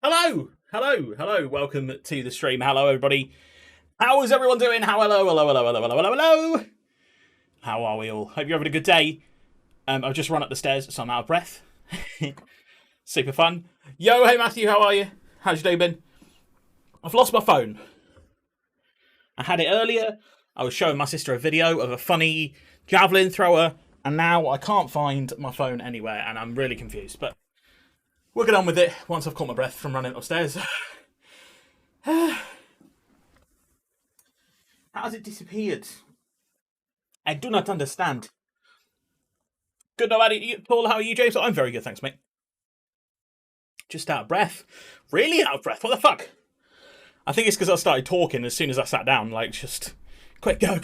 Hello, hello, hello. Welcome to the stream. Hello, everybody. How is everyone doing? Hello. How are we all? Hope you're having a good day. I've just run up the stairs, so I'm out of breath. Super fun. Yo, hey Matthew, how are you? How's your day been? I've lost my phone. I had it earlier. I was showing my sister a video of a funny javelin thrower, and now I can't find my phone anywhere, and I'm really confused. But we'll get on with it once I've caught my breath from running upstairs. How has it disappeared? I do not understand. Good, nobody. Paul, how are you, James? I'm very good, thanks, mate. Just out of breath. Really out of breath? What the fuck? I think it's because I started talking as soon as I sat down. Like, just quick, go.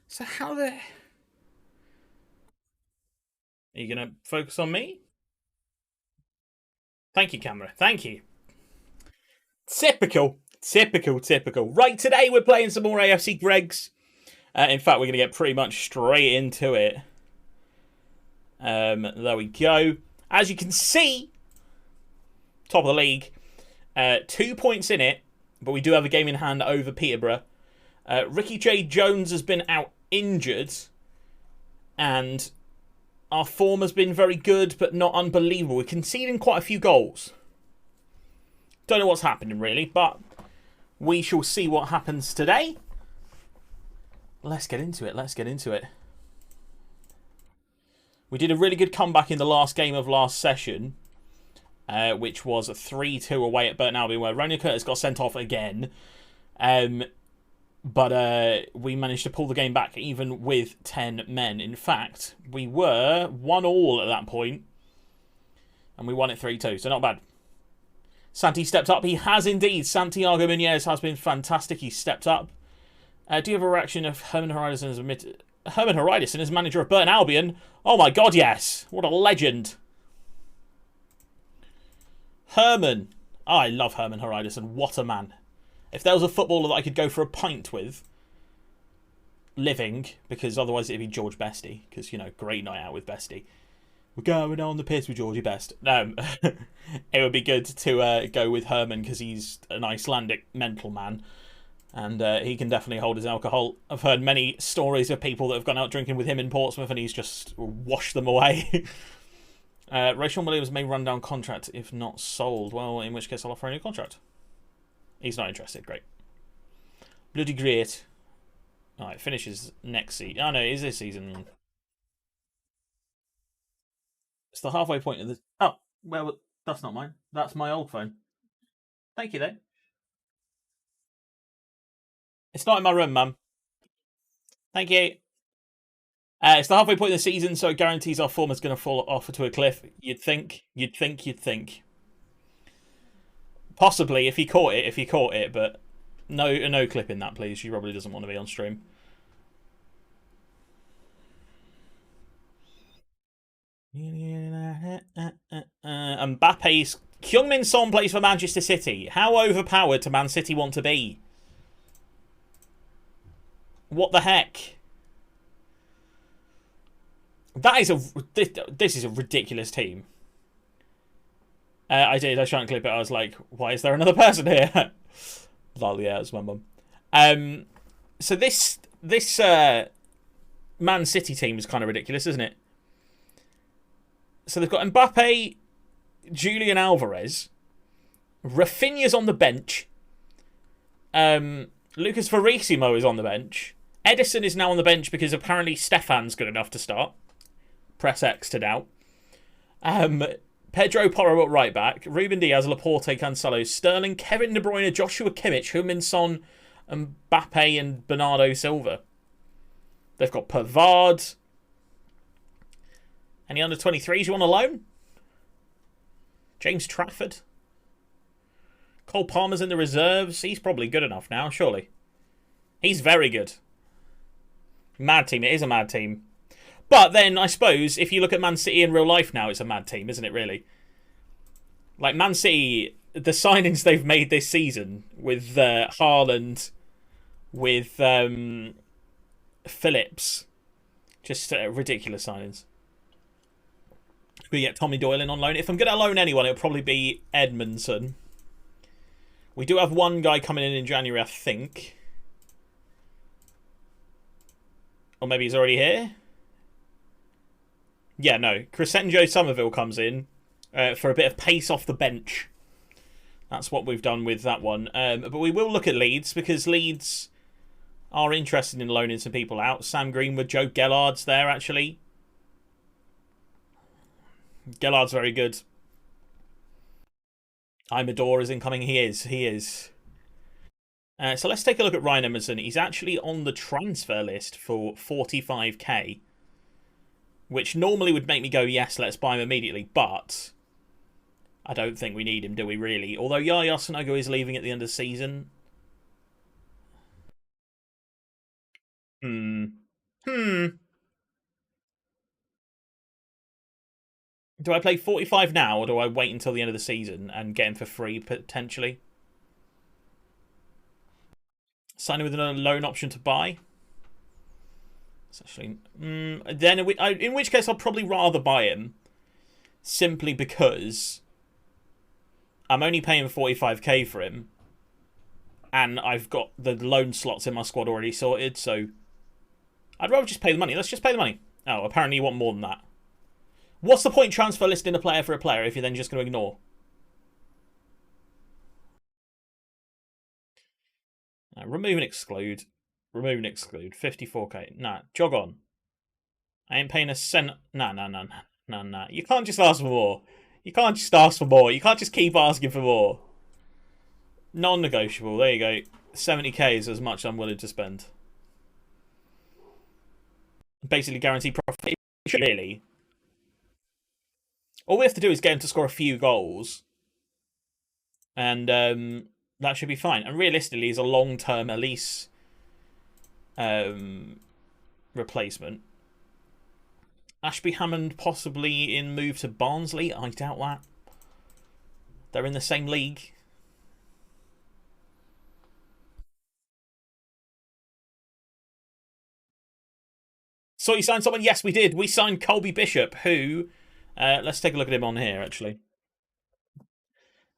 So how the... Are you going to focus on me? Thank you, camera. Thank you. Typical. Right, today we're playing some more AFC Gregs. In fact, we're going to get pretty much straight into it. There we go. As you can see, top of the league. 2 points in it, but we do have a game in hand over Peterborough. Ricky J. Jones has been out injured, and our form has been very good, but not unbelievable. We're conceding quite a few goals. Don't know what's happening, really, but we shall see what happens today. Let's get into it. We did a really good comeback in the last game of last session, which was a 3-2 away at Burton Albion, where Ronya Curtis got sent off again. But we managed to pull the game back even with 10 men. In fact, we were 1-1 at that point, and we won it 3-2, so not bad. Santi stepped up. He has indeed. Santiago Muñez has been fantastic. He stepped up. Do you have a reaction of Herman Heridason as manager of Burton Albion? Oh my god, yes. What a legend. Herman. Oh, I love Herman Heridason. What a man. If there was a footballer that I could go for a pint with, living, because otherwise it'd be George Bestie, because, you know, great night out with Bestie. We're going on the piss with Georgie Best. It would be good to go with Herman, because he's an Icelandic mental man, and he can definitely hold his alcohol. I've heard many stories of people that have gone out drinking with him in Portsmouth, and he's just washed them away. Rachel Williams may run down contract if not sold. Well, in which case I'll offer a new contract. He's not interested. Great. Bloody great. Alright, finishes next season. Oh no, it is this season. It's the halfway point of the... Oh, well, that's not mine. That's my old phone. Thank you, though. It's not in my room, Mum. Thank you. It's the halfway point of the season, so it guarantees our form is going to fall off to a cliff. You'd think. Possibly, if he caught it, but no clip in that, please. She probably doesn't want to be on stream. Mbappe's Heung-min Son plays for Manchester City. How overpowered do Man City want to be? What the heck? This is a ridiculous team. I did. I was trying to clip it. I was like, why is there another person here? Lol, yeah, it's my mum. So this Man City team is kind of ridiculous, isn't it? So they've got Mbappe, Julian Alvarez, Rafinha's on the bench, Lucas Verissimo is on the bench, Edison is now on the bench because apparently Stefan's good enough to start. Press X to doubt. Pedro Porro at right back, Ruben Diaz, Laporte, Cancelo, Sterling, Kevin De Bruyne, Joshua Kimmich, Heung-min Son, Mbappe and Bernardo Silva. They've got Pavard. Any under 23s you want a loan? James Trafford. Cole Palmer's in the reserves. He's probably good enough now, surely. He's very good. Mad team. It is a mad team. But then, I suppose, if you look at Man City in real life now, it's a mad team, isn't it, really? Like, Man City, the signings they've made this season with Haaland, with Phillips, just ridiculous signings. But yeah, Tommy Doyle in on loan. If I'm going to loan anyone, it'll probably be Edmondson. We do have one guy coming in January, I think. Or maybe he's already here. Yeah, no. Crescenzo Somerville comes in for a bit of pace off the bench. That's what we've done with that one. But we will look at Leeds, because Leeds are interested in loaning some people out. Sam Greenwood, Joe Gellard's there, actually. Gellard's very good. Imador is incoming. He is. So let's take a look at Ryan Emerson. He's actually on the transfer list for 45k. Which normally would make me go, yes, let's buy him immediately. But I don't think we need him, do we, really? Although Yaya Sanogo is leaving at the end of the season. Do I play 45 now, or do I wait until the end of the season and get him for free, potentially? Sign him with a loan option to buy. It's actually... then, in which case, I'll probably rather buy him. Simply because I'm only paying 45k for him. And I've got the loan slots in my squad already sorted, so... I'd rather just pay the money. Let's just pay the money. Oh, apparently you want more than that. What's the point transfer listing a player for a player if you're then just going to ignore? Remove and exclude. Remove and exclude. 54k. Nah, jog on. I ain't paying a cent. Nah. You can't just ask for more. You can't just ask for more. You can't just keep asking for more. Non-negotiable. There you go. 70k is as much I'm willing to spend. Basically guaranteed profit. Really. All we have to do is get him to score a few goals. And that should be fine. And realistically, he's a long-term Elise replacement. Ashby Hammond possibly in move to Barnsley. I doubt that. They're in the same league. So you signed someone? Yes, we did. We signed Colby Bishop, who... let's take a look at him on here, actually.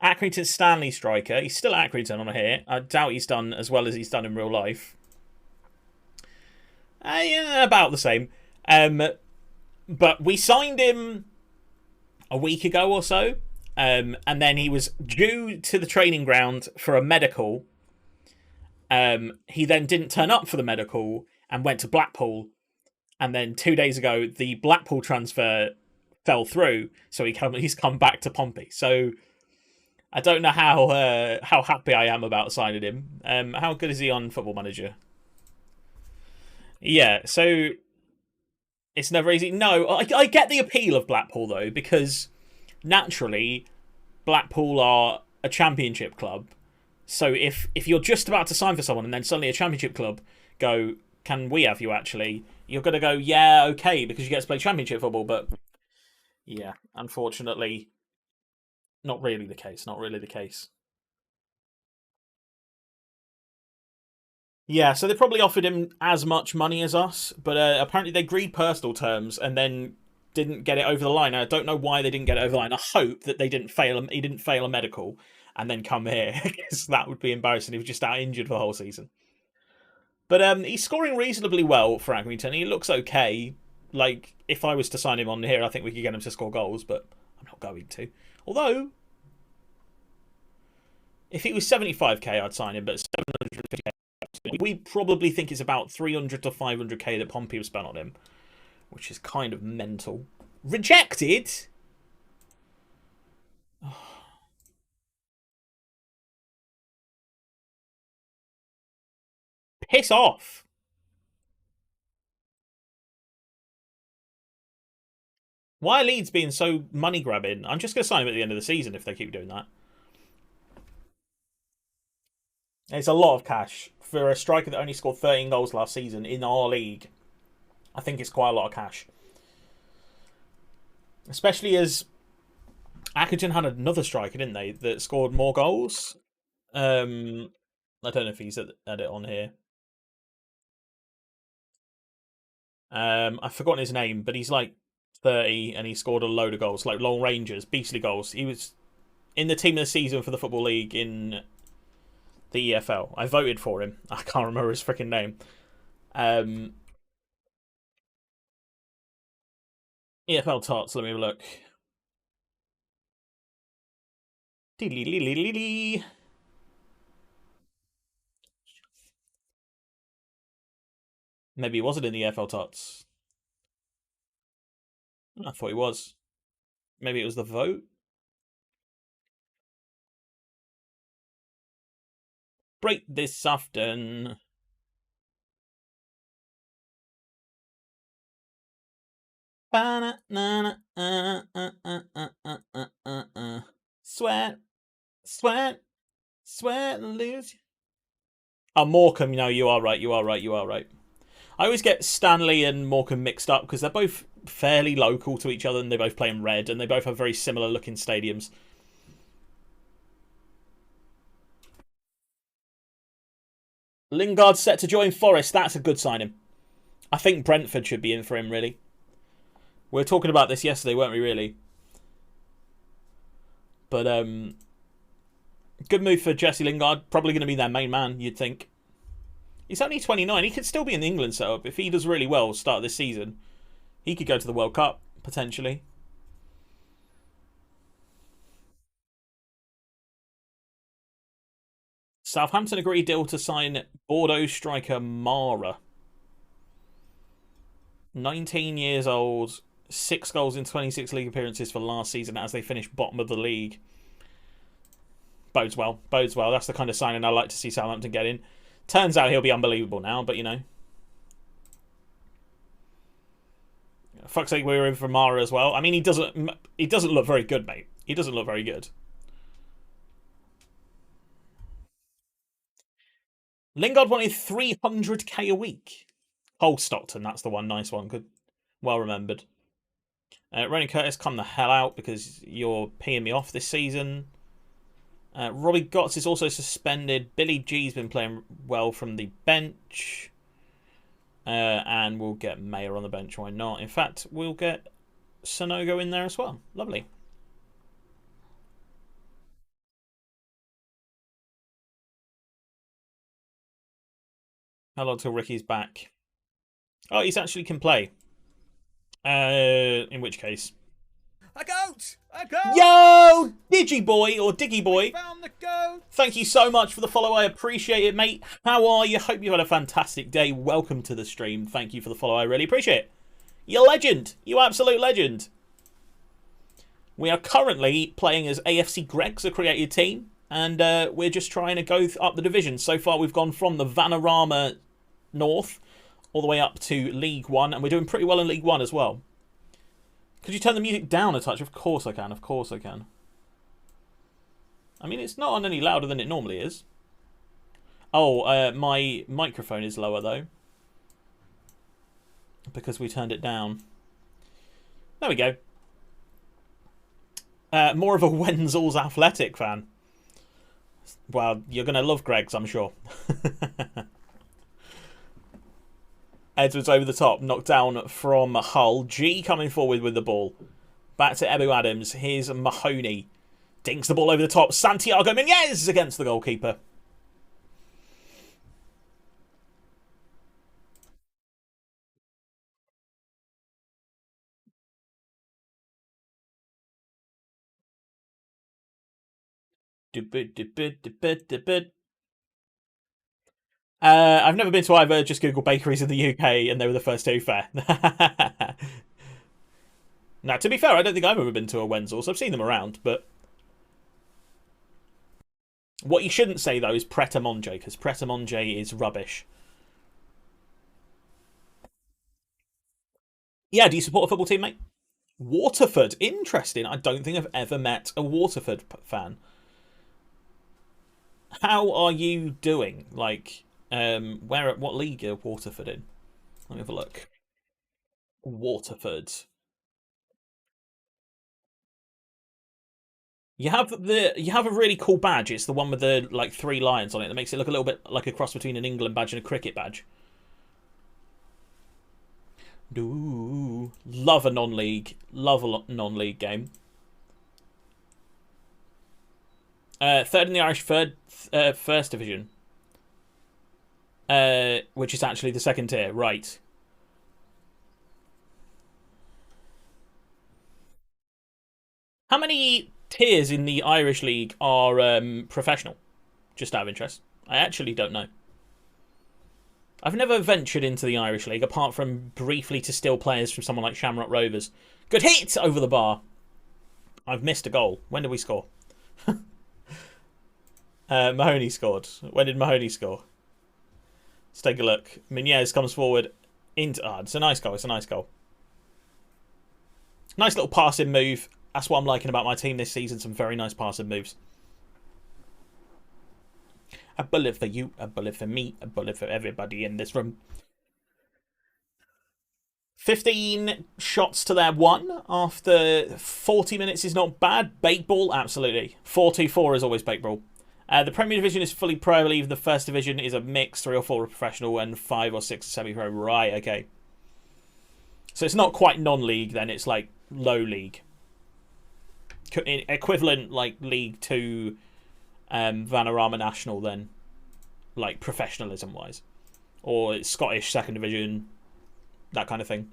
Accrington Stanley striker. He's still Accrington on here. I doubt he's done as well as he's done in real life. Yeah, about the same. But we signed him a week ago or so. And then he was due to the training ground for a medical. He then didn't turn up for the medical and went to Blackpool. And then 2 days ago, the Blackpool transfer fell through. So he's come back to Pompey. So... I don't know how happy I am about signing him. How good is he on Football Manager? Yeah, so it's never easy. No, I get the appeal of Blackpool, though, because naturally Blackpool are a championship club. So if you're just about to sign for someone and then suddenly a championship club go, can we have you actually? You're going to go, yeah, okay, because you get to play championship football. But yeah, unfortunately... Not really the case. Not really the case. Yeah, so they probably offered him as much money as us, but apparently they agreed personal terms and then didn't get it over the line. I don't know why they didn't get it over the line. I hope that they didn't fail him. He didn't fail a medical and then come here, because that would be embarrassing. He was just out injured for the whole season. But he's scoring reasonably well for Accrington. He looks okay. Like, if I was to sign him on here, I think we could get him to score goals, but I'm not going to. Although, if it was 75k, I'd sign him, but 750k, we probably think it's about 300 to 500k that Pompey have spent on him, which is kind of mental. Rejected? Piss off. Why are Leeds being so money grabbing? I'm just going to sign him at the end of the season if they keep doing that. It's a lot of cash for a striker that only scored 13 goals last season in our league. I think it's quite a lot of cash. Especially as Accrington had another striker, didn't they, that scored more goals? I don't know if he's at it on here. I've forgotten his name, but he's like 30, and he scored a load of goals, like long rangers, beastly goals. He was in the team of the season for the Football League in the EFL. I voted for him. I can't remember his freaking name. EFL Tots, let me have a look. Maybe he wasn't in the EFL Tots. I thought he was. Maybe it was the vote. Break this often. Sweat, sweat, sweat, lose. Oh, Morecambe, no, you are right, you are right, you are right. I always get Stanley and Morecambe mixed up because they're both fairly local to each other and they both play in red and they both have very similar looking stadiums. Lingard set to join Forest. That's a good signing. I think Brentford should be in for him, really. We were talking about this yesterday, weren't we, really? But, good move for Jesse Lingard. Probably going to be their main man, you'd think. He's only 29. He could still be in the England setup. If he does really well start this season, he could go to the World Cup, potentially. Southampton agreed deal to sign Bordeaux striker Mara. 19 years old, 6 goals in 26 league appearances for last season as they finished bottom of the league. Bodes well. Bodes well. That's the kind of signing I like to see Southampton get in. Turns out he'll be unbelievable now, but you know. Fuck's sake, we were in for Mara as well. I mean, he doesn't look very good, mate. He doesn't look very good. Lingard wanted 300k a week. Oh, Stockton, that's the one. Nice one. Good. Well remembered. Ronnie Curtis, come the hell out because you're peeing me off this season. Robbie Gotts is also suspended. Billy G's been playing well from the bench. And we'll get Mayer on the bench. Why not? In fact, we'll get Sonogo in there as well. Lovely. How long till Ricky's back? Oh, he's actually can play. In which case. A goat! A goat! Yo! Digiboy or Diggy Boy. Found the goat! Thank you so much for the follow. I appreciate it, mate. How are you? Hope you had a fantastic day. Welcome to the stream. Thank you for the follow. I really appreciate it. You legend. You absolute legend. We are currently playing as AFC Greg's a created team. And we're just trying to go up the division. So far, we've gone from the Vanarama North all the way up to League One. And we're doing pretty well in League One as well. Could you turn the music down a touch? Of course I can. Of course I can. I mean, it's not on any louder than it normally is. Oh, my microphone is lower, though. Because we turned it down. There we go. More of a Wenzel's Athletic fan. Well, you're going to love Greg's, I'm sure. Edwards over the top, knocked down from Hull. G coming forward with the ball. Back to Ebu Adams. Here's Mahoney. Dinks the ball over the top. Santiago Menez against the goalkeeper. I've never been to either. Just Google bakeries in the UK, and they were the first two. Fair. Now, to be fair, I don't think I've ever been to a Wenzel's. I've seen them around, but what you shouldn't say though is Pret a Manger, because Pret a Manger is rubbish. Yeah, do you support a football team, mate? Waterford, interesting. I don't think I've ever met a Waterford fan. How are you doing? Like, what league are Waterford in? Let me have a look. Waterford. You have a really cool badge. It's the one with the like 3 lions on it that makes it look a little bit like a cross between an England badge and a cricket badge. Do love a non-league. Love a non-league game. Third in the Irish first division. Which is actually the second tier, right. How many tiers in the Irish League are professional? Just out of interest. I actually don't know. I've never ventured into the Irish League, apart from briefly to steal players from someone like Shamrock Rovers. Good hit over the bar. I've missed a goal. When did we score? Mahoney scored. When did Mahoney score? Let's take a look. Minez comes forward. Into, it's a nice goal. It's a nice goal. Nice little passing move. That's what I'm liking about my team this season. Some very nice passing moves. A bullet for you, a bullet for me, a bullet for everybody in this room. 15 shots to their 1 after 40 minutes is not bad. Bait ball, absolutely. 4-2-4 is always bait ball. The Premier Division is fully pro, I believe. The First Division is a mix, 3 or 4 are professional and 5 or 6 are semi-pro. Right, okay. So it's not quite non-league then, it's like low league. Equivalent like League 2 Vanarama National then, like professionalism wise, or it's Scottish second division, that kind of thing.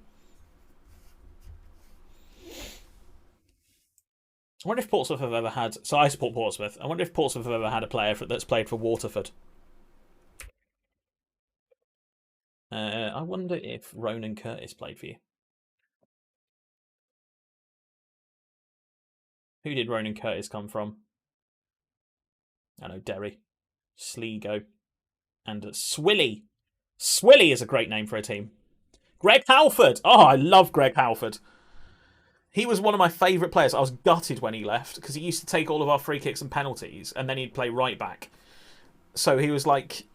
I wonder if Portsmouth have ever had. So I support Portsmouth. I wonder if Portsmouth have ever had a player that's played for Waterford. I wonder if Ronan Curtis played for you. Who did Ronan Curtis come from? I know, Derry, Sligo, and Swilly. Swilly is a great name for a team. Greg Halford. Oh, I love Greg Halford. He was one of my favourite players. I was gutted when he left because he used to take all of our free kicks and penalties and then he'd play right back. So he was like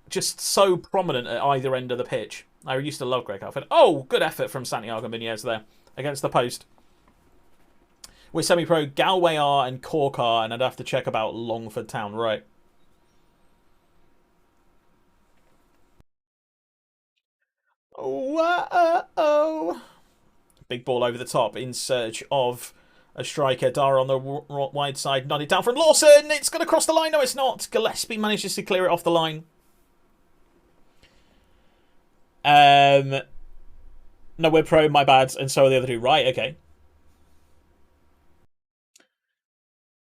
just so prominent at either end of the pitch. I used to love Greg Halford. Oh, good effort from Santiago Minez there against the post. We're semi-pro. Galway are and Cork are, and I'd have to check about Longford Town. Right. Oh. Big ball over the top in search of a striker. Dara on the wide side. Nodded down from Lawson. It's going to cross the line. No, it's not. Gillespie manages to clear it off the line. No, we're pro. My bad. And so are the other two. Right, okay.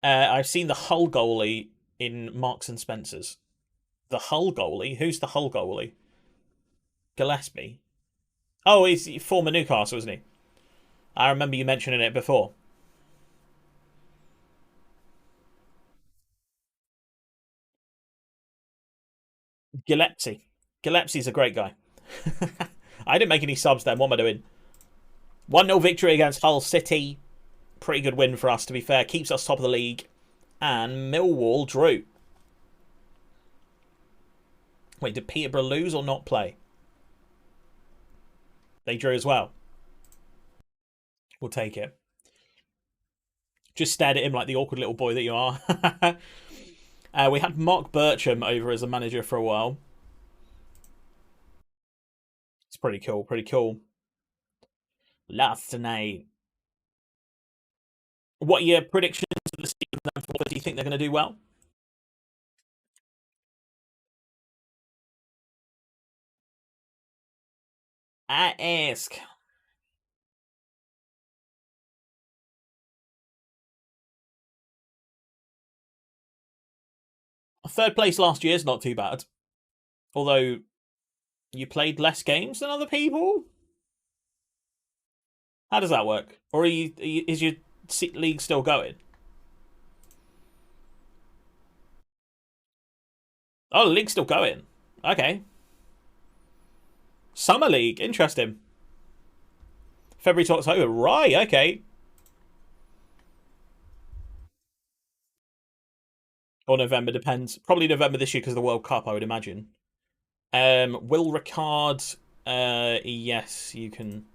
I've seen the Hull goalie in Marks and Spencer's. The Hull goalie? Who's the Hull goalie? Gillespie? Oh, he's former Newcastle, isn't he? I remember you mentioning it before. Gillespie. Gillespie's a great guy. I didn't make any subs then. What am I doing? 1-0 victory against Hull City. Pretty good win for us, to be fair. Keeps us top of the league. And Millwall drew. Wait, did Peterborough lose or not play? They drew as well. We'll take it. Just stared at him like the awkward little boy that you are. We had Mark Bircham over as a manager for a while. It's pretty cool, pretty cool. Last night. What are your predictions for the season? Do you think they're going to do well? I ask. Third place last year is not too bad. Although you played less games than other people? How does that work? Or is your league still going? Oh, the league's still going. Okay. Summer League. Interesting. February to October. Right, okay. Or November, depends. Probably November this year because of the World Cup, I would imagine. Will Ricard, yes, you can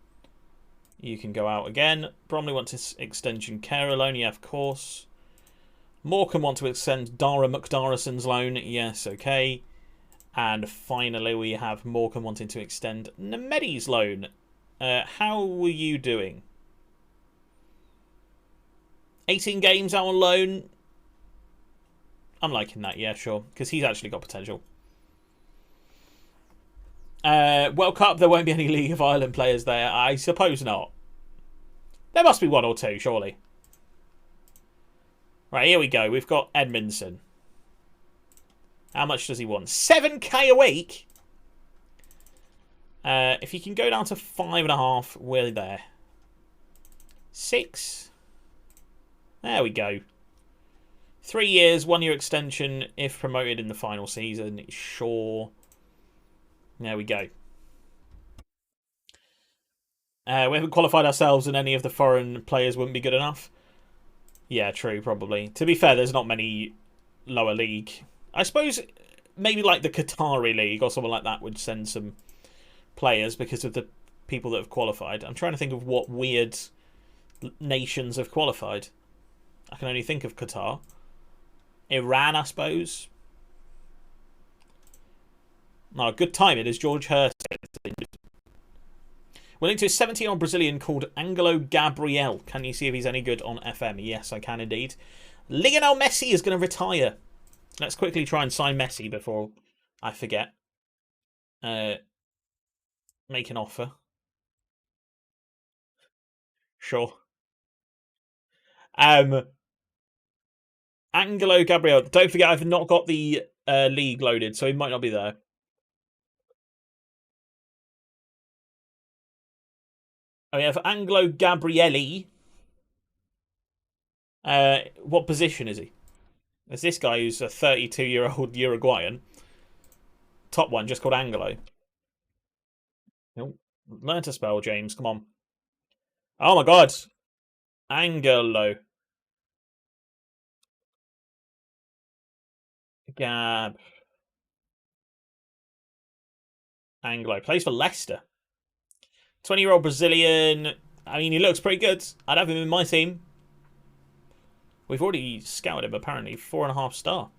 go out again. Bromley wants extension. Carroll loan, yeah, of course. Morecambe want to extend Dara McDarrison's loan. Yes, okay. And finally, we have Morecambe wanting to extend Nemedi's loan. How were you doing? 18 games out on loan. I'm liking that, yeah, sure. Because he's actually got potential. World Cup, there won't be any League of Ireland players there. I suppose not. There must be one or two, surely. Right, here we go. We've got Edmondson. How much does he want? 7k a week? If you can go down to 5.5, we're there. 6. There we go. 3 years, 1 year extension if promoted in the final season. Sure. There we go. We haven't qualified ourselves and any of the foreign players wouldn't be good enough. Yeah, true, probably. To be fair, there's not many lower league. I suppose maybe like the Qatari League or something like that would send some players because of the people that have qualified. I'm trying to think of what weird nations have qualified. I can only think of Qatar. Iran, I suppose. No, good timing as George Hurst. We're linked to a 17-year-old Brazilian called Angelo Gabriel. Can you see if he's any good on FM? Yes, I can indeed. Lionel Messi is going to retire. Let's quickly try and sign Messi before I forget. Make an offer. Sure. Angelo Gabriel. Don't forget, I've not got the league loaded, so he might not be there. Oh, we have Angelo Gabrielli. What position is he? There's this guy who's a 32-year-old Uruguayan. Top one, just called Angelo. Learn to spell, James. Come on. Oh my god. Angelo. Gab. Anglo. Plays for Leicester. 20-year-old Brazilian. I mean, he looks pretty good. I'd have him in my team. We've already scouted him, apparently. 4.5 star.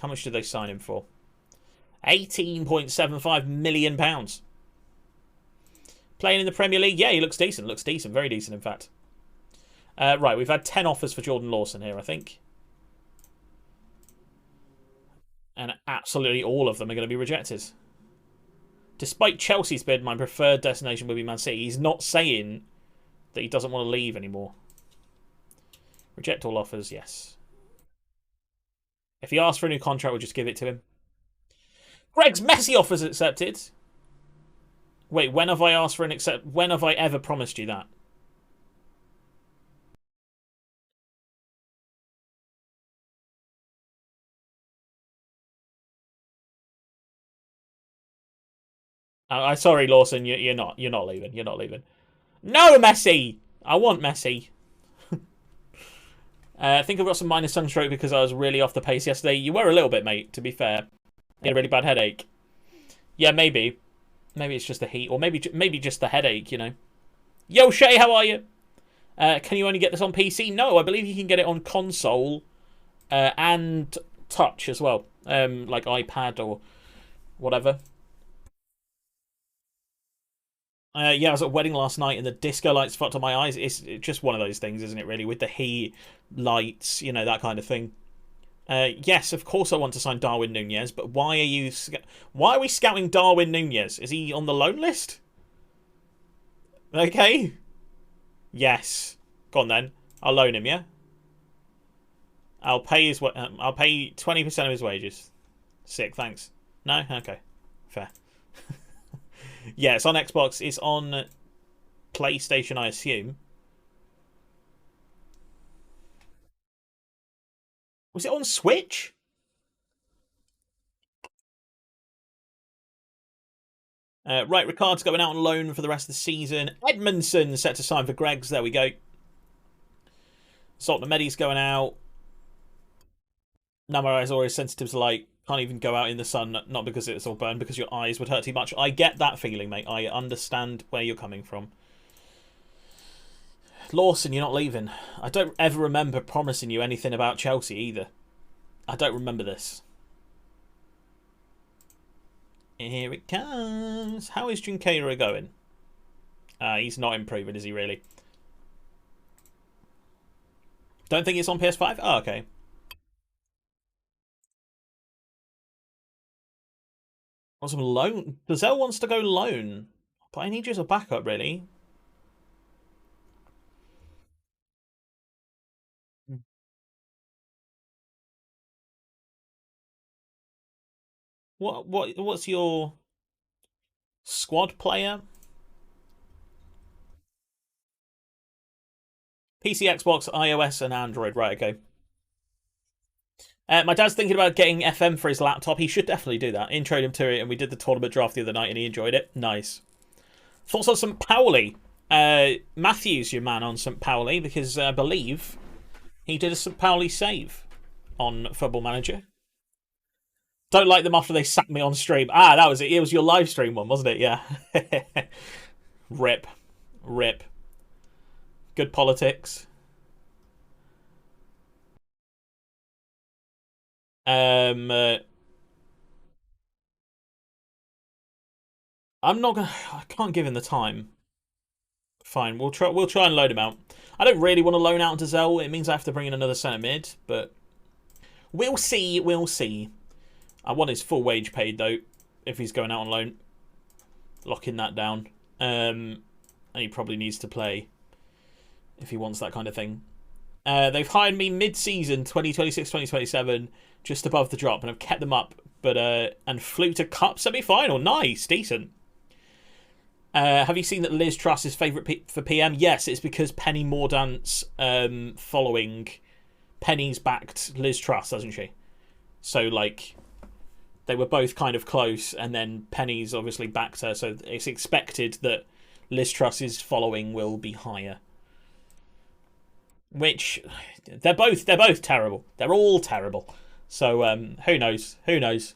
How much did they sign him for? £18.75 million. Playing in the Premier League? Yeah, he looks decent. Looks decent. Very decent, in fact. Right, we've had 10 offers for Jordan Lawson here, I think. And absolutely all of them are going to be rejected. Despite Chelsea's bid, my preferred destination would be Man City. He's not saying that he doesn't want to leave anymore. Reject all offers, yes. If he asks for a new contract, we'll just give it to him. Greg's Messi offers accepted. Wait, when have I asked for an accept? When have I ever promised you that? Sorry, Lawson, you're not leaving. You're not leaving. No, Messi. I want Messi. I think I've got some minor sunstroke because I was really off the pace yesterday. You were a little bit, mate, to be fair. You had a really bad headache. Yeah, maybe. Maybe it's just the heat. Or maybe just the headache, you know. Yo, Shay, how are you? Can you only get this on PC? No, I believe you can get it on console and touch as well. Like iPad or whatever. Yeah, I was at a wedding last night and the disco lights fucked on my eyes. It's just one of those things, isn't it, really? With the heat, lights, you know, that kind of thing. Yes, of course I want to sign Darwin Nunez, but why are we scouting Darwin Nunez? Is he on the loan list? Okay. Yes. Go on then. I'll loan him, yeah? I'll pay 20% of his wages. Sick, thanks. No? Okay. Fair. Yeah, it's on Xbox. It's on PlayStation, I assume. Was it on Switch? Right, Ricard's going out on loan for the rest of the season. Edmondson set to sign for Greg's. There we go. Salt Medi's going out. Namara is always sensitive to light. Can't even go out in the sun, not because it's all burned, because your eyes would hurt too much. I get that feeling, mate. I understand where you're coming from. Lawson, you're not leaving. I don't ever remember promising you anything about Chelsea either. I don't remember this. Here it comes. How is Junqueira going? He's not improving, is he really? Don't think it's on PS5? Oh, okay. Want some loan? Gazelle wants to go loan. But I need you as a backup, really. What's your squad player? PC, Xbox, iOS, and Android. Right, okay. My dad's thinking about getting FM for his laptop. He should definitely do that. Introed him to it, and we did the tournament draft the other night, and he enjoyed it. Nice. Thoughts on St. Pauli? Matthew's your man on St. Pauli, because I believe he did a St. Pauli save on Football Manager. Don't like them after they sacked me on stream. That was it. It was your live stream one, wasn't it? Yeah. Rip. Rip. Good politics. I'm not gonna. I can't give him the time. Fine, we'll try. We'll try and load him out. I don't really want to loan out to Zell. It means I have to bring in another centre mid, but we'll see. We'll see. I want his full wage paid though. If he's going out on loan, locking that down. And he probably needs to play if he wants that kind of thing. They've hired me mid-season 2026-2027, just above the drop, and I've kept them up. But and flew to cup semi-final. Nice, decent. Have you seen that Liz Truss is favourite for PM? Yes, it's because Penny Mordaunt's following. Penny's backed Liz Truss, hasn't she? So, like, they were both kind of close, and then Penny's obviously backed her, so it's expected that Liz Truss's following will be higher. Which, they're both terrible. They're all terrible. So, who knows? Who knows?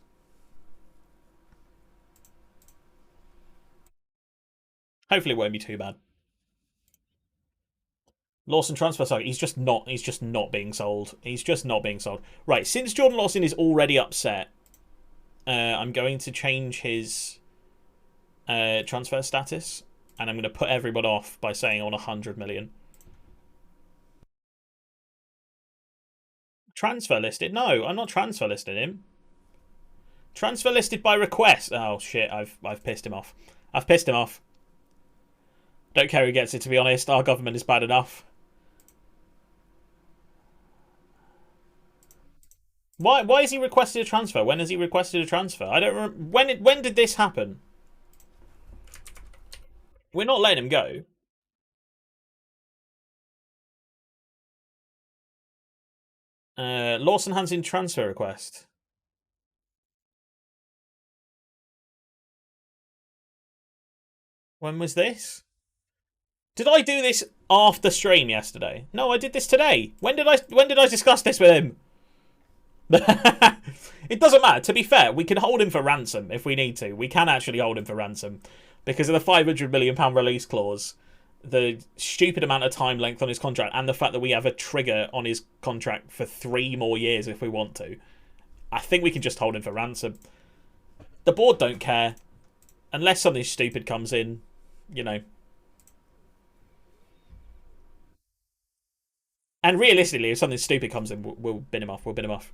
Hopefully it won't be too bad. Lawson transfer saga. He's just not. He's just not being sold. He's just not being sold. Right. Since Jordan Lawson is already upset, I'm going to change his transfer status, and I'm going to put everyone off by saying on 100 million. Transfer listed? No, I'm not transfer listing him. Transfer listed by request. Oh shit! I've pissed him off. I've pissed him off. Don't care who gets it. To be honest, our government is bad enough. Why has he requested a transfer? When has he requested a transfer? I don't remember. When did this happen? We're not letting him go. Lawson hands in transfer request. When was this? Did I do this after stream yesterday? No, I did this today. When did I discuss this with him? It doesn't matter. To be fair, we can hold him for ransom if we need to. We can actually hold him for ransom because of the £500 million release clause, the stupid amount of time length on his contract, and the fact that we have a trigger on his contract for 3 more years if we want to. I think we can just hold him for ransom. The board don't care unless something stupid comes in, you know. And realistically, if something stupid comes in, we'll bin him off. We'll bin him off.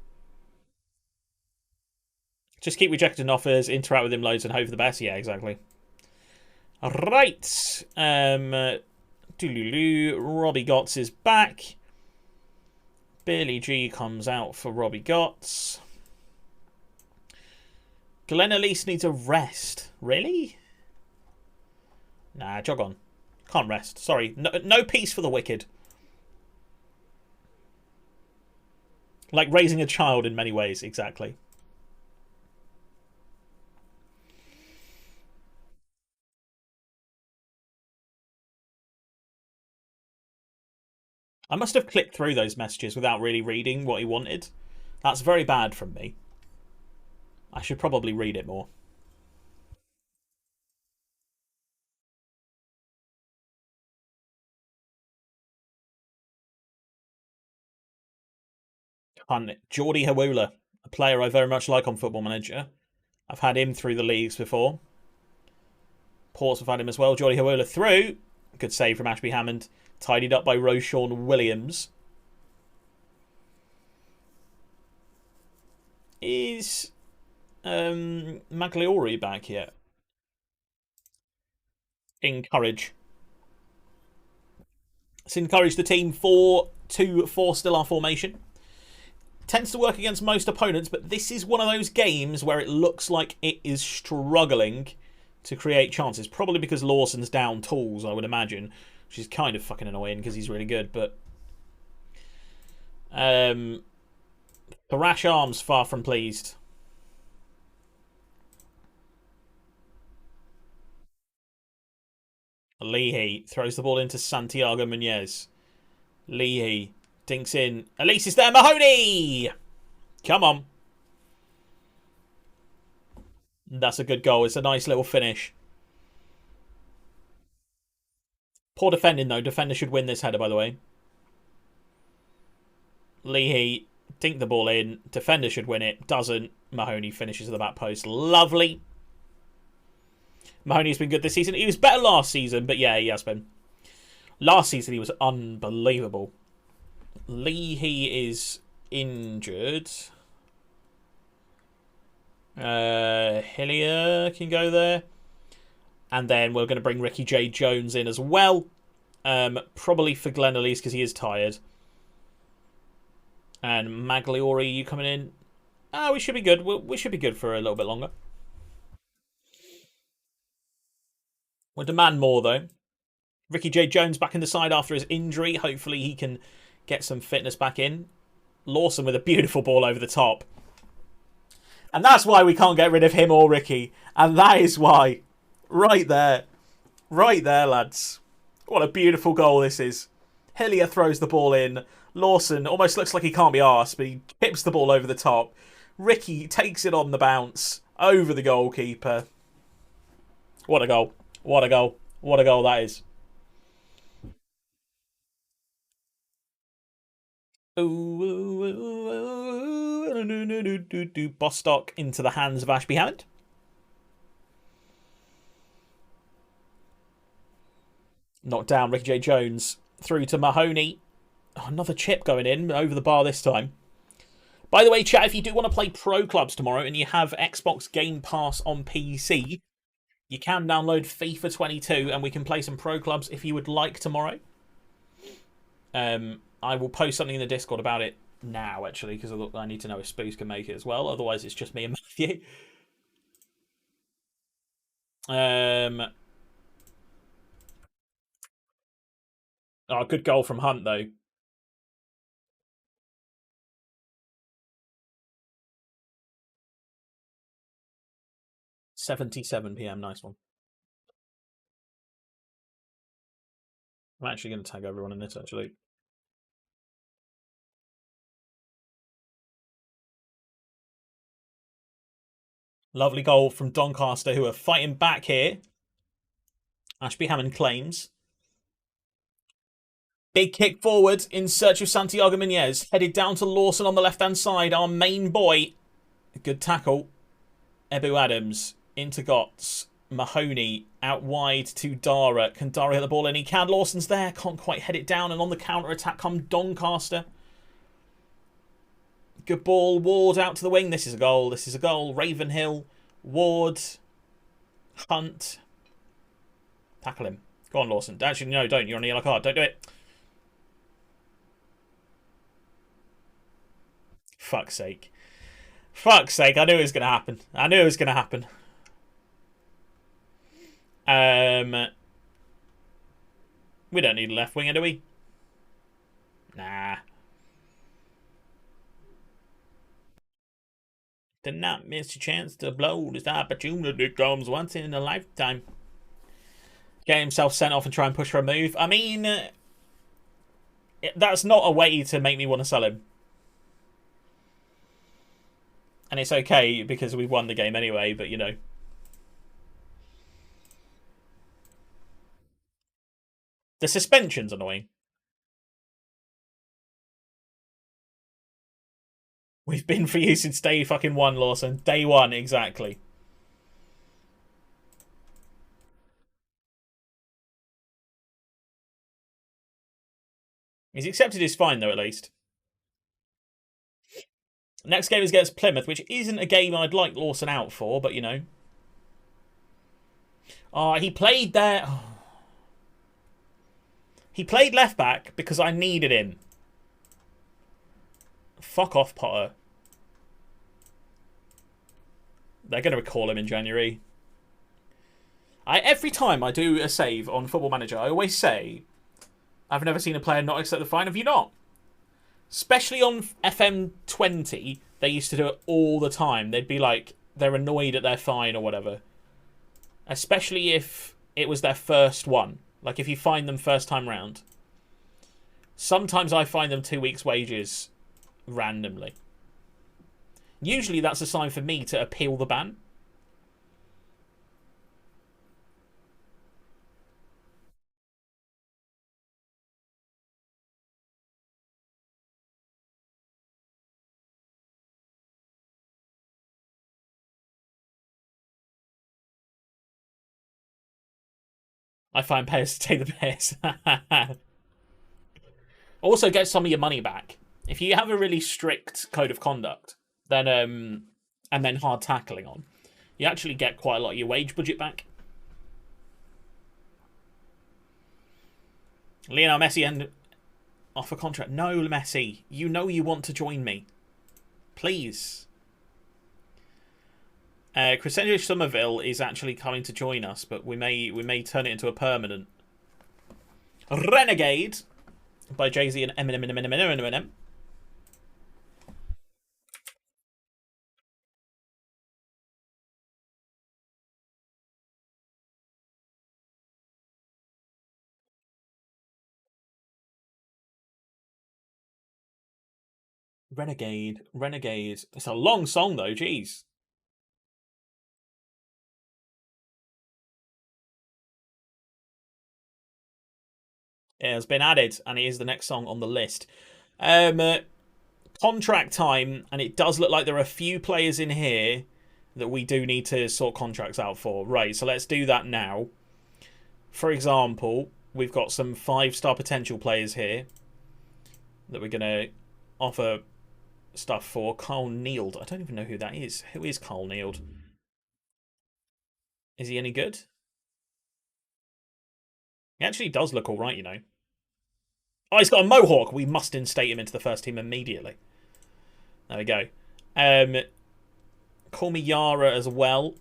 Just keep rejecting offers, interact with him loads, and hope for the best. Yeah, exactly. Right. Robbie Gotts is back. Billy G comes out for Robbie Gotts. Glenn Elise needs a rest. Really? Nah, jog on. Can't rest. Sorry. No peace for the wicked. Like raising a child in many ways, exactly. I must have clicked through those messages without really reading what he wanted. That's very bad from me. I should probably read it more. Geordie Hawula, a player I very much like on Football Manager. I've had him through the leagues before. Ports have had him as well. Jordi Hawula through. Good save from Ashby Hammond. Tidied up by Roshawn Williams. Is Magliori back yet? Encourage. Let's encourage the team 4-2-4 still our formation. Tends to work against most opponents, but this is one of those games where it looks like it is struggling to create chances. Probably because Lawson's down tools, I would imagine, which is kind of fucking annoying because he's really good. But Thrash Arms far from pleased. Leahy throws the ball into Santiago Muñez. Leahy dinks in. Elise is there. Mahoney! Come on. That's a good goal. It's a nice little finish. Poor defending, though. Defender should win this header, by the way. Leahy dink the ball in. Defender should win it. Doesn't. Mahoney finishes at the back post. Lovely. Mahoney's been good this season. He was better last season, but yeah, he has been. Last season, he was unbelievable. Leahy is injured. Hillier can go there. And then we're going to bring Ricky J. Jones in as well. Probably for Glenn Elise because he is tired. And Magliori, you coming in? We should be good. We should be good for a little bit longer. We'll demand more, though. Ricky J. Jones back in the side after his injury. Hopefully he can get some fitness back in. Lawson with a beautiful ball over the top. And that's why we can't get rid of him or Ricky. And that is why. Right there. Right there, lads. What a beautiful goal this is. Hillier throws the ball in. Lawson almost looks like he can't be arsed, but he tips the ball over the top. Ricky takes it on the bounce over the goalkeeper. What a goal. What a goal. What a goal that is. Bostock into the hands of Ashby Hammond. Knocked down Ricky J. Jones. Through to Mahoney. Oh, another chip going in over the bar this time. By the way, chat, if you do want to play Pro Clubs tomorrow and you have Xbox Game Pass on PC, you can download FIFA 22 and we can play some Pro Clubs if you would like tomorrow. I will post something in the Discord about it now, actually, because I need to know if Spoos can make it as well. Otherwise, it's just me and Matthew. Oh, good goal from Hunt, though. £7:07 PM, nice one. I'm actually going to tag everyone in this, actually. Lovely goal from Doncaster, who are fighting back here. Ashby Hammond claims. Big kick forward in search of Santiago Muñez. Headed down to Lawson on the left-hand side. Our main boy. Good tackle. Ebu Adams into Gotts. Mahoney out wide to Dara. Can Dara hit the ball in? He can. Lawson's there. Can't quite head it down. And on the counter-attack come Doncaster. Good ball. Ward out to the wing. This is a goal. This is a goal. Ravenhill. Ward. Hunt. Tackle him. Go on, Lawson. Actually, no, don't. You're on a yellow card. Don't do it. Fuck's sake. Fuck's sake. I knew it was going to happen. I knew it was going to happen. We don't need a left winger, do we? Nah. Did not miss a chance to blow. This opportunity comes once in a lifetime. Get himself sent off and try and push for a move. I mean, that's not a way to make me want to sell him. And it's okay because we won the game anyway, but you know. The suspension's annoying. We've been for you since day fucking one, Lawson. Day one, exactly. He's accepted his fine, though, at least. Next game is against Plymouth, which isn't a game I'd like Lawson out for, but, you know. Oh, he played there. Oh. He played left back because I needed him. Fuck off, Potter. They're going to recall him in January. Every time I do a save on Football Manager, I always say, I've never seen a player not accept the fine. Have you not? Especially on FM20, they used to do it all the time. They'd be like, they're annoyed at their fine or whatever. Especially if it was their first one. Like if you fine them first time round. Sometimes I fine them 2 weeks' wages randomly. Usually that's a sign for me to appeal the ban. I find payers to take the piss. Also, get some of your money back. If you have a really strict code of conduct, then and then hard tackling on, you actually get quite a lot of your wage budget back. Lionel Messi and offer contract. No, Messi, you know you want to join me. Please. Crescencio Somerville is actually coming to join us, but we may turn it into a permanent. Renegade by Jay-Z and Eminem. Renegade. It's a long song though, jeez. It has been added, and it is the next song on the list. Contract time, and it does look like there are a few players in here that we do need to sort contracts out for. Right, so let's do that now. For example, we've got some 5-star potential players here that we're going to offer stuff for. Carl Neild. I don't even know who that is. Who is Carl Neild? Is he any good? He actually does look alright, you know. Oh, he's got a mohawk. We must instate him into the first team immediately. There we go. Call me Yara as well.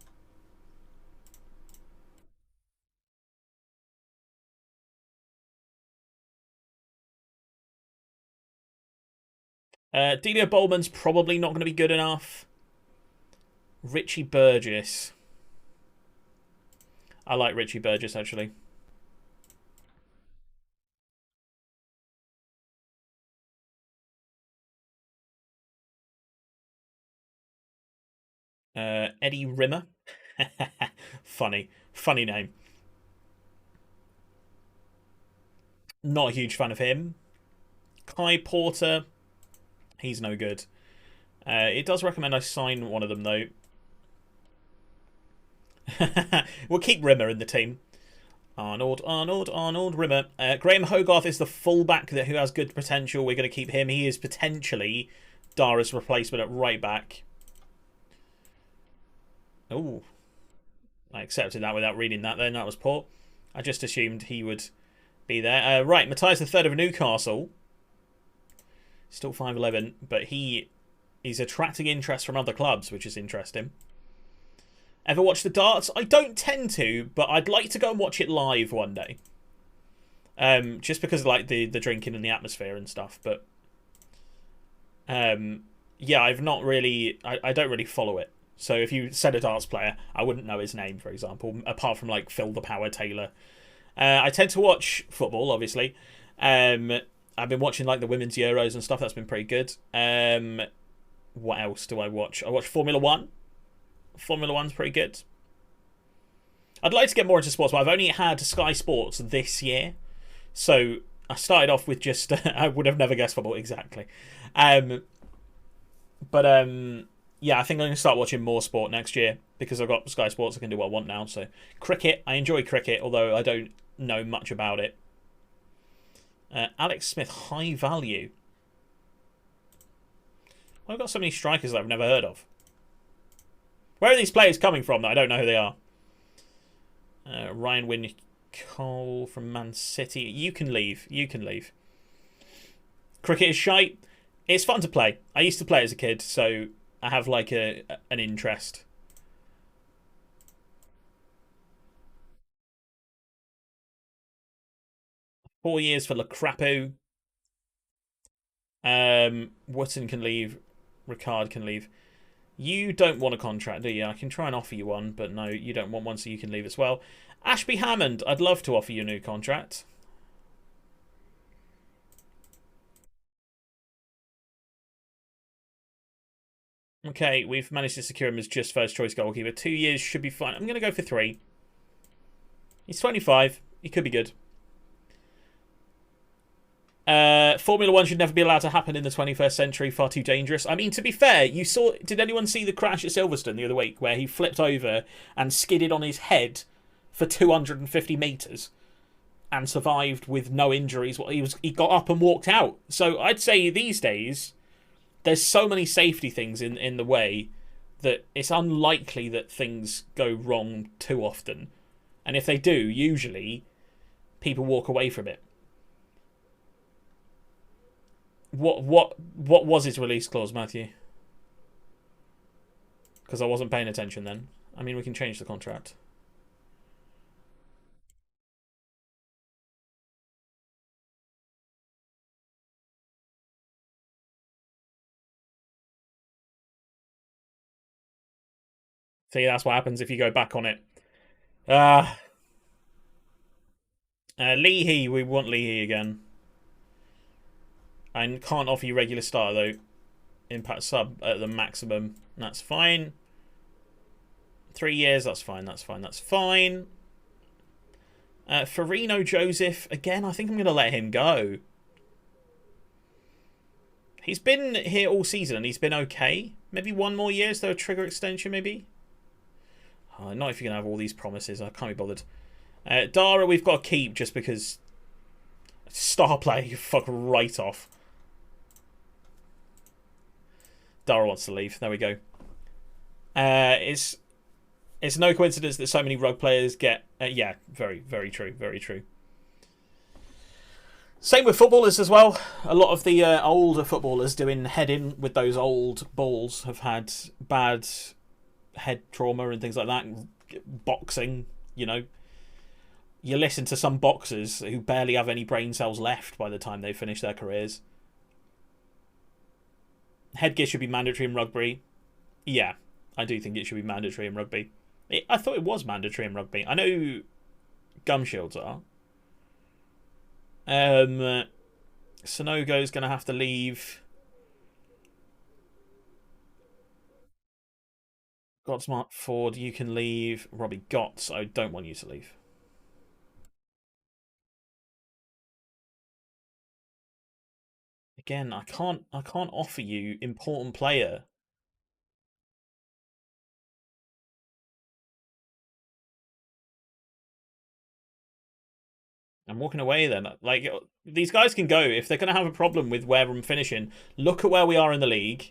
Delio Bowman's probably not going to be good enough. Richie Burgess. I like Richie Burgess, actually. Eddie Rimmer. Funny name. Not a huge fan of him. Kai Porter. He's no good. It does recommend I sign one of them, though. We'll keep Rimmer in the team. Arnold, Rimmer. Graham Hogarth is the fullback who has good potential. We're going to keep him. He is potentially Dara's replacement at right back. Oh, I accepted that without reading that then. That was poor. I just assumed he would be there. Right, Matthias the Third of Newcastle. Still 5'11", but he is attracting interest from other clubs, which is interesting. Ever watch the darts? I don't tend to, but I'd like to go and watch it live one day. Just because of like the drinking and the atmosphere and stuff. But yeah, I've not really. I don't really follow it. So if you said a darts player, I wouldn't know his name, for example, apart from like Phil the Power Taylor. I tend to watch football, obviously. I've been watching like the women's Euros and stuff. That's been pretty good. What else do I watch? I watch Formula 1. Formula 1's pretty good. I'd like to get more into sports, but I've only had Sky Sports this year. So I started off with just... I would have never guessed football, exactly. Yeah, I think I'm going to start watching more sport next year because I've got Sky Sports. I can do what I want now. So cricket, I enjoy cricket, although I don't know much about it. Alex Smith, high value. Well, I've got so many strikers that I've never heard of. Where are these players coming from that I don't know who they are? Ryan Wynn Cole from Man City. You can leave. You can leave. Cricket is shite. It's fun to play. I used to play as a kid, so I have like an interest. Four years for Lacrapo. Wotton can leave. Ricard can leave. You don't want a contract, do you? I can try and offer you one, but no, you don't want one, so you can leave as well. Ashby Hammond, I'd love to offer you a new contract. Okay, we've managed to secure him as just first choice goalkeeper. 2 years should be fine. I'm going to go for 3. He's 25. He could be good. Formula 1 should never be allowed to happen in the 21st century. Far too dangerous. I mean, to be fair, you saw... Did anyone see the crash at Silverstone the other week where he flipped over and skidded on his head for 250 metres and survived with no injuries? He got up and walked out. So I'd say these days, there's so many safety things in the way that it's unlikely that things go wrong too often. And if they do, usually people walk away from it. What was his release clause, Matthew? Because I wasn't paying attention then. I mean, we can change the contract. See, that's what happens if you go back on it. Leahy, we want Leahy again. I can't offer you regular starter though. Impact sub at the maximum. That's fine. 3 years, that's fine, that's fine, that's fine. Farino Joseph, again, I think I'm going to let him go. He's been here all season and he's been okay. Maybe 1 more year, is there a trigger extension maybe? Oh, not if you're going to have all these promises, I can't be bothered. Dara, we've got to keep just because... Star player, you fuck right off. Dara wants to leave. There we go. It's no coincidence that so many rug players get... yeah, very, very true. Very true. Same with footballers as well. A lot of the older footballers doing head-in with those old balls have had bad head trauma and things like that. Boxing, you know. You listen to some boxers who barely have any brain cells left by the time they finish their careers. Headgear should be mandatory in rugby. Yeah, I do think it should be mandatory in rugby. I thought it was mandatory in rugby. I know gum shields are. Sonogo's going to have to leave. Godsmart Ford, you can leave. Robbie Gotts, I don't want you to leave. Again, I can't offer you important player. I'm walking away then. Like, these guys can go. If they're going to have a problem with where I'm finishing, look at where we are in the league.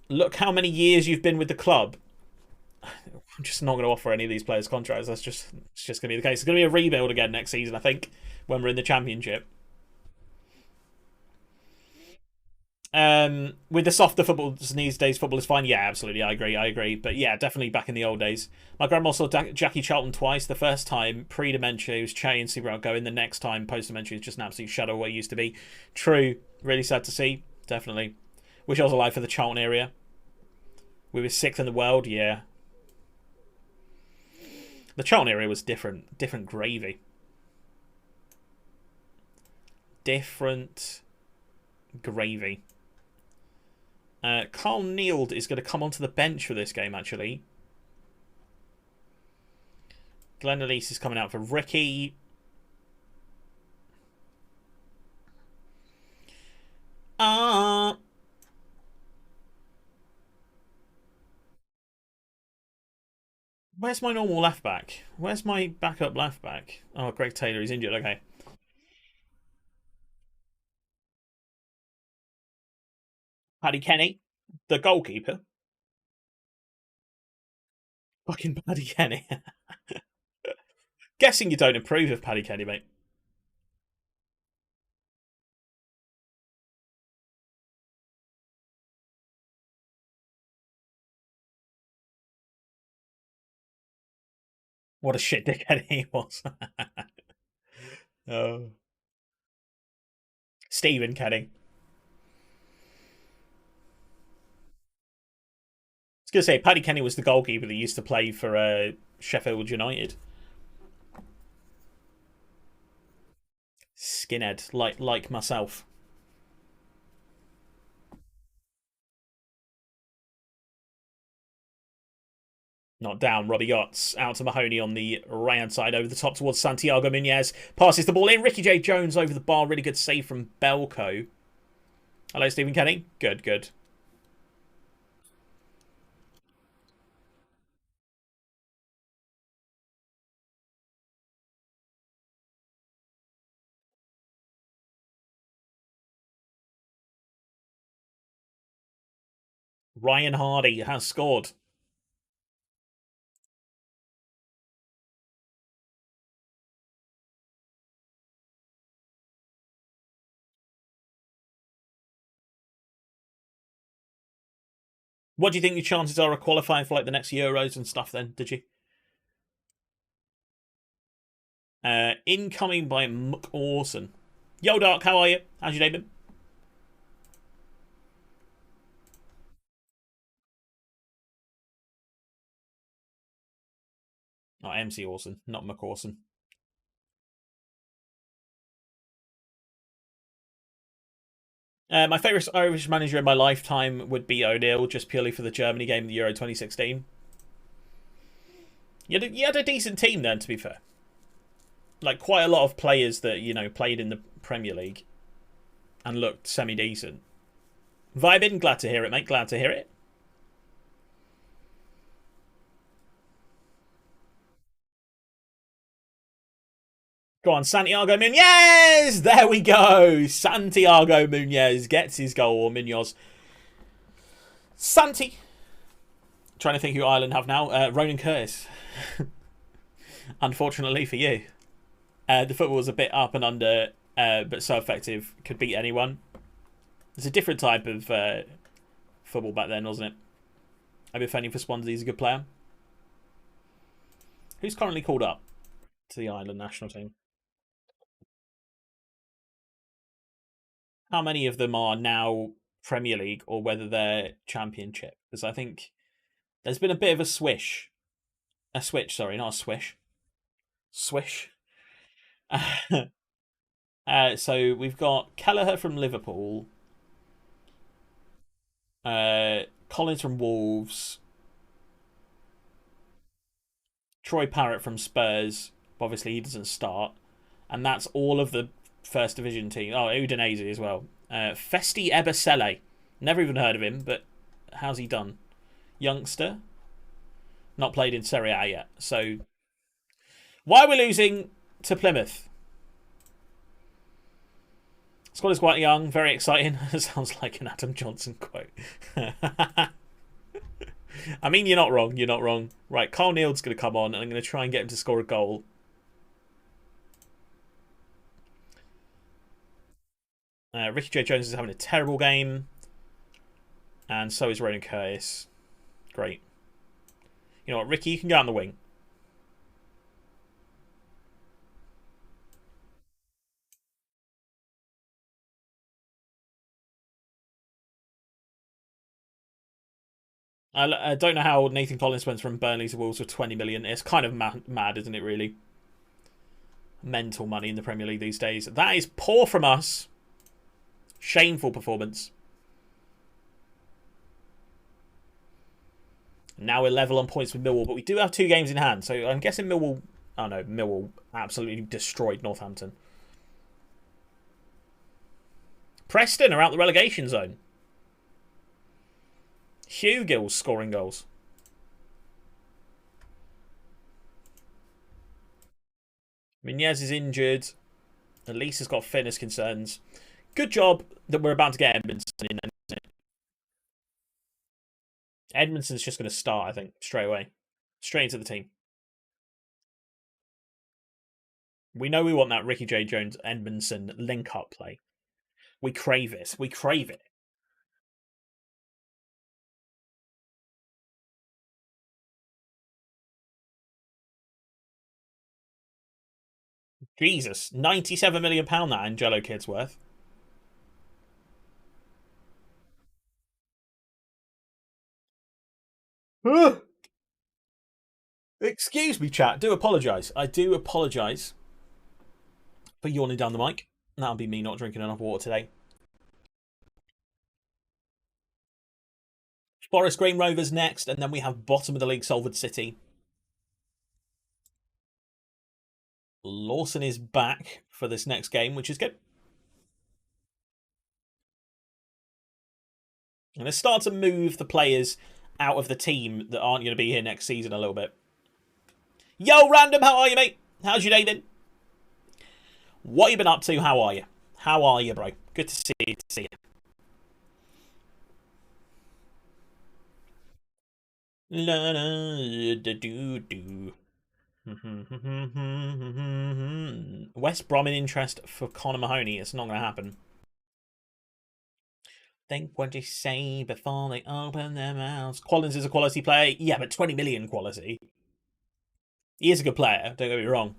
Look how many years you've been with the club. I'm just not going to offer any of these players contracts. It's just going to be the case. It's going to be a rebuild again next season, I think, when we're in the championship. With the softer footballs these days, football is fine. Yeah, absolutely, I agree. But yeah, definitely back in the old days. My grandma saw Jackie Charlton twice. The first time pre-dementia, he was Che and super outgoing. The next time post-dementia, is just an absolute shadow of what he used to be. True, really sad to see. Definitely. Wish I was alive for the Charlton area. We were 6th in the world. Yeah. The Charlton area was different gravy. Different gravy. Carl Neild is going to come onto the bench for this game, actually. Glenn Elise is coming out for Ricky. Where's my normal left back? Where's my backup left back? Oh, Greg Taylor, he's injured. Okay. Paddy Kenny, the goalkeeper. Fucking Paddy Kenny. Guessing you don't approve of Paddy Kenny, mate. What a shit dickhead he was. Oh. Stephen Kenny. I was going to say, Paddy Kenny was the goalkeeper that used to play for Sheffield United. Skinhead, like myself. Not down, Robbie Yachts. Out to Mahoney on the right-hand side, over the top towards Santiago Munez. Passes the ball in. Ricky J. Jones over the bar. Really good save from Belko. Hello, Stephen Kenny. Good, good. Ryan Hardy has scored. What do you think your chances are of qualifying for like the next Euros and stuff then, did you? Incoming by Muck Orson. Yo, Dark, how are you? How's your day been? Oh, MC Orson, not Muck Orson. My favourite Irish manager in my lifetime would be O'Neill, just purely for the Germany game in the Euro 2016. You had a decent team then, to be fair. Like, quite a lot of players that, you know, played in the Premier League and looked semi-decent. Vibing, glad to hear it, mate, glad to hear it. Go on, Santiago Munez! There we go! Santiago Munez gets his goal, or Munoz. Santi! Trying to think who Ireland have now. Ronan Curtis. Unfortunately for you. The football was a bit up and under, but so effective, could beat anyone. It's a different type of football back then, wasn't it? I've been defending for Swansea, he's a good player. Who's currently called up to the Ireland national team? How many of them are now Premier League or whether they're Championship? Because I think there's been a bit of a swish. A switch, sorry, not a swish. Swish. So we've got Kelleher from Liverpool. Collins from Wolves. Troy Parrott from Spurs. Obviously, he doesn't start. And that's all of the First Division team. Oh, Udinese as well. Festi Ebasele. Never even heard of him, but how's he done? Youngster. Not played in Serie A yet. So, why are we losing to Plymouth? Squad is quite young, very exciting. Sounds like an Adam Johnson quote. I mean, you're not wrong. You're not wrong. Right, Carl Neald's going to come on, and I'm going to try and get him to score a goal. Ricky J. Jones is having a terrible game. And so is Ronan Curtis. Great. You know what, Ricky, you can go on the wing. I don't know how Nathan Collins went from Burnley to Wolves for 20 million. It's kind of mad, isn't it, really? Mental money in the Premier League these days. That is poor from us. Shameful performance. Now we're level on points with Millwall, but we do have 2 games in hand. So I'm guessing Millwall... Oh no, Millwall absolutely destroyed Northampton. Preston are out the relegation zone. Hugill's scoring goals. Munez is injured. Elise has got fitness concerns. Good job that we're about to get Edmondson in. Edmondson's just going to start, I think, straight away. Straight into the team. We know we want that Ricky J. Jones Edmondson link up play. We crave it. We crave it. Jesus, £97 million that Angelo kid's worth. Excuse me, chat. Do apologise. I do apologise for yawning down the mic. That'll be me not drinking enough water today. Forest Green Rovers next, and then we have bottom of the league Salford City. Lawson is back for this next game, which is good. And let's start to move the players out of the team that aren't going to be here next season a little bit. Yo, Random, how are you, mate? How's your day been? What you been up to? How are you? How are you, bro? Good to see you. La da do do. West Brom in interest for Connor Mahoney. It's not going to happen. Think what you say before they open their mouths. Collins is a quality player. Yeah, but 20 million quality. He is a good player, don't get me wrong.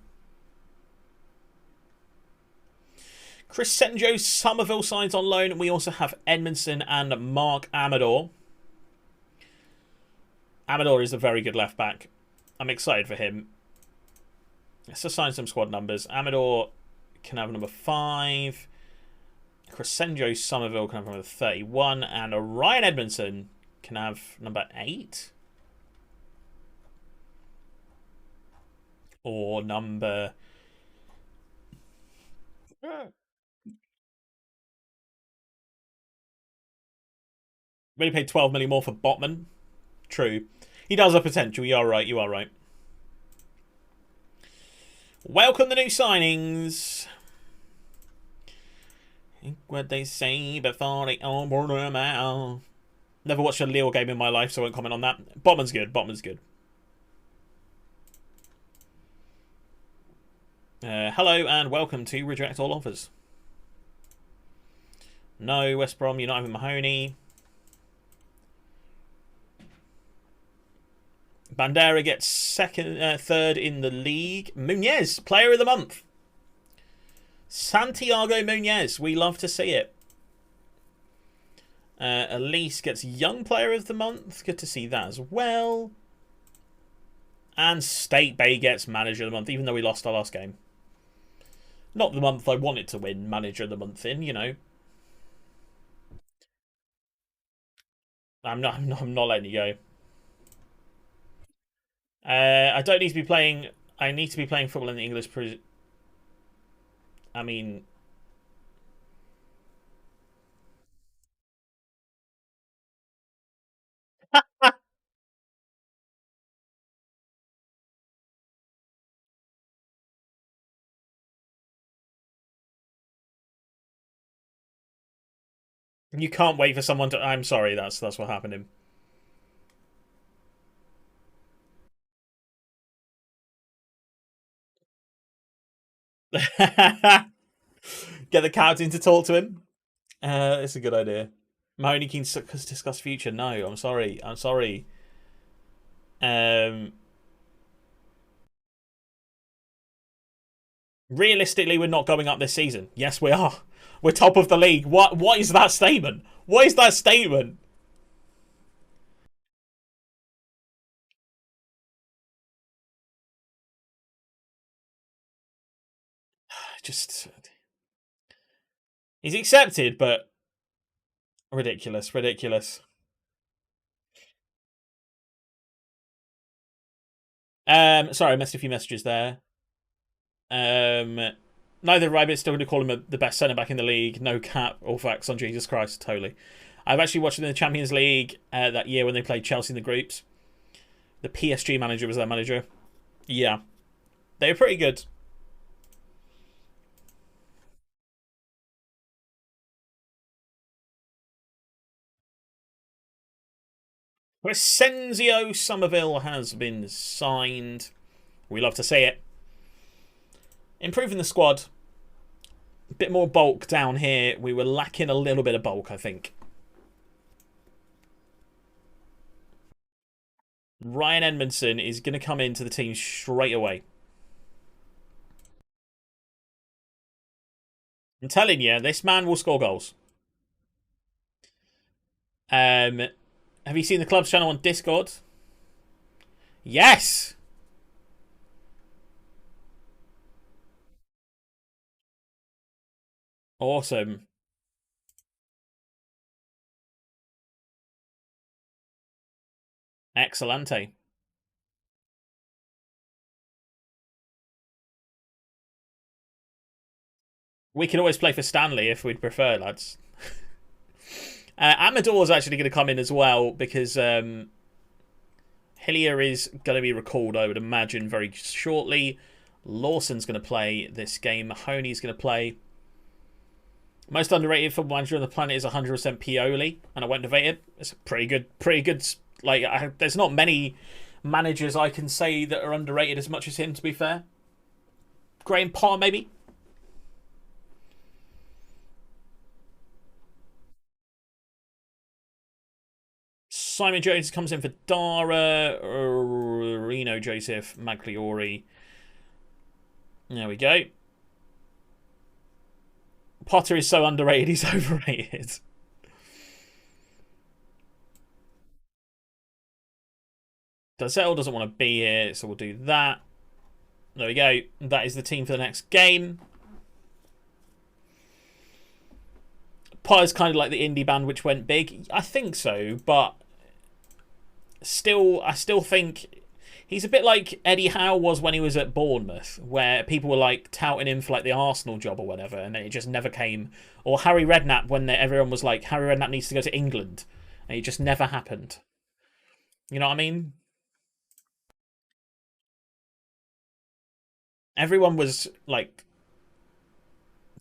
Crescenjo Somerville signs on loan. We also have Edmondson and Mark Amador. Amador is a very good left back. I'm excited for him. Let's assign some squad numbers. Amador can have number 5. Crescenjo Somerville can have number 31. And Ryan Edmondson can have number 8. Or number... Really paid 12 million more for Botman. True. He does have potential. You are right. You are right. Welcome the new signings. Think what they say before they open their mouth. Never watched a Lille game in my life, so I won't comment on that. Botman's good. Botman's good. Hello and welcome to Reject All Offers. No, West Brom, you're not having Mahoney. Bandera gets third in the league. Munez, player of the month. Santiago Munez, we love to see it. Elise gets young player of the month. Good to see that as well. And State Bay gets manager of the month, even though we lost our last game. Not the month I wanted to win manager of the month in, you know. I'm not letting you go. I don't need to be playing. I need to be playing football in the English. I mean, you can't wait for someone to. I'm sorry, that's what happened to him. Get the captain to talk to him. It's a good idea. Mahoney keen to discuss future. No, I'm sorry. I'm sorry. Realistically, we're not going up this season. Yes, we are. We're top of the league. What is that statement? What is that statement? Just he's accepted, but ridiculous, ridiculous. Sorry, I missed a few messages there. Neither Rabbit's still going to call him the best centre back in the league. No cap, all facts on Jesus Christ, totally. I've actually watched them in the Champions League that year when they played Chelsea in the groups. The PSG manager was their manager. Yeah, they were pretty good. Crescenzio Somerville has been signed. We love to see it. Improving the squad. A bit more bulk down here. We were lacking a little bit of bulk, I think. Ryan Edmondson is going to come into the team straight away. I'm telling you, this man will score goals. Have you seen the club's channel on Discord? Yes! Awesome. Excellente. We can always play for Stanley if we'd prefer, lads. Amador's actually going to come in as well because Hillier is going to be recalled, I would imagine, very shortly. Lawson's going to play this game. Mahoney's going to play. Most underrated football manager on the planet is 100% Pioli, and I won't debate it. It's pretty good. Like, there's not many managers I can say that are underrated as much as him, to be fair. Graham Potter, maybe. Simon Jones comes in for Dara. Reno Joseph Magliori. There we go. Potter is so underrated, he's overrated. Dazelle doesn't want to be here, so we'll do that. There we go. That is the team for the next game. Potter's kind of like the indie band which went big. I think so, but still, I still think he's a bit like Eddie Howe was when he was at Bournemouth, where people were like touting him for like the Arsenal job or whatever, and it just never came. Or Harry Redknapp, when everyone was like, Harry Redknapp needs to go to England, and it just never happened. You know what I mean? Everyone was like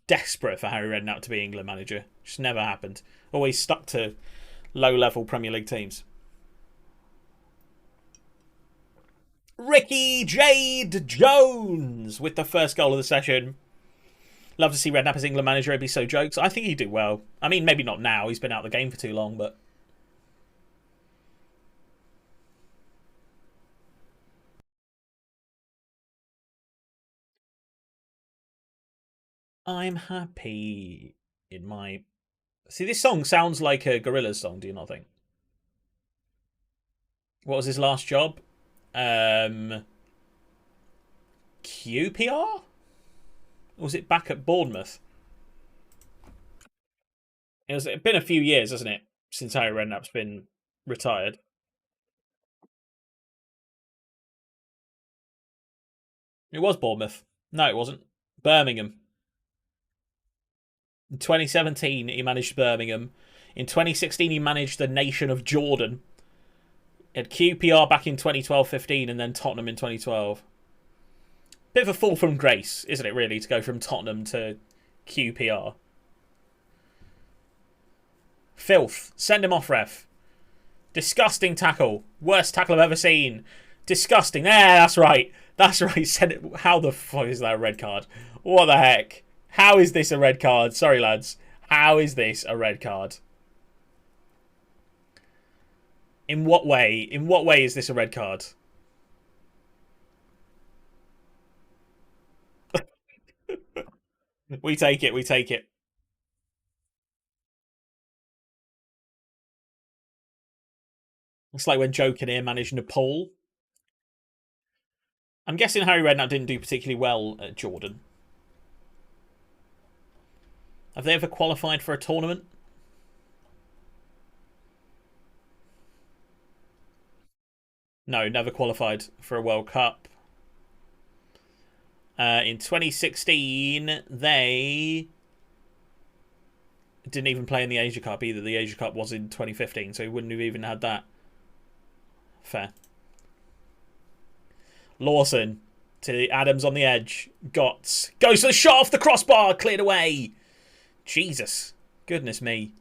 desperate for Harry Redknapp to be England manager. Just never happened. Always stuck to low-level Premier League teams. Ricky Jade Jones with the first goal of the session. Love to see Redknapp as England manager. It'd be so jokes. I think he'd do well. I mean, maybe not now. He's been out of the game for too long, but... I'm happy in my... See, this song sounds like a Gorillaz song, do you not think? What was his last job? QPR? Or was it back at Bournemouth? It's been a few years, hasn't it, since Harry Redknapp's been retired. It was Bournemouth. No, it wasn't. Birmingham. In 2017, he managed Birmingham. In 2016, he managed the nation of Jordan. He had QPR back in 2012-15 and then Tottenham in 2012. Bit of a fall from grace, isn't it, really, to go from Tottenham to QPR? Filth. Send him off, ref. Disgusting tackle. Worst tackle I've ever seen. Disgusting. There, that's right. That's right. Send it. How the fuck is that a red card? What the heck? How is this a red card? Sorry, lads. How is this a red card? In what way? In what way is this a red card? We take it. We take it. It's like when Joe Kinnear managed Nepal. I'm guessing Harry Redknapp didn't do particularly well at Jordan. Have they ever qualified for a tournament? No, never qualified for a World Cup. In 2016, they didn't even play in the Asia Cup either. The Asia Cup was in 2015, so he wouldn't have even had that. Fair. Lawson to Adams on the edge. Gotts goes for the shot off the crossbar. Cleared away. Jesus. Goodness me.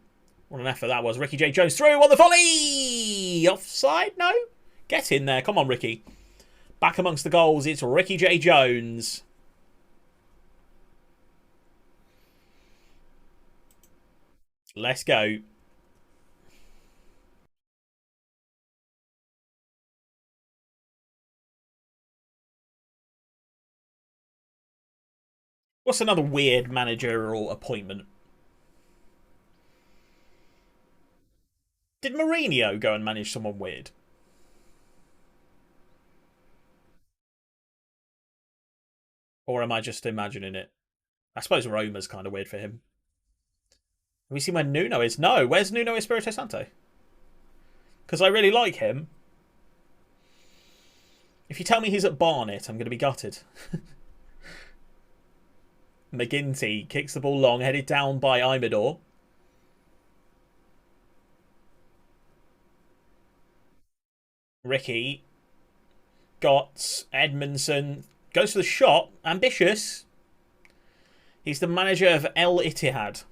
What an effort that was. Ricky J. Jones through on the volley! Offside? No? Get in there. Come on, Ricky. Back amongst the goals, it's Ricky J. Jones. Let's go. What's another weird managerial appointment? Did Mourinho go and manage someone weird? Or am I just imagining it? I suppose Roma's kind of weird for him. Have we seen where Nuno is? No. Where's Nuno Espirito Santo? Because I really like him. If you tell me he's at Barnet, I'm going to be gutted. McGinty kicks the ball long, headed down by Imador. Ricky. Got Edmondson. Goes for the shot. Ambitious. He's the manager of El Ittihad.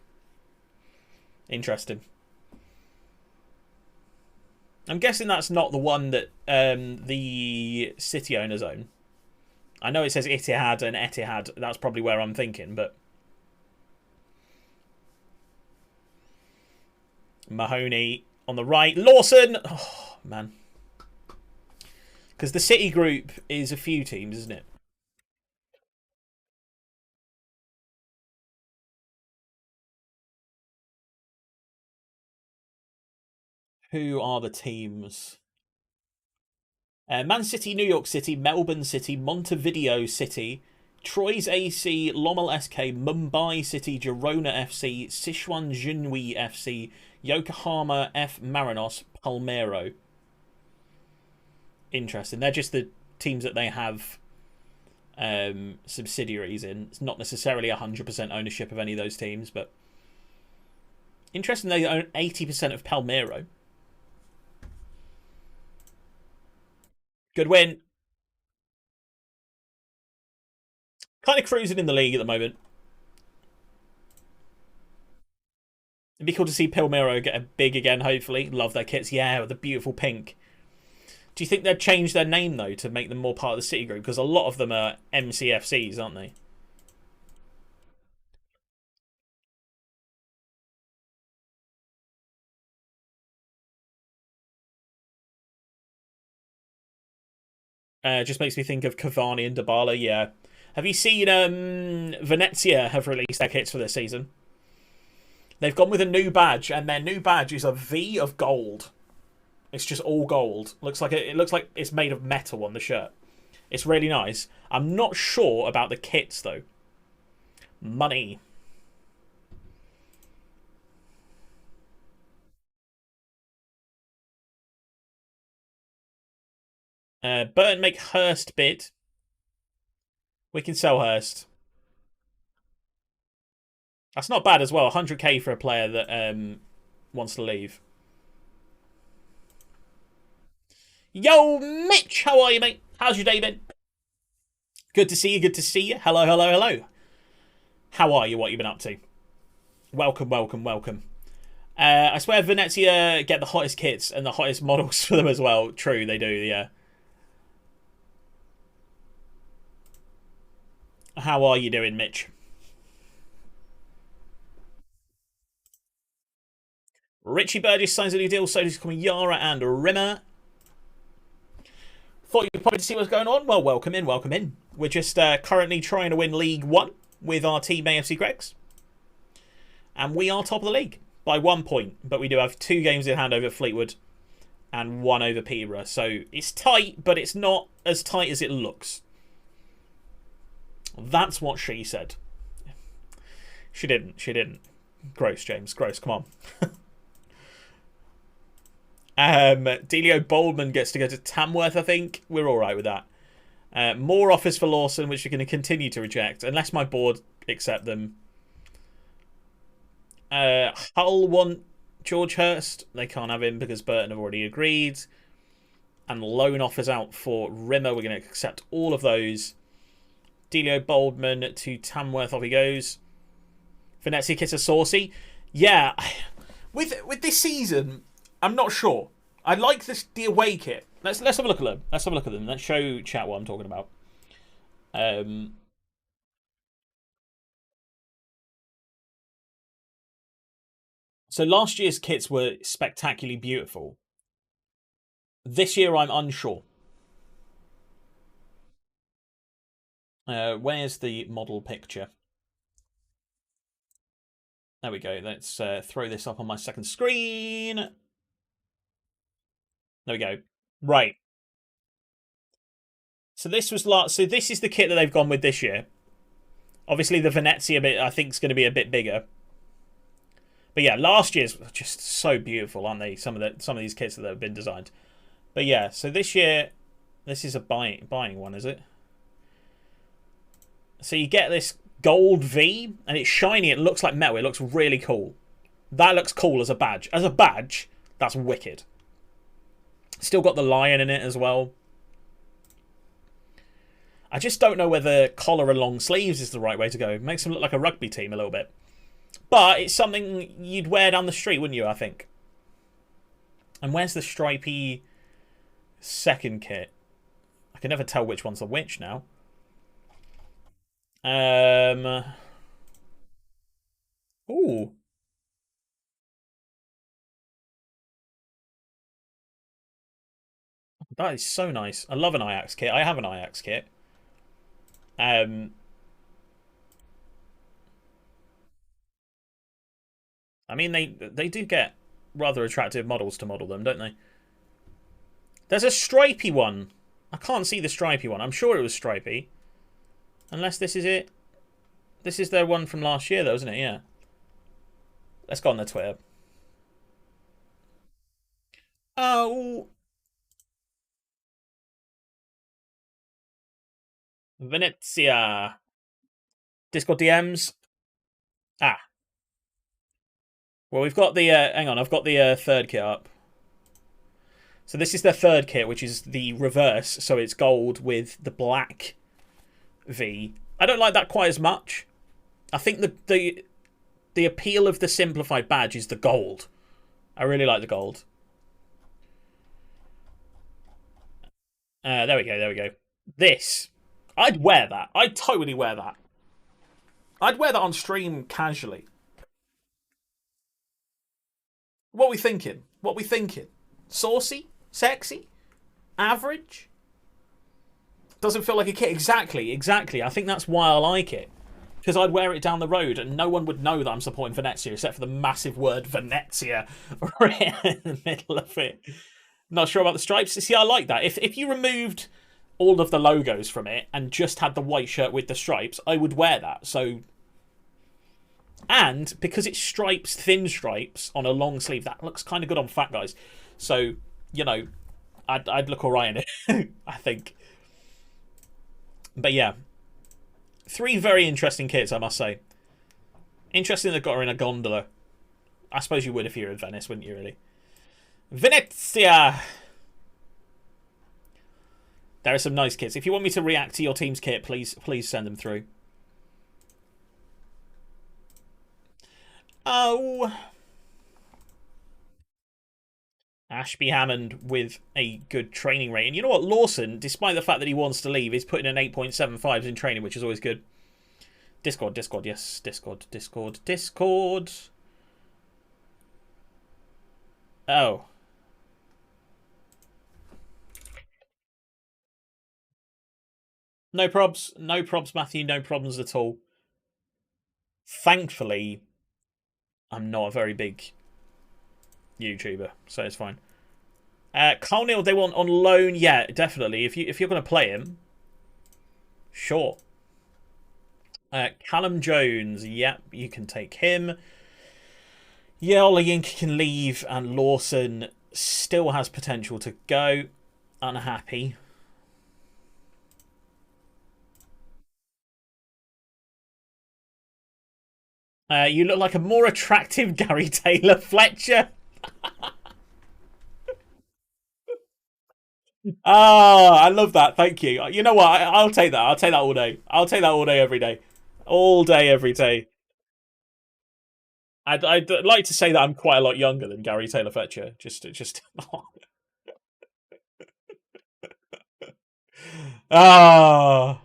Interesting. I'm guessing that's not the one that the City owners own. I know it says Ittihad and Etihad. That's probably where I'm thinking, but... Mahoney on the right. Lawson! Oh, man. Because the City group is a few teams, isn't it? Who are the teams? Man City, New York City, Melbourne City, Montevideo City, Troyes AC, Lommel SK, Mumbai City, Girona FC, Sichuan Jinhui FC, Yokohama F Marinos, Palmero. Interesting. They're just the teams that they have subsidiaries in. It's not necessarily 100% ownership of any of those teams, but interesting they own 80% of Palmero. Good win. Kind of cruising in the league at the moment. It'd be cool to see Palmero get a big again, hopefully. Love their kits. Yeah, with the beautiful pink. Do you think they'd change their name, though, to make them more part of the City group? Because a lot of them are MCFCs, aren't they? Just makes me think of Cavani and Dybala, yeah. Have you seen Venezia have released their kits for this season? They've gone with a new badge, and their new badge is a V of gold. It's just all gold. It looks like it's made of metal on the shirt. It's really nice. I'm not sure about the kits, though. Money. Burton make Hurst bid. We can sell Hurst. That's not bad as well. 100k for a player that wants to leave. Yo, Mitch! How are you, mate? How's your day been? Good to see you, good to see you. Hello, hello, hello. How are you? What you been up to? Welcome, welcome, welcome. I swear Venezia get the hottest kits and the hottest models for them as well. True, they do, yeah. How are you doing, Mitch? Richie Burgess signs a new deal, so does Yara and Rimmer. Thought you'd probably see what's going on. Well, welcome in, welcome in. We're just currently trying to win League 1 with our team AFC Gregs. And we are top of the league by 1 point. But we do have 2 games in hand over Fleetwood and 1 over Peterborough. So it's tight, but it's not as tight as it looks. That's what she said. She didn't. She didn't. Gross, James. Gross. Come on. Delio Boldman gets to go to Tamworth, I think. We're all right with that. More offers for Lawson, which we're going to continue to reject, unless my board accept them. Hull want George Hurst. They can't have him because Burton have already agreed. And loan offers out for Rimmer. We're going to accept all of those. Delio Boldman to Tamworth. Off he goes. Venezia kits are saucy. Yeah. With this season, I'm not sure. I like the away kit. Let's have a look at them. Let's have a look at them. Let's show chat what I'm talking about. Um, so last year's kits were spectacularly beautiful. This year, I'm unsure. Where's the model picture? There we go. Let's throw this up on my second screen. There we go. Right. So this was last. So this is the kit that they've gone with this year. Obviously, the Venezia bit I think is going to be a bit bigger. But yeah, last year's were just so beautiful, aren't they? Some of these kits that have been designed. But yeah, so this year, this is a buying one, is it? So you get this gold V, and it's shiny. It looks like metal. It looks really cool. That looks cool as a badge. As a badge, that's wicked. Still got the lion in it as well. I just don't know whether collar and long sleeves is the right way to go. It makes them look like a rugby team a little bit. But it's something you'd wear down the street, wouldn't you, I think? And where's the stripy second kit? I can never tell which one's the which now. Ooh. That is so nice. I love an Ajax kit. I have an Ajax kit. I mean, they do get rather attractive models to model them, don't they? There's a stripy one. I can't see the stripy one. I'm sure it was stripy. Unless this is it. This is their one from last year, though, isn't it? Yeah. Let's go on their Twitter. Oh. Venezia. Discord DMs. Ah. Well, we've got the... hang on, I've got the third kit up. So this is their third kit, which is the reverse. So it's gold with the black V. I don't like that quite as much. I think the appeal of the simplified badge is the gold. I really like the gold. There we go, there we go. This. I'd wear that. I'd totally wear that. I'd wear that on stream casually. What we thinking? What we thinking? Saucy? Sexy? Average? Doesn't feel like a kit. Exactly, exactly. I think that's why I like it. Because I'd wear it down the road and no one would know that I'm supporting Venezia except for the massive word Venezia right in the middle of it. Not sure about the stripes. See, I like that. If you removed all of the logos from it and just had the white shirt with the stripes, I would wear that. So, and because it's stripes, thin stripes on a long sleeve, that looks kind of good on fat guys. So, you know, I'd look alright in it, I think. But yeah, 3 very interesting kits, I must say. Interesting they've got her in a gondola. I suppose you would if you were in Venice, wouldn't you, really? Venezia! There are some nice kits. If you want me to react to your team's kit, please send them through. Oh. Ashby Hammond with a good training rate. And you know what? Lawson, despite the fact that he wants to leave, is putting in 8.75s in training, which is always good. Discord, yes. Discord. Oh. No probs, Matthew. No problems at all. Thankfully, I'm not a very big YouTuber, so it's fine. Carl Neal, they want on loan. Yeah, definitely. If you're going to play him, sure. Callum Jones, yep, you can take him. Yeah, Olayink can leave, and Lawson still has potential to go. Unhappy. You look like a more attractive Gary Taylor Fletcher. Ah, I love that. Thank you. You know what? I'll take that. I'll take that all day. I'll take that all day, every day. All day, every day. I'd like to say that I'm quite a lot younger than Gary Taylor Fletcher. Just. Ah.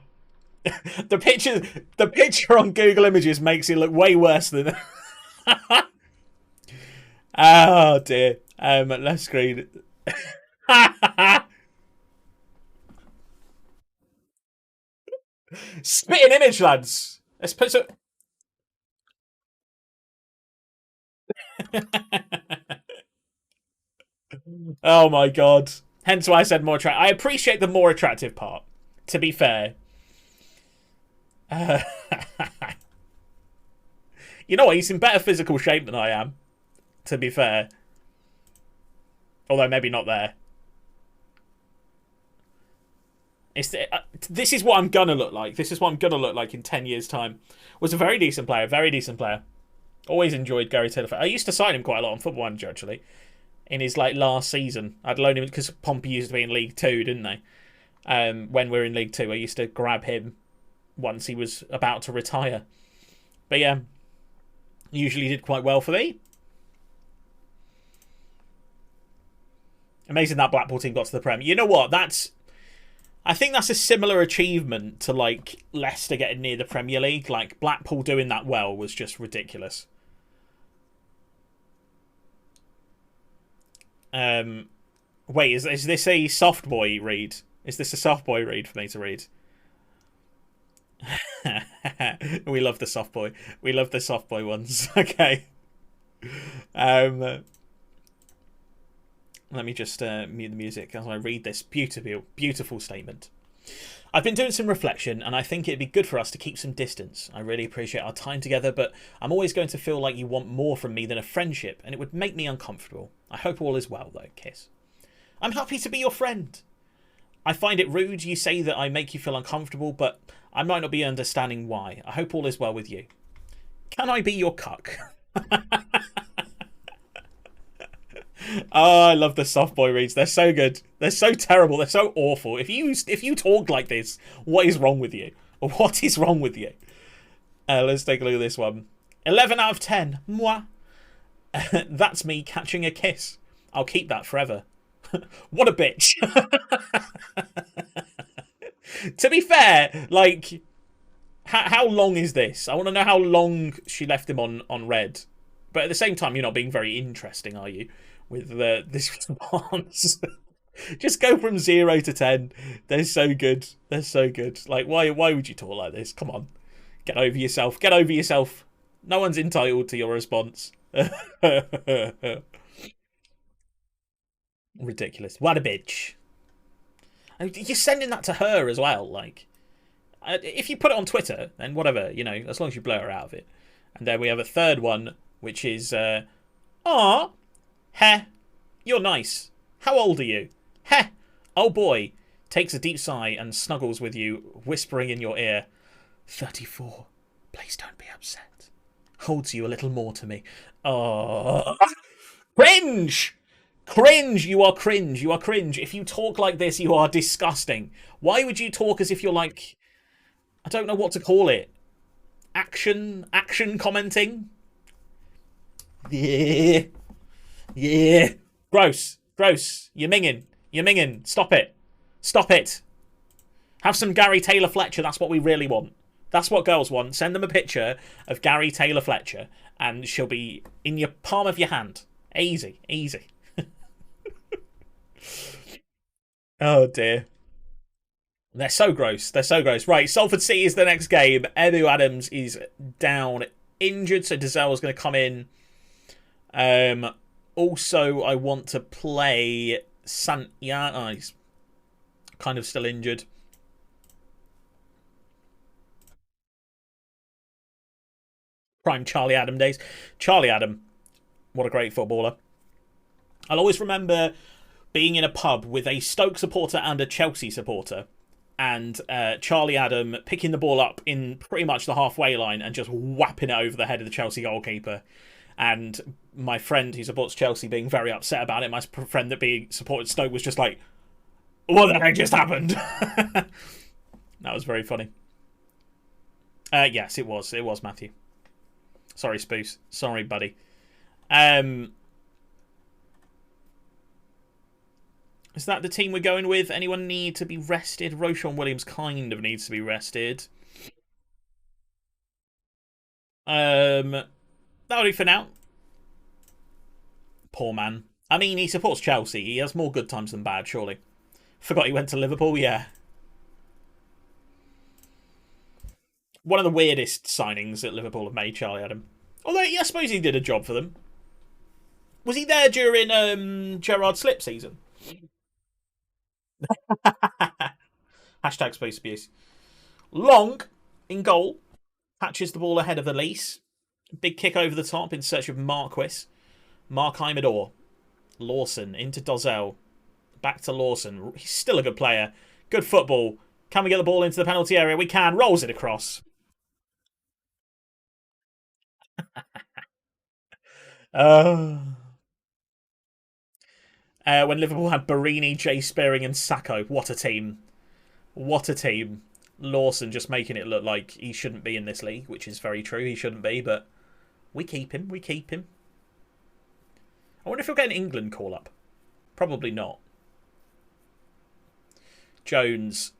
The picture on Google Images makes it look way worse than. Oh dear. Left screen. Spitting image, lads. Let's put some. Oh my god. Hence why I said more attractive. I appreciate the more attractive part, to be fair. You know what? He's in better physical shape than I am, to be fair. Although maybe not there. This is what I'm gonna look like. This is what I'm gonna look like in 10 years' time. Was a very decent player. Very decent player. Always enjoyed Gary Taylor. I used to sign him quite a lot on Football Manager, actually. In his last season, I'd loan him because Pompey used to be in League Two, didn't they? When we were in League Two, I used to grab him once he was about to retire. But yeah, usually did quite well for me. Amazing that Blackpool team got to the Prem. You know what? I think that's a similar achievement to like Leicester getting near the Premier League. Like Blackpool doing that well was just ridiculous. Wait, is this a soft boy read? Is this a soft boy read for me to read? We love the soft boy. We love the soft boy ones. Okay. Let me just mute the music as I read this beautiful statement. I've been doing some reflection, and I think it'd be good for us to keep some distance. I really appreciate our time together, but I'm always going to feel like you want more from me than a friendship, and it would make me uncomfortable. I hope all is well, though. Kiss. I'm happy to be your friend. I find it rude you say that I make you feel uncomfortable, but I might not be understanding why. I hope all is well with you. Can I be your cuck? Oh, I love the soft boy reads. They're so good. They're so terrible. They're so awful. If you talk like this, what is wrong with you? What is wrong with you? Let's take a look at this one. 11 out of 10. Moi. That's me catching a kiss. I'll keep that forever. What a bitch. To be fair, like, how long is this? I want to know how long she left him on red. But at the same time, you're not being very interesting, are you? With this response. Just go from 0 to 10. They're so good. They're so good. Like, why would you talk like this? Come on. Get over yourself. Get over yourself. No one's entitled to your response. Ridiculous. What a bitch. You're sending that to her as well. Like, if you put it on Twitter, then whatever, you know, as long as you blur her out of it. And then we have a third one, which is, aw, heh, you're nice. How old are you? Heh, oh boy. Takes a deep sigh and snuggles with you, whispering in your ear, 34. Please don't be upset. Holds you a little more to me. Oh, cringe! Cringe! You are cringe. You are cringe. If you talk like this, you are disgusting. Why would you talk as if you're like, I don't know what to call it. Action commenting? Yeah. Yeah. Gross. Gross. You're minging. You're minging. Stop it. Stop it. Have some Gary Taylor Fletcher. That's what we really want. That's what girls want. Send them a picture of Gary Taylor Fletcher and she'll be in your palm of your hand. Easy. Easy. Oh dear. They're so gross. They're so gross. Right, Salford City is the next game. Edu Adams is down injured, so Dazelle going to come in. Also, I want to play Santiago. Oh, he's kind of still injured. Prime Charlie Adam days. Charlie Adam, what a great footballer. I'll always remember being in a pub with a Stoke supporter and a Chelsea supporter. And Charlie Adam picking the ball up in pretty much the halfway line and just whapping it over the head of the Chelsea goalkeeper. And my friend who supports Chelsea being very upset about it. My friend that supported Stoke was just like, what the heck just happened? That was very funny. Yes, it was. It was Matthew. Sorry, Spoos. Sorry, buddy. Is that the team we're going with? Anyone need to be rested? Roshan Williams kind of needs to be rested. That'll do for now. Poor man. I mean, he supports Chelsea. He has more good times than bad, surely. Forgot he went to Liverpool, yeah. One of the weirdest signings that Liverpool have made, Charlie Adam. Although, I suppose he did a job for them. Was he there during Gerrard's slip season? Hashtag space abuse. Long in goal. Patches the ball ahead of Elise. Big kick over the top in search of Marquis. Mark Imador. Lawson into Dozzell. Back to Lawson. He's still a good player. Good football. Can we get the ball into the penalty area? We can. Rolls it across. When Liverpool had Barini, Jay Spearing and Sacco. What a team. What a team. Lawson just making it look like he shouldn't be in this league, which is very true. He shouldn't be, but we keep him. We keep him. I wonder if he'll get an England call-up. Probably not. Jones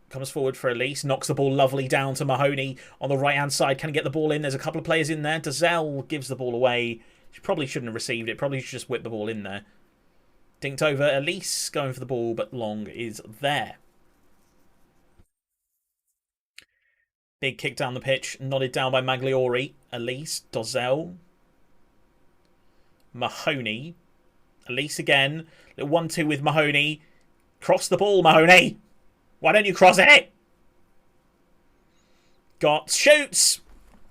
comes forward for Elise. Knocks the ball lovely down to Mahoney on the right-hand side. Can he get the ball in? There's a couple of players in there. Dozzell gives the ball away. She probably shouldn't have received it. Probably should just whip the ball in there. Dinked over. Elise going for the ball, but Long is there. Big kick down the pitch. Nodded down by Magliori. Elise. Dozzell. Mahoney. Elise again. Little 1-2 with Mahoney. Cross the ball, Mahoney. Why don't you cross it? Gotts shoots.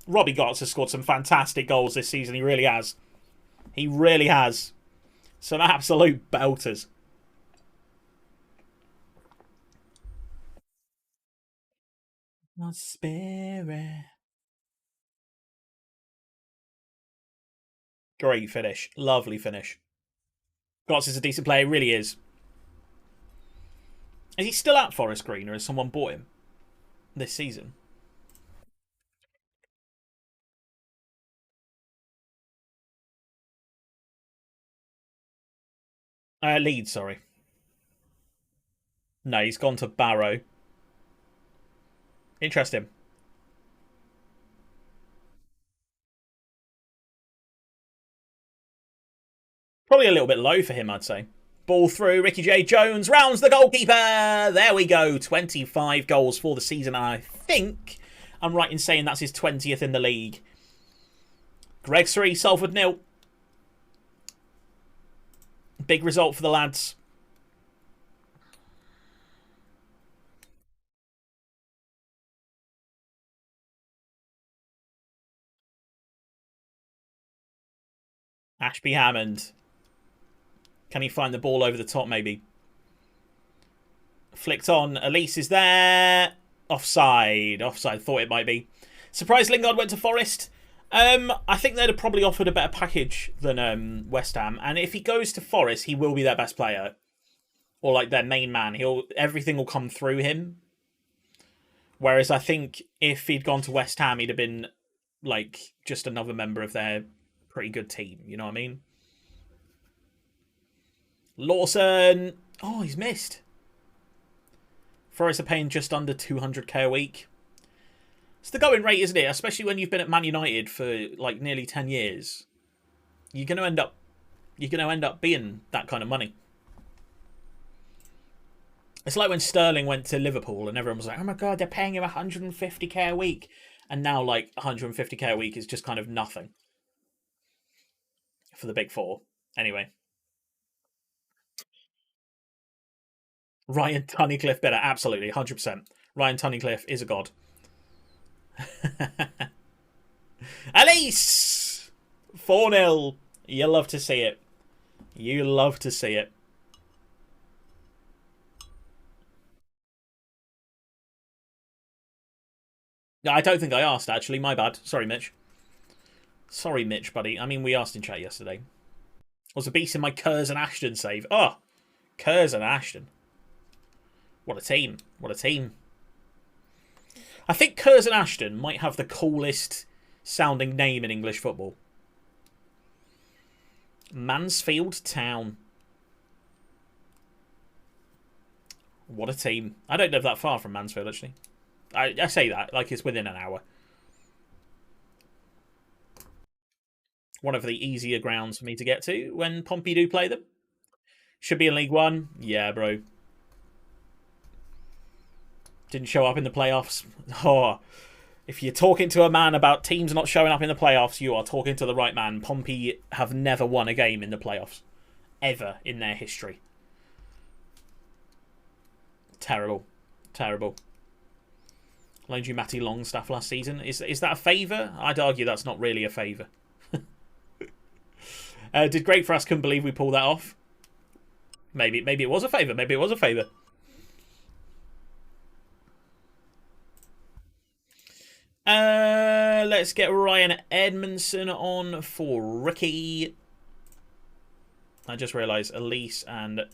Robbie Gotts has scored some fantastic goals this season. He really has. He really has. Some absolute belters. My spirit. Great finish. Lovely finish. Gotts is a decent player. He really is. Is he still at Forest Green or has someone bought him this season? Leeds, sorry. No, he's gone to Barrow. Interesting. Probably a little bit low for him, I'd say. Ball through. Ricky J. Jones rounds the goalkeeper. There we go. 25 goals for the season. I think I'm right in saying that's his 20th in the league. Greg 3, Salford 0. Big result for the lads. Ashby Hammond. Can he find the ball over the top, maybe? Flicked on. Elise is there. Offside. Offside. Thought it might be. Surprised Lingard went to Forest. I think they'd have probably offered a better package than West Ham. And if he goes to Forest, he will be their best player. Or like their main man. Everything will come through him. Whereas I think if he'd gone to West Ham, he'd have been like just another member of their pretty good team. You know what I mean? Lawson. Oh, he's missed. Forest are paying just under 200k a week. It's the going rate, isn't it? Especially when you've been at Man United for like nearly 10 years. You're going to end up being that kind of money. It's like when Sterling went to Liverpool and everyone was like, oh my God, they're paying him 150k a week. And now like 150k a week is just kind of nothing for the big four. Anyway. Ryan Tunnicliffe better. Absolutely. 100%. Ryan Tunnicliffe is a god. Elise! 4-0. You love to see it. You love to see it. No, I don't think I asked, actually. My bad. Sorry, Mitch. Sorry, Mitch, buddy. I mean, we asked in chat yesterday. Was a beast in my Kurz and Ashton save. Oh, Kurz and Ashton. What a team. What a team. I think Kurz and Ashton might have the coolest sounding name in English football. Mansfield Town. What a team. I don't live that far from Mansfield, actually. I say that like it's within an hour. One of the easier grounds for me to get to when Pompey do play them. Should be in League One. Yeah, bro. Didn't show up in the playoffs. Oh, if you're talking to a man about teams not showing up in the playoffs, you are talking to the right man. Pompey have never won a game in the playoffs. Ever in their history. Terrible. Terrible. Loaned you Matty Longstaff last season. Is that a favour? I'd argue that's not really a favour. Did Great for us couldn't believe we pulled that off? Maybe it was a favour. Maybe it was a favour. Let's get Ryan Edmondson on for Ricky. I just realised Elise and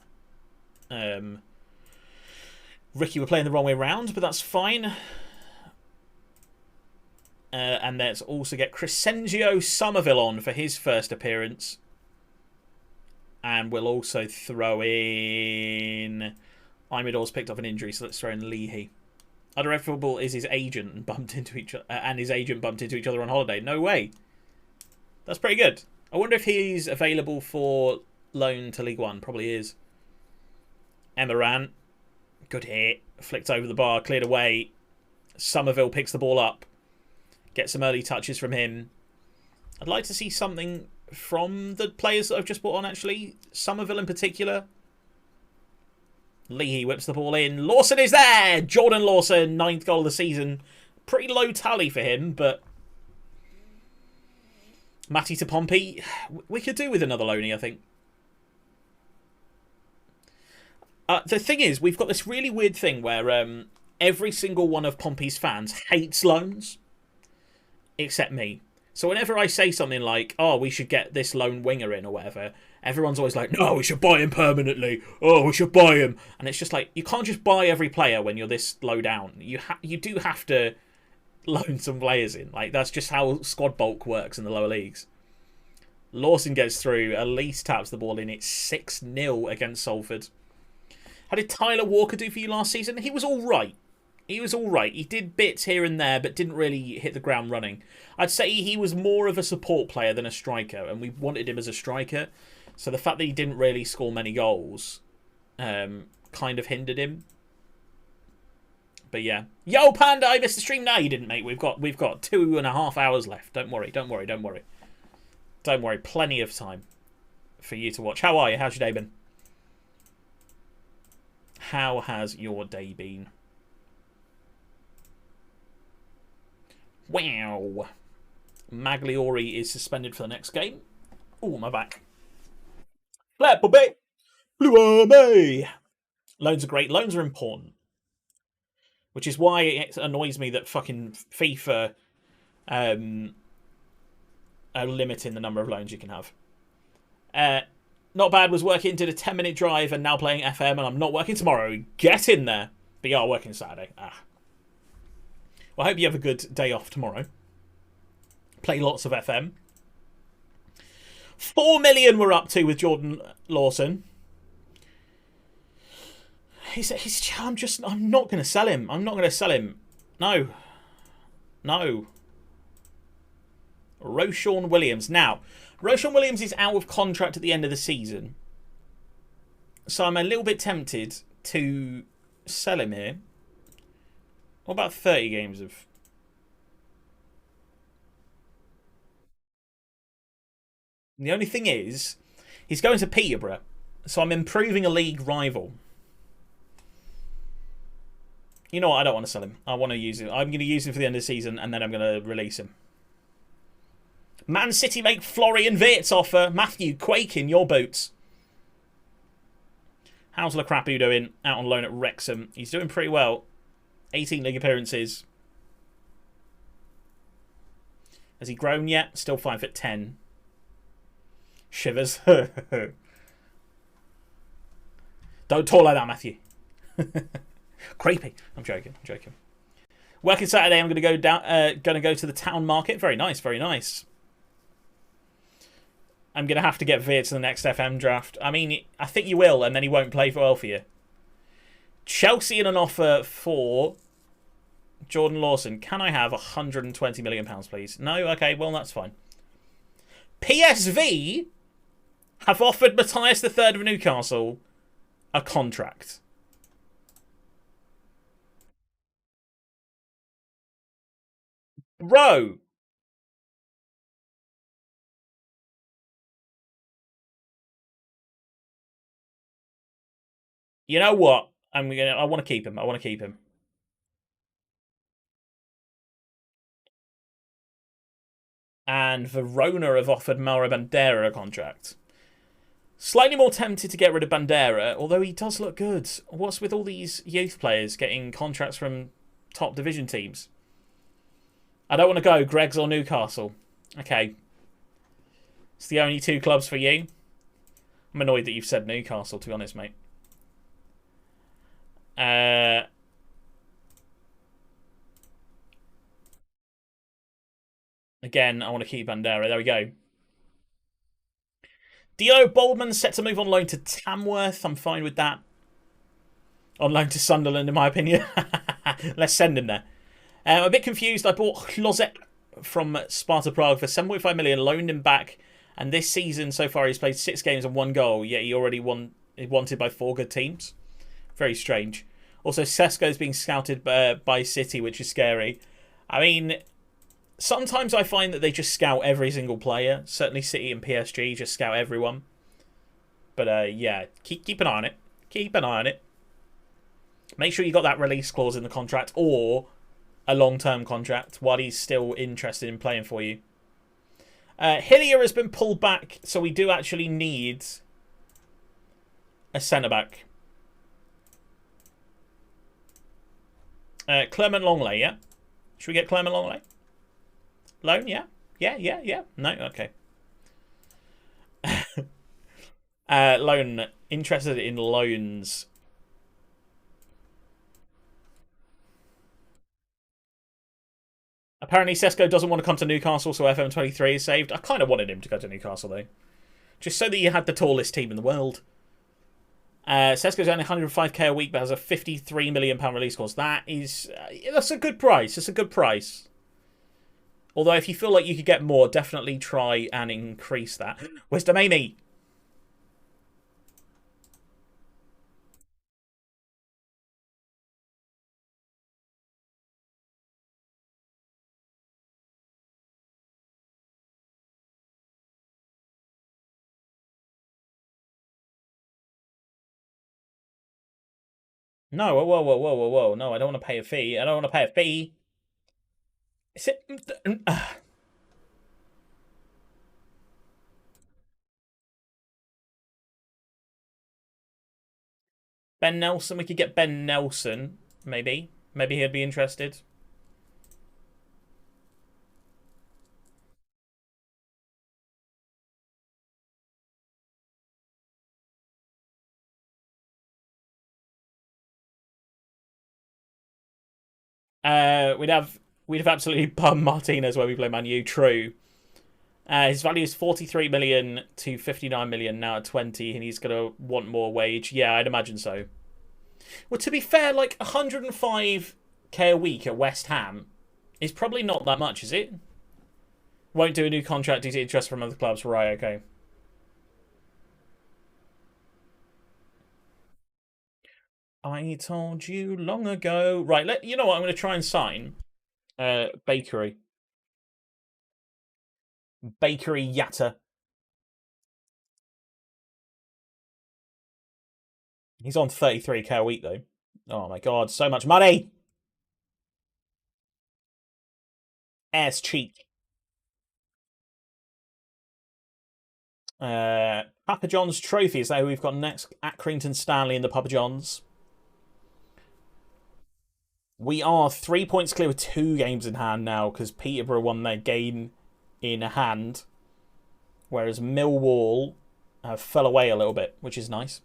Ricky were playing the wrong way round, but that's fine. And let's also get Crescenzio Somerville on for his first appearance. And we'll also throw in... Imidor's picked up an injury, so let's throw in Leahy. Other football is his agent and bumped into each other on holiday. No way. That's pretty good. I wonder if he's available for loan to League One. Probably is. Emeran. Good hit. Flicked over the bar. Cleared away. Somerville picks the ball up. Get some early touches from him. I'd like to see something from the players that I've just brought on, actually. Somerville in particular. Leahy whips the ball in. Lawson is there! Jordan Lawson, 9th goal of the season. Pretty low tally for him, but... Matty to Pompey. We could do with another loanee, I think. The thing is, we've got this really weird thing where every single one of Pompey's fans hates loans. Except me. So whenever I say something like, oh, we should get this lone winger in or whatever, everyone's always like, no, we should buy him permanently. Oh, we should buy him. And it's just like, you can't just buy every player when you're this low down. You do have to loan some players in. Like, that's just how squad bulk works in the lower leagues. Lawson gets through. Elise taps the ball in. It's 6-0 against Salford. How did Tyler Walker do for you last season? He was all right. He was all right. He did bits here and there, but didn't really hit the ground running. I'd say he was more of a support player than a striker, and we wanted him as a striker. So the fact that he didn't really score many goals kind of hindered him. But yeah. Yo, Panda, I missed the stream. No, you didn't, mate. We've got 2.5 hours left. Don't worry. Don't worry. Plenty of time for you to watch. How are you? How's your day been? How has your day been? Wow. Magliori is suspended for the next game. Oh, my back. Loans are great. Loans are important. Which is why it annoys me that fucking FIFA are limiting the number of loans you can have. Not bad was working, did a 10-minute drive and now playing FM, and I'm not working tomorrow. Get in there. But you are working Saturday. Well, I hope you have a good day off tomorrow. Play lots of FM. 4 million we're up to with Jordan Lawson. I'm not going to sell him. No. Roshan Williams. Now, Roshan Williams is out of contract at the end of the season. So I'm a little bit tempted to sell him here. What about 30 games of... The only thing is, he's going to Peterborough. So I'm improving a league rival. You know what? I don't want to sell him. I want to use him. I'm going to use him for the end of the season, and then I'm going to release him. Man City make Florian Wirtz offer. Matthew, quake in your boots. How's Lacrapu doing? Out on loan at Wrexham. He's doing pretty well. 18 league appearances. Has he grown yet? Still 5'10". Shivers. Don't talk like that, Matthew. Creepy. I'm joking. Working Saturday, I'm going to go down. Going to go to the town market. Very nice, very nice. I'm going to have to get Veer to the next FM draft. I mean, I think you will, and then he won't play well for you. Chelsea in an offer for Jordan Lawson. Can I have £120 million, please? No? Okay, well, that's fine. PSV have offered Matthias III of Newcastle a contract. Bro. You know what? I want to keep him. I want to keep him. And Verona have offered Mauro Bandera a contract. Slightly more tempted to get rid of Bandera, although he does look good. What's with all these youth players getting contracts from top division teams? I don't want to go Greggs or Newcastle. Okay. It's the only two clubs for you. I'm annoyed that you've said Newcastle, to be honest, mate. Again, I want to keep Bandera. There we go. Dio Boldman set to move on loan to Tamworth. I'm fine with that. On loan to Sunderland, in my opinion. Let's send him there. I'm a bit confused. I bought Closet from Sparta Prague for 7.5 million, loaned him back, and this season so far he's played 6 games and 1 goal, yet he already wanted by 4 good teams. Very strange. Also, Sesko's being scouted by City, which is scary. I mean, sometimes I find that they just scout every single player. Certainly City and PSG just scout everyone. But yeah, keep an eye on it. Keep an eye on it. Make sure you got that release clause in the contract or a long-term contract while he's still interested in playing for you. Hillier has been pulled back, so we do actually need a centre-back. Clement Longley, yeah? Should we get Clement Longley? Loan, yeah? Yeah. No? Okay. Loan. Interested in loans. Apparently Sesko doesn't want to come to Newcastle, so FM23 is saved. I kind of wanted him to go to Newcastle, though. Just so that you had the tallest team in the world. Sesko's only 105k a week, but has a £53 million release clause. That's a good price. It's a good price. Although if you feel like you could get more, definitely try and increase that. Wisdom Amy. No, whoa. No, I don't want to pay a fee. I don't want to pay a fee. Is it... Ben Nelson. We could get Ben Nelson, maybe. Maybe he'd be interested. We'd have absolutely bum Martinez where we play Man U. True. His value is 43 million to 59 million now at 20, and he's gonna want more wage. Yeah, I'd imagine so. Well, to be fair, like 105k a week at West Ham is probably not that much, is it? Won't do a new contract due to interest from other clubs. Right, okay. I told you long ago. Right, you know what? I'm going to try and sign Bakery. Bakery Yatta. He's on 33k a week, though. Oh my god, so much money! Ass cheek. Papa John's Trophy is that who we've got next? Accrington Stanley in the Papa John's. We are 3 points clear with 2 games in hand now because Peterborough won their game in hand, whereas Millwall fell away a little bit, which is nice.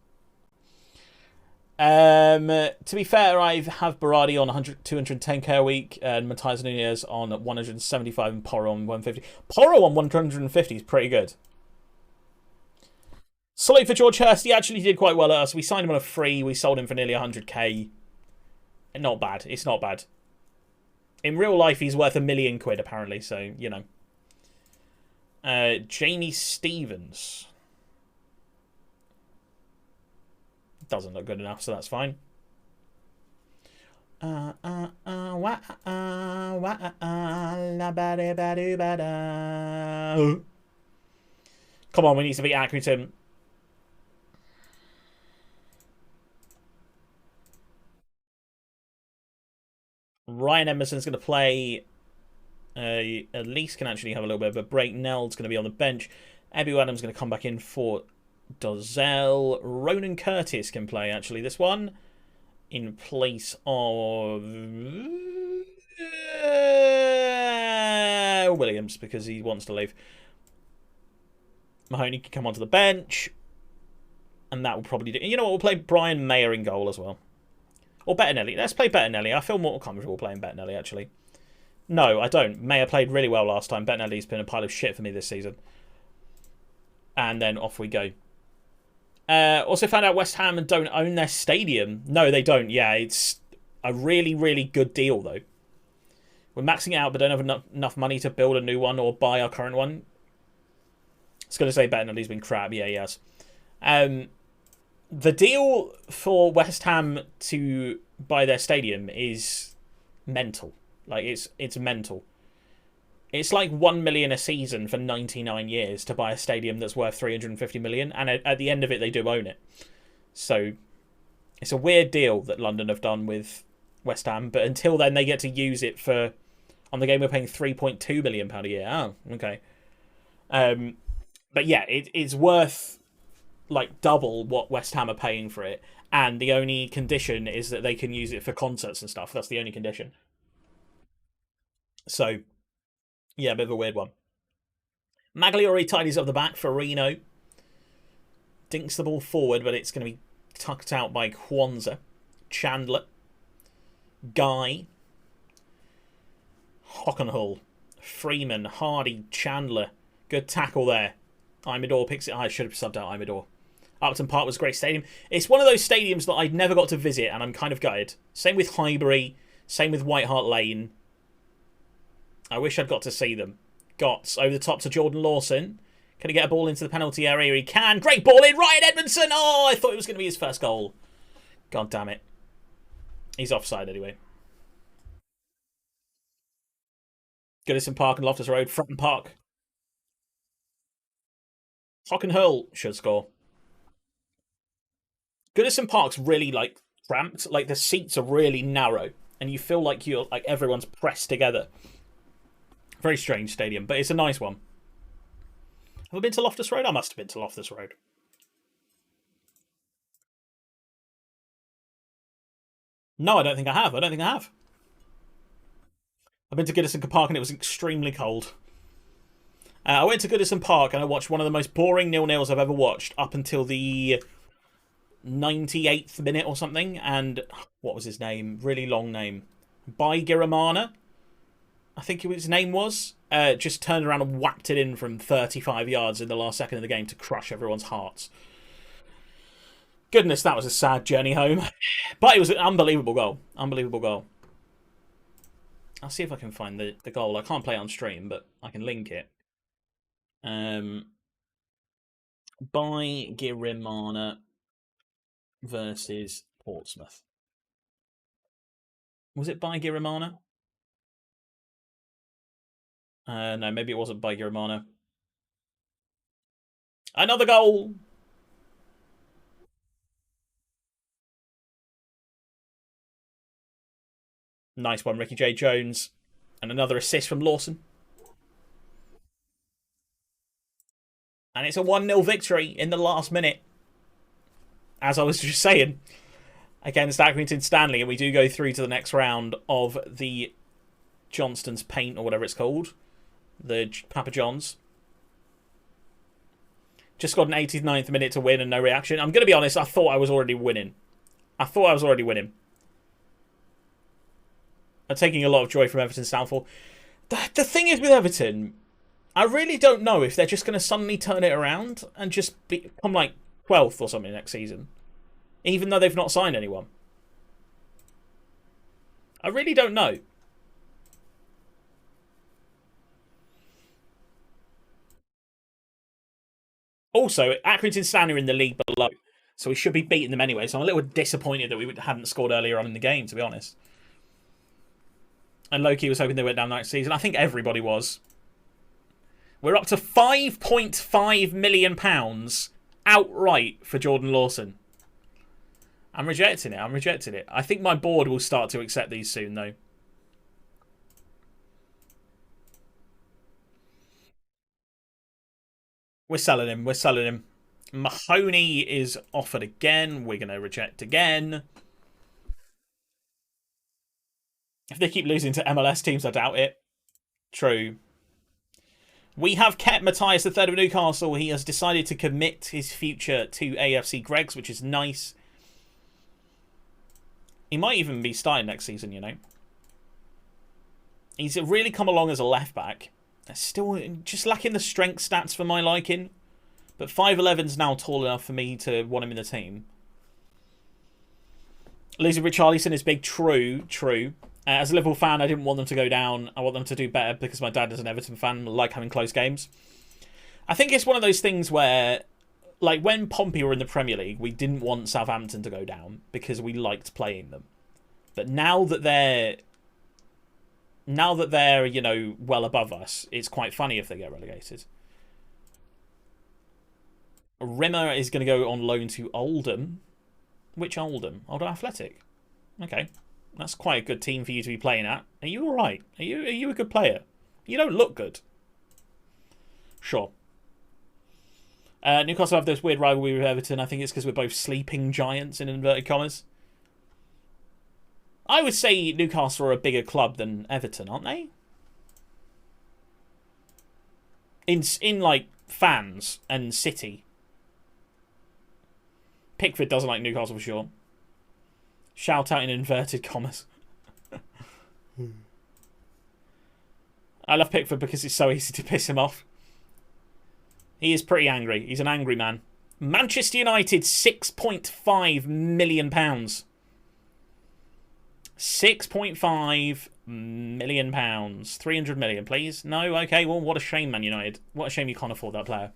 To be fair, I have Berardi on 210k a week and Matthias Nunez on 175 and Porro on 150. Porro on 150 is pretty good. Salute for George Hurst. He actually did quite well at us. We signed him on a free. We sold him for nearly 100k. Not bad. It's not bad. In real life, he's worth £1 million, apparently. So, you know. Jamie Stevens. Doesn't look good enough, so that's fine. Come on, we need to beat Accrington. Ryan Emerson's going to play. Elise can actually have a little bit of a break. Neld's going to be on the bench. Ebu Adams going to come back in for Dozel. Ronan Curtis can play, actually, this one. In place of Williams, because he wants to leave. Mahoney can come onto the bench. And that will probably do. You know what? We'll play Brian Mayer in goal as well. Or Bettinelli. Let's play Bettinelli. I feel more comfortable playing Bettinelli, actually. No, I don't. Mayer played really well last time. Bettinelli's been a pile of shit for me this season. And then off we go. Also found out West Ham don't own their stadium. No, they don't. Yeah, it's a really, really good deal, though. We're maxing it out, but don't have enough money to build a new one or buy our current one. I was going to say Bettinelli's been crap. Yeah, he has. The deal for West Ham to buy their stadium is mental. Like, it's mental. It's like 1 million a season for 99 years to buy a stadium that's worth 350 million, and at the end of it, they do own it. So it's a weird deal that London have done with West Ham, but until then, they get to use it for. On the game, we're paying £3.2 million a year. Oh, okay. But yeah, it's worth like double what West Ham are paying for it, and the only condition is that they can use it for concerts and stuff. That's the only condition. So, yeah, a bit of a weird one. Magliori tidies up the back for Reno. Dinks the ball forward, but it's going to be tucked out by Kwanzaa. Chandler. Guy. Hockenhull. Freeman. Hardy. Chandler. Good tackle there. Imidor picks it. I should have subbed out Imidor. Upton Park was a great stadium. It's one of those stadiums that I'd never got to visit, and I'm kind of gutted. Same with Highbury. Same with White Hart Lane. I wish I'd got to see them. Gotts over the top to Jordan Lawson. Can he get a ball into the penalty area? He can. Great ball in. Ryan Edmondson. Oh, I thought it was going to be his first goal. God damn it. He's offside anyway. Goodison Park and Loftus Road. Fratton Park. Hockenhull should score. Goodison Park's really like cramped. Like the seats are really narrow, and you feel like you're like everyone's pressed together. Very strange stadium, but it's a nice one. Have I been to Loftus Road? I must have been to Loftus Road. No, I don't think I have. I've been to Goodison Park and it was extremely cold. I went to Goodison Park and I watched one of the most boring 0-0s I've ever watched up until the 98th minute or something. And what was his name? Really long name. Bai Giramana, I think his name was. Just turned around and whacked it in from 35 yards in the last second of the game to crush everyone's hearts. Goodness, that was a sad journey home. But it was an unbelievable goal. Unbelievable goal. I'll see if I can find the goal. I can't play it on stream, but I can link it. By Girimana versus Portsmouth. Was it by Girimana? No, maybe it wasn't by Girimana. Another goal! Nice one, Ricky J. Jones. And another assist from Lawson. And it's a 1-0 victory in the last minute. As I was just saying. Against Accrington Stanley. And we do go through to the next round of the Johnston's Paint, or whatever it's called. The Papa John's. Just got an 89th minute to win and no reaction. I'm going to be honest, I thought I was already winning. I thought I was already winning. I'm taking a lot of joy from Everton's downfall. The thing is with Everton, I really don't know if they're just going to suddenly turn it around and just become like 12th or something next season. Even though they've not signed anyone. I really don't know. Also, Accrington Stanley are in the league below, so we should be beating them anyway. So I'm a little disappointed that we hadn't scored earlier on in the game, to be honest. And Loki was hoping they went down next season. I think everybody was. We're up to £5.5 million outright for Jordan Lawson. I'm rejecting it. I'm rejecting it. I think my board will start to accept these soon, though. We're selling him. We're selling him. Mahoney is offered again. We're going to reject again. If they keep losing to MLS teams, I doubt it. True. We have kept Matthias III of Newcastle. He has decided to commit his future to AFC Greggs, which is nice. He might even be starting next season, you know. He's really come along as a left-back. Still just lacking the strength stats for my liking. But 5'11's now tall enough for me to want him in the team. Losing Richarlison is big. True, true. As a Liverpool fan, I didn't want them to go down. I want them to do better because my dad is an Everton fan. I like having close games. I think it's one of those things where, like, when Pompey were in the Premier League, we didn't want Southampton to go down because we liked playing them. But now that they're, you know, well above us, it's quite funny if they get relegated. Rimmer is going to go on loan to Oldham. Which Oldham? Oldham Athletic. Okay. That's quite a good team for you to be playing at. Are you alright? Are you a good player? You don't look good. Sure. Newcastle have this weird rivalry with Everton. I think it's because we're both sleeping giants in inverted commas. I would say Newcastle are a bigger club than Everton, aren't they? In like fans and city. Pickford doesn't like Newcastle for sure. Shout out in inverted commas. I love Pickford because it's so easy to piss him off. He is pretty angry. He's an angry man. Manchester United, £6.5 million. £6.5 million. 300 million, please. No? Okay, well, what a shame, Man United. What a shame you can't afford that player.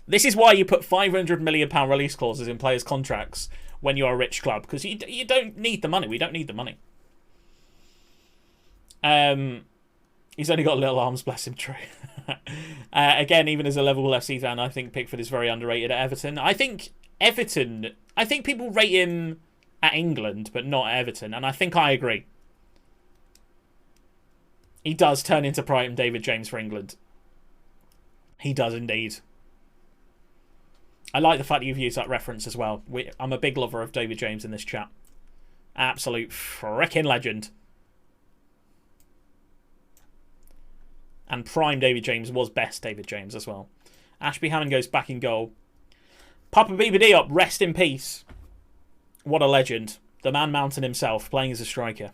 This is why you put £500 million release clauses in players' contracts when you're a rich club, because you don't need the money. We don't need the money. He's only got little arms, bless him, true. Again, even as a Liverpool FC fan, I think Pickford is very underrated at Everton. I think people rate him at England, but not at Everton, and I think I agree. He does turn into Brighton David James for England. He does indeed. I like the fact that you've used that reference as well. I'm a big lover of David James in this chat. Absolute frickin' legend. And prime David James was best David James as well. Ashby Hammond goes back in goal. Papa BBD up, rest in peace. What a legend. The Man Mountain himself, playing as a striker.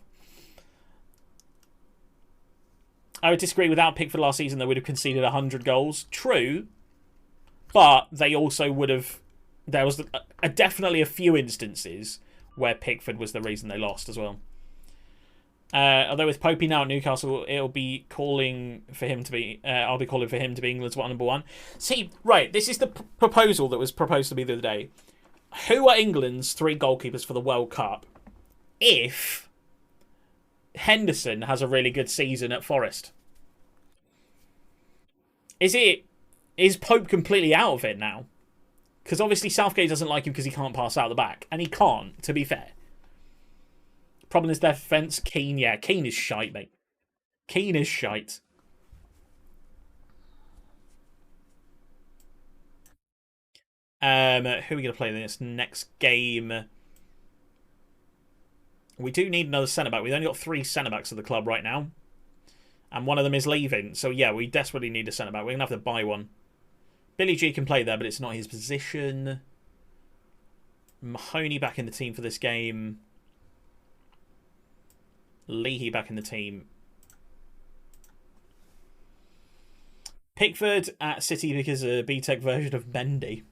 I would disagree. Without Pickford last season, they would have conceded 100 goals. True. But they also would have... There was definitely a few instances where Pickford was the reason they lost as well. Although with Popey now at Newcastle, it'll be calling for him to be... I'll be calling for him to be England's number one. See, right, this is the proposal that was proposed to me the other day. Who are England's 3 goalkeepers for the World Cup if Henderson has a really good season at Forest? Is Pope completely out of it now? Because obviously Southgate doesn't like him because he can't pass out the back. And he can't, to be fair. Problem is defence. Keane, yeah. Keane is shite, mate. Keane is shite. Who are we going to play in this next game? We do need another centre-back. We've only got 3 centre-backs at the club right now. And one of them is leaving. So, yeah, we desperately need a centre-back. We're going to have to buy one. Billy G can play there, but it's not his position. Mahoney back in the team for this game. Leahy back in the team. Pickford at City because a B-Tech version of Mendy.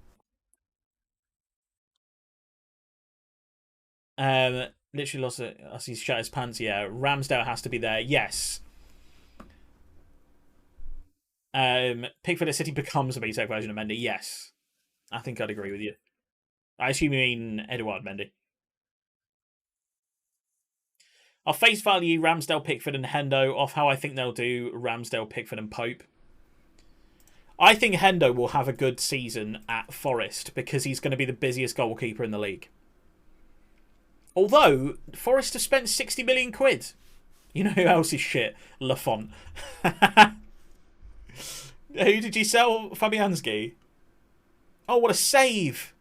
Literally lost it as he's shut his pants. Yeah, Ramsdale has to be there. Yes. Pickford at City becomes a B-Tech version of Mendy. Yes. I think I'd agree with you. I assume you mean Edouard Mendy. I'll face value Ramsdale, Pickford, and Hendo off how I think they'll do Ramsdale, Pickford, and Pope. I think Hendo will have a good season at Forest because he's going to be the busiest goalkeeper in the league. Although, Forest have spent 60 million quid. You know who else is shit? Lafont. Who did you sell? Fabianski? Oh, what a save!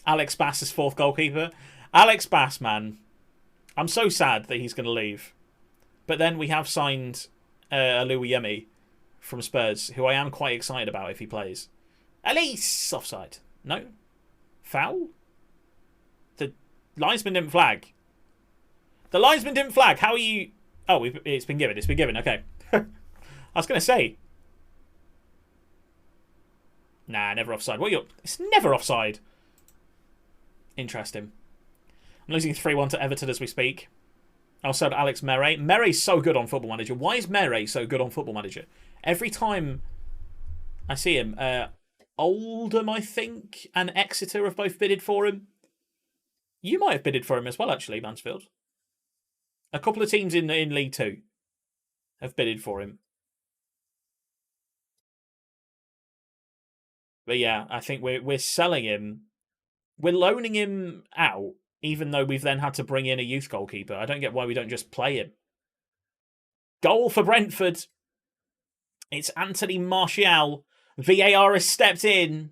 Alex Bass is fourth goalkeeper. Alex Bass, man. I'm so sad that he's going to leave. But then we have signed Aluyemi from Spurs, who I am quite excited about if he plays. Elise! Offside. No? Foul? The linesman didn't flag. The linesman didn't flag. How are you... Oh, it's been given. It's been given. Okay. I was going to say. Nah, never offside. It's never offside. Interesting. I'm losing 3-1 to Everton as we speak. I'll sell to Alex Mere. Mere's so good on Football Manager. Why is Mere so good on Football Manager? Every time I see him, Oldham, I think, and Exeter have both bidded for him. You might have bidded for him as well, actually, Mansfield. A couple of teams in League 2 have bidded for him. But yeah, I think we're selling him. We're loaning him out, even though we've then had to bring in a youth goalkeeper. I don't get why we don't just play him. Goal for Brentford. It's Anthony Martial. VAR has stepped in.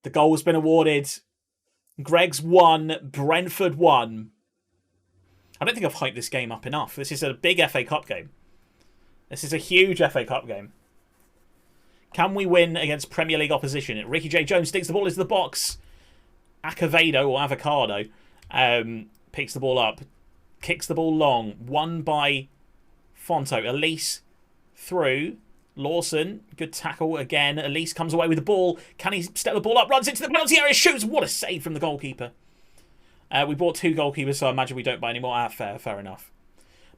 The goal has been awarded. Greg's won. Brentford won. I don't think I've hyped this game up enough. This is a big FA Cup game. This is a huge FA Cup game. Can we win against Premier League opposition? Ricky J. Jones sticks the ball into the box. Acevedo or Avocado picks the ball up. Kicks the ball long. Won by Fonto. Elise through. Lawson. Good tackle again. Elise comes away with the ball. Can he step the ball up? Runs into the penalty area. Shoots. What a save from the goalkeeper. We bought 2 goalkeepers, so I imagine we don't buy any more. Fair enough.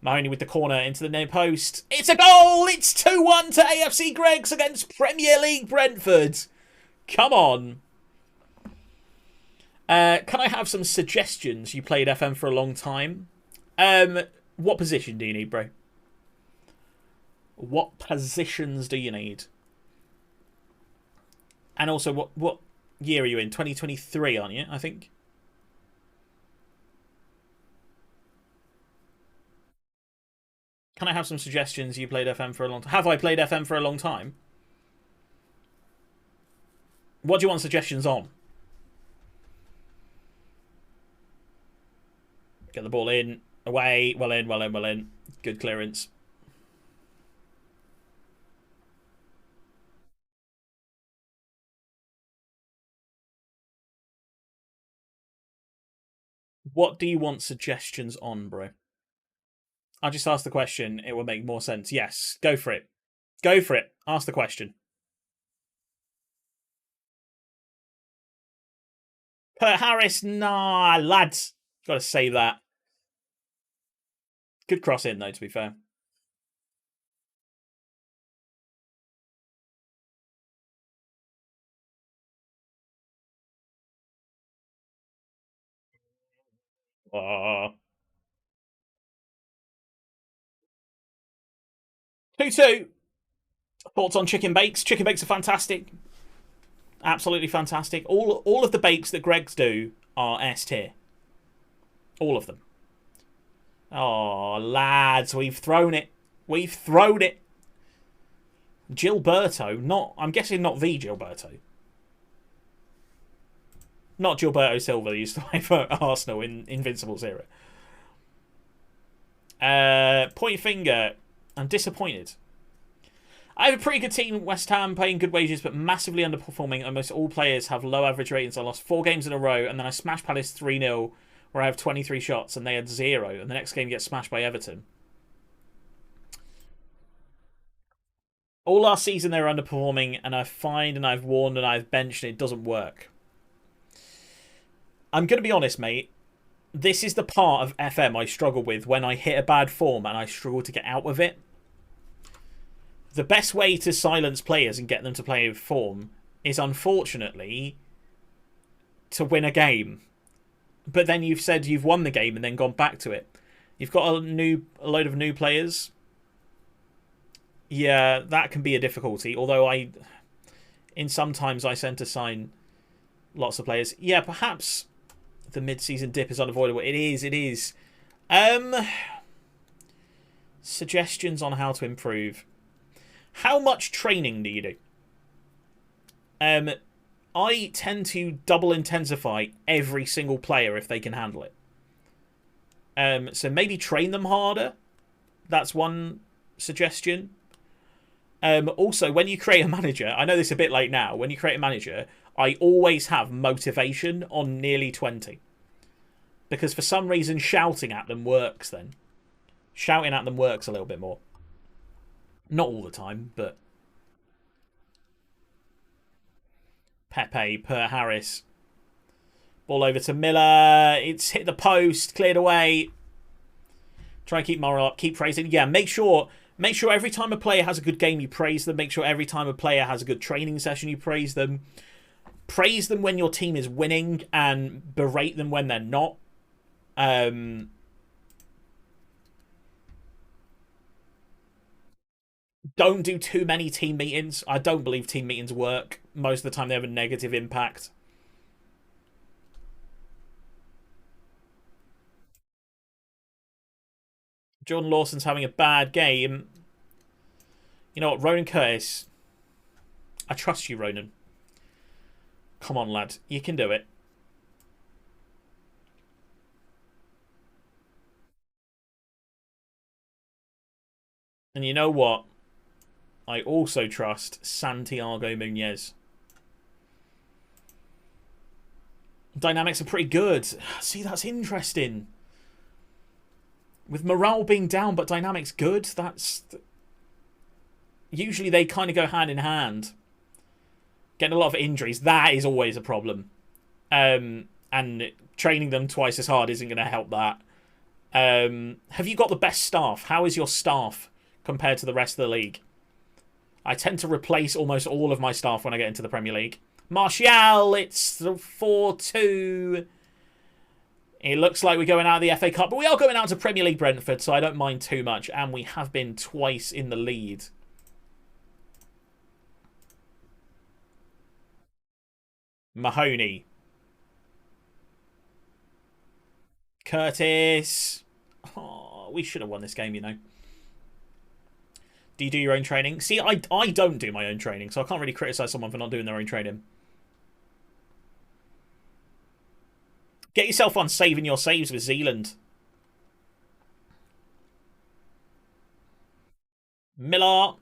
Mahoney with the corner into the near post. It's a goal! It's 2-1 to AFC Greggs against Premier League Brentford. Come on. Can I have some suggestions? You played FM for a long time. What position do you need, bro? What positions do you need? And also, what year are you in? 2023, aren't you, I think? Can I have some suggestions? You played FM for a long time. Have I played FM for a long time? What do you want suggestions on? Get the ball in. Away. Well in. Good clearance. What do you want suggestions on, bro? I'll just ask the question. It will make more sense. Yes, go for it. Go for it. Ask the question. Per Harris, nah, lads. Got to save that. Good cross in, though, to be fair. Oh. 2-2. Thoughts on chicken bakes? Chicken bakes are fantastic. Absolutely fantastic. All of the bakes that Greg's do are S tier. All of them. Oh, lads, we've thrown it. We've thrown it. Gilberto, I'm guessing not the Gilberto. Not Gilberto Silva, used to play for Arsenal in Invincible's era. Point finger. I'm disappointed. I have a pretty good team, West Ham, paying good wages, but massively underperforming. Almost all players have low average ratings. I lost 4 games in a row, and then I smashed Palace 3-0, where I have 23 shots, and they had 0. And the next game gets smashed by Everton. All last season they were underperforming, and I've fined and I've warned and I've benched, and it doesn't work. I'm going to be honest, mate. This is the part of FM I struggle with when I hit a bad form and I struggle to get out of it. The best way to silence players and get them to play with form is, unfortunately, to win a game. But then you've said you've won the game and then gone back to it. You've got a load of new players. Yeah, that can be a difficulty. Although sometimes I tend to sign lots of players. Yeah, perhaps the mid-season dip is unavoidable. It is. Suggestions on how to improve. How much training do you do? I tend to double intensify every single player if they can handle it. So maybe train them harder. That's one suggestion. Also, when you create a manager, I know this is a bit late now. When you create a manager, I always have motivation on nearly 20. Because for some reason, shouting at them works then. Shouting at them works a little bit more. Not all the time, but... Pepe, per Harris. Ball over to Miller. It's hit the post, cleared away. Try and keep moral up, keep praising. Yeah, make sure every time a player has a good game, you praise them. Make sure every time a player has a good training session, you praise them. Praise them when your team is winning and berate them when they're not. Don't do too many team meetings. I don't believe team meetings work. Most of the time they have a negative impact. Jordan Lawson's having a bad game. You know what, Ronan Curtis. I trust you, Ronan. Come on, lad. You can do it. And you know what? I also trust Santiago Muñez. Dynamics are pretty good. See, that's interesting. With morale being down, but dynamics good, that's... Usually they kind of go hand in hand. Getting a lot of injuries, that is always a problem. And training them twice as hard isn't going to help that. Have you got the best staff? How is your staff compared to the rest of the league? I tend to replace almost all of my staff when I get into the Premier League. Martial, it's 4-2. It looks like we're going out of the FA Cup, but we are going out to Premier League Brentford, so I don't mind too much. And we have been twice in the lead. Mahoney. Curtis. Oh, we should have won this game, you know. Do you do your own training? See, I don't do my own training, so I can't really criticise someone for not doing their own training. Get yourself on saving your saves with Zealand. Miller.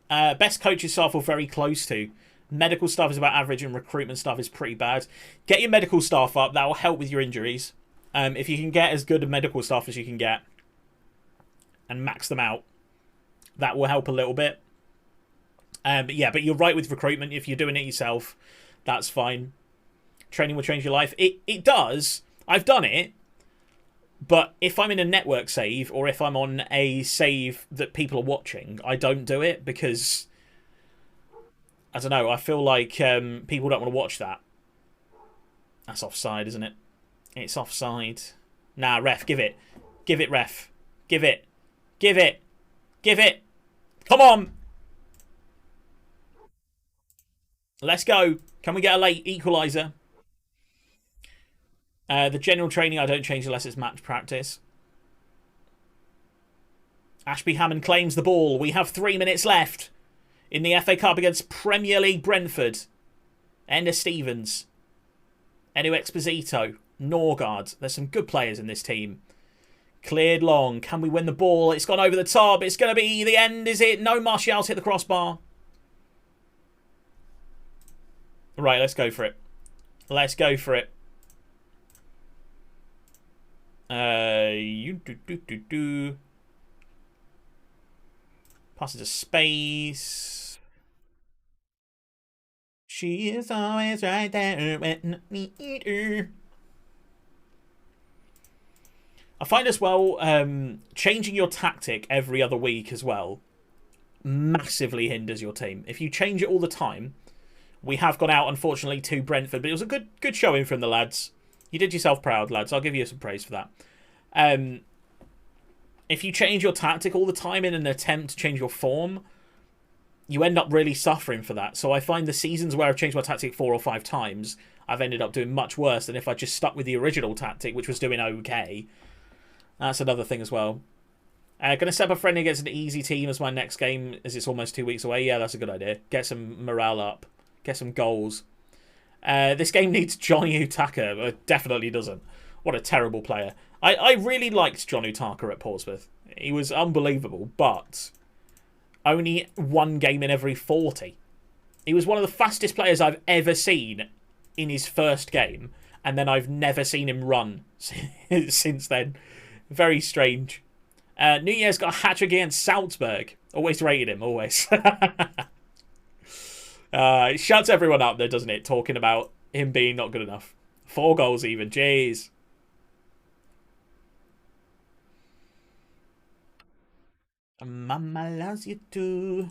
Best coaching staff are very close to. Medical staff is about average and recruitment staff is pretty bad. Get your medical staff up. That will help with your injuries. If you can get as good a medical staff as you can get and max them out, that will help a little bit. But yeah, but you're right with recruitment. If you're doing it yourself, that's fine. Training will change your life. It does. I've done it. But if I'm in a network save or if I'm on a save that people are watching, I don't do it because, I don't know, I feel like people don't want to watch that. That's offside, isn't it? It's offside. Nah, ref, give it. Give it, ref. Give it. Give it. Give it. Come on. Let's go. Can we get a late equaliser? The general training I don't change unless it's match practice. Ashby Hammond claims the ball. We have 3 minutes left in the FA Cup against Premier League Brentford. Enda Stevens. Enu Exposito. Norgard. There's some good players in this team. Cleared long. Can we win the ball? It's gone over the top. It's going to be the end, is it? No, Martial's hit the crossbar. Right, let's go for it. Let's go for it. Pass it to space. She is always right there when I need her. I find as well, changing your tactic every other week as well massively hinders your team. If you change it all the time, we have gone out, unfortunately, to Brentford, but it was a good showing from the lads. You did yourself proud, lads. I'll give you some praise for that. If you change your tactic all the time in an attempt to change your form, you end up really suffering for that. So I find the seasons where I've changed my tactic 4 or 5 times, I've ended up doing much worse than if I just stuck with the original tactic, which was doing okay. That's another thing as well. Going to set up a friendly against an easy team as my next game, as it's almost 2 weeks away. Yeah, that's a good idea. Get some morale up. Get some goals. This game needs John Utaka. It definitely doesn't. What a terrible player. I really liked John Utaka at Portsmouth. He was unbelievable, but only 1 game in every 40. He was one of the fastest players I've ever seen in his first game, and then I've never seen him run since then. Very strange. Nunez got a hat-trick against Salzburg. Always rated him, always. It shuts everyone up there, doesn't it? Talking about him being not good enough. 4 goals even. Jeez. Mama loves you too.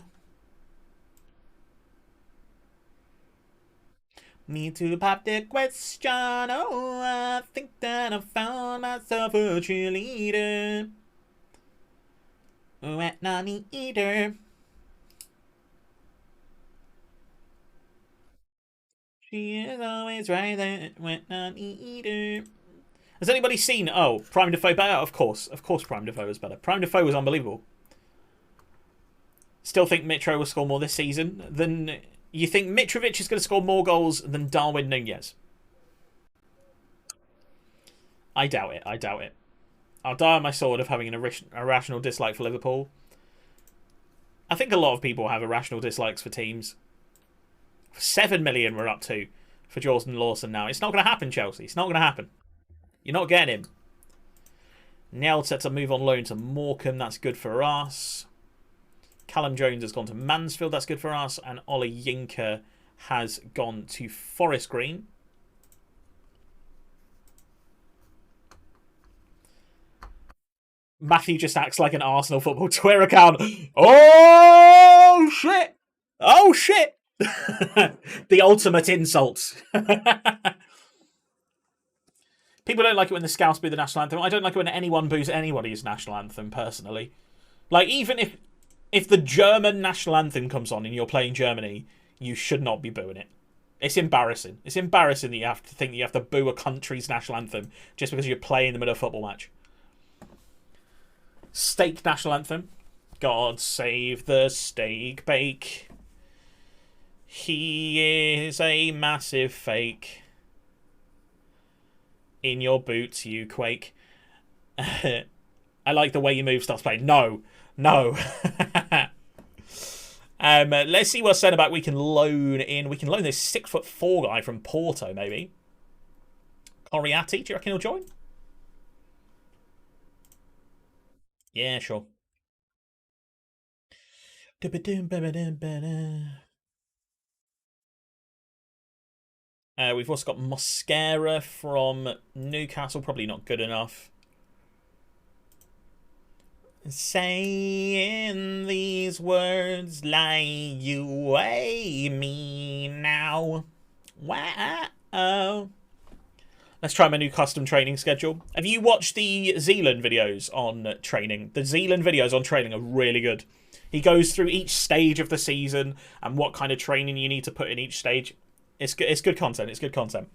Me to pop the question. Oh, I think that I found myself a cheerleader. Wet nanny eater. She is always right there. Wet nanny eater. Has anybody seen? Oh, Prime Defoe better? Of course. Of course Prime Defoe was better. Prime Defoe was unbelievable. Still think Mitro will score more this season than... You think Mitrovic is going to score more goals than Darwin Nunez? I doubt it. I doubt it. I'll die on my sword of having an irrational dislike for Liverpool. I think a lot of people have irrational dislikes for teams. 7 million we're up to for Jordan Lawson now. It's not going to happen, Chelsea. It's not going to happen. You're not getting him. Nell set to move on loan to Morecambe. That's good for us. Callum Jones has gone to Mansfield. That's good for us. And Ollie Yinker has gone to Forest Green. Matthew just acts like an Arsenal football Twitter account. Oh, shit. Oh, shit. The ultimate insult. People don't like it when the Scouts boo the national anthem. I don't like it when anyone boos anybody's national anthem, personally. Like, even if the German national anthem comes on and you're playing Germany, you should not be booing it. It's embarrassing. It's embarrassing that you have to think that you have to boo a country's national anthem just because you're playing in the middle of a football match. Steak national anthem. God save the steak bake. He is a massive fake. In your boots, you quake. I like the way you move starts playing. No. No. Let's see what centre back we can loan in. We can loan this 6'4" guy from Porto, maybe. Coriati, do you reckon he'll join? Yeah, sure. We've also got Mosquera from Newcastle. Probably not good enough. Saying these words like you weigh me now. Wow. Let's try my new custom training schedule. Have you watched the Zealand videos on training? The Zealand videos on training are really good. He goes through each stage of the season and what kind of training you need to put in each stage. It's good content. It's good content.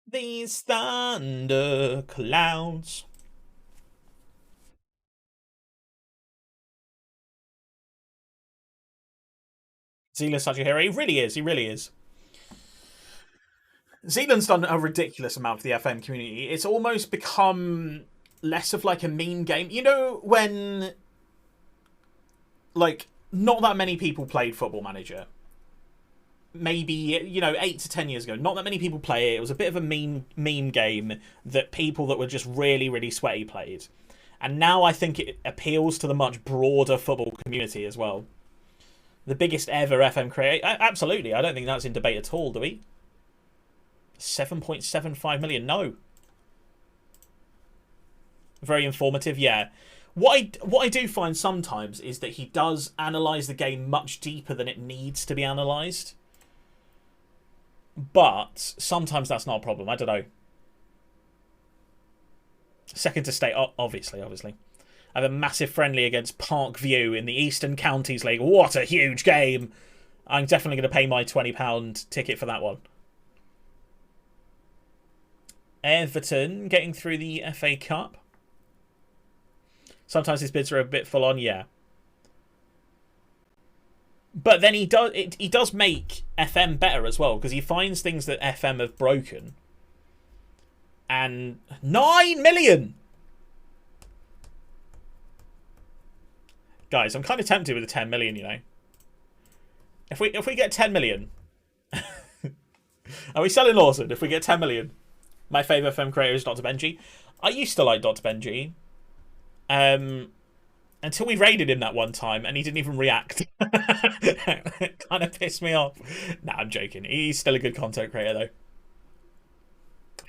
These thunder clouds. Zealand's such a hero. He really is. He really is. Zealand's done a ridiculous amount for the FM community. It's almost become less of like a meme game. You know when like not that many people played Football Manager. Maybe 8 to 10 years ago, not that many people play it. It was a bit of a meme game that people that were just really really sweaty played, and now I think it appeals to the much broader football community as well. The biggest ever FM creator, absolutely. I don't think that's in debate at all. Do we? 7.75 million. No. Very informative. Yeah. What I do find sometimes is that he does analyse the game much deeper than it needs to be analysed. But sometimes that's not a problem. I don't know. Second to state, obviously. I have a massive friendly against Parkview in the Eastern Counties League. What a huge game! I'm definitely going to pay my £20 ticket for that one. Everton getting through the FA Cup. Sometimes his bids are a bit full on, yeah. But then he does make FM better as well, because he finds things that FM have broken. And 9 million! Guys, I'm kind of tempted with the 10 million, you know. If we get 10 million... Are we selling Lawson if we get 10 million? My favourite FM creator is Dr. Benji. I used to like Dr. Benji. Until we raided him that one time and he didn't even react. It kind of pissed me off. Nah, I'm joking. He's still a good content creator though.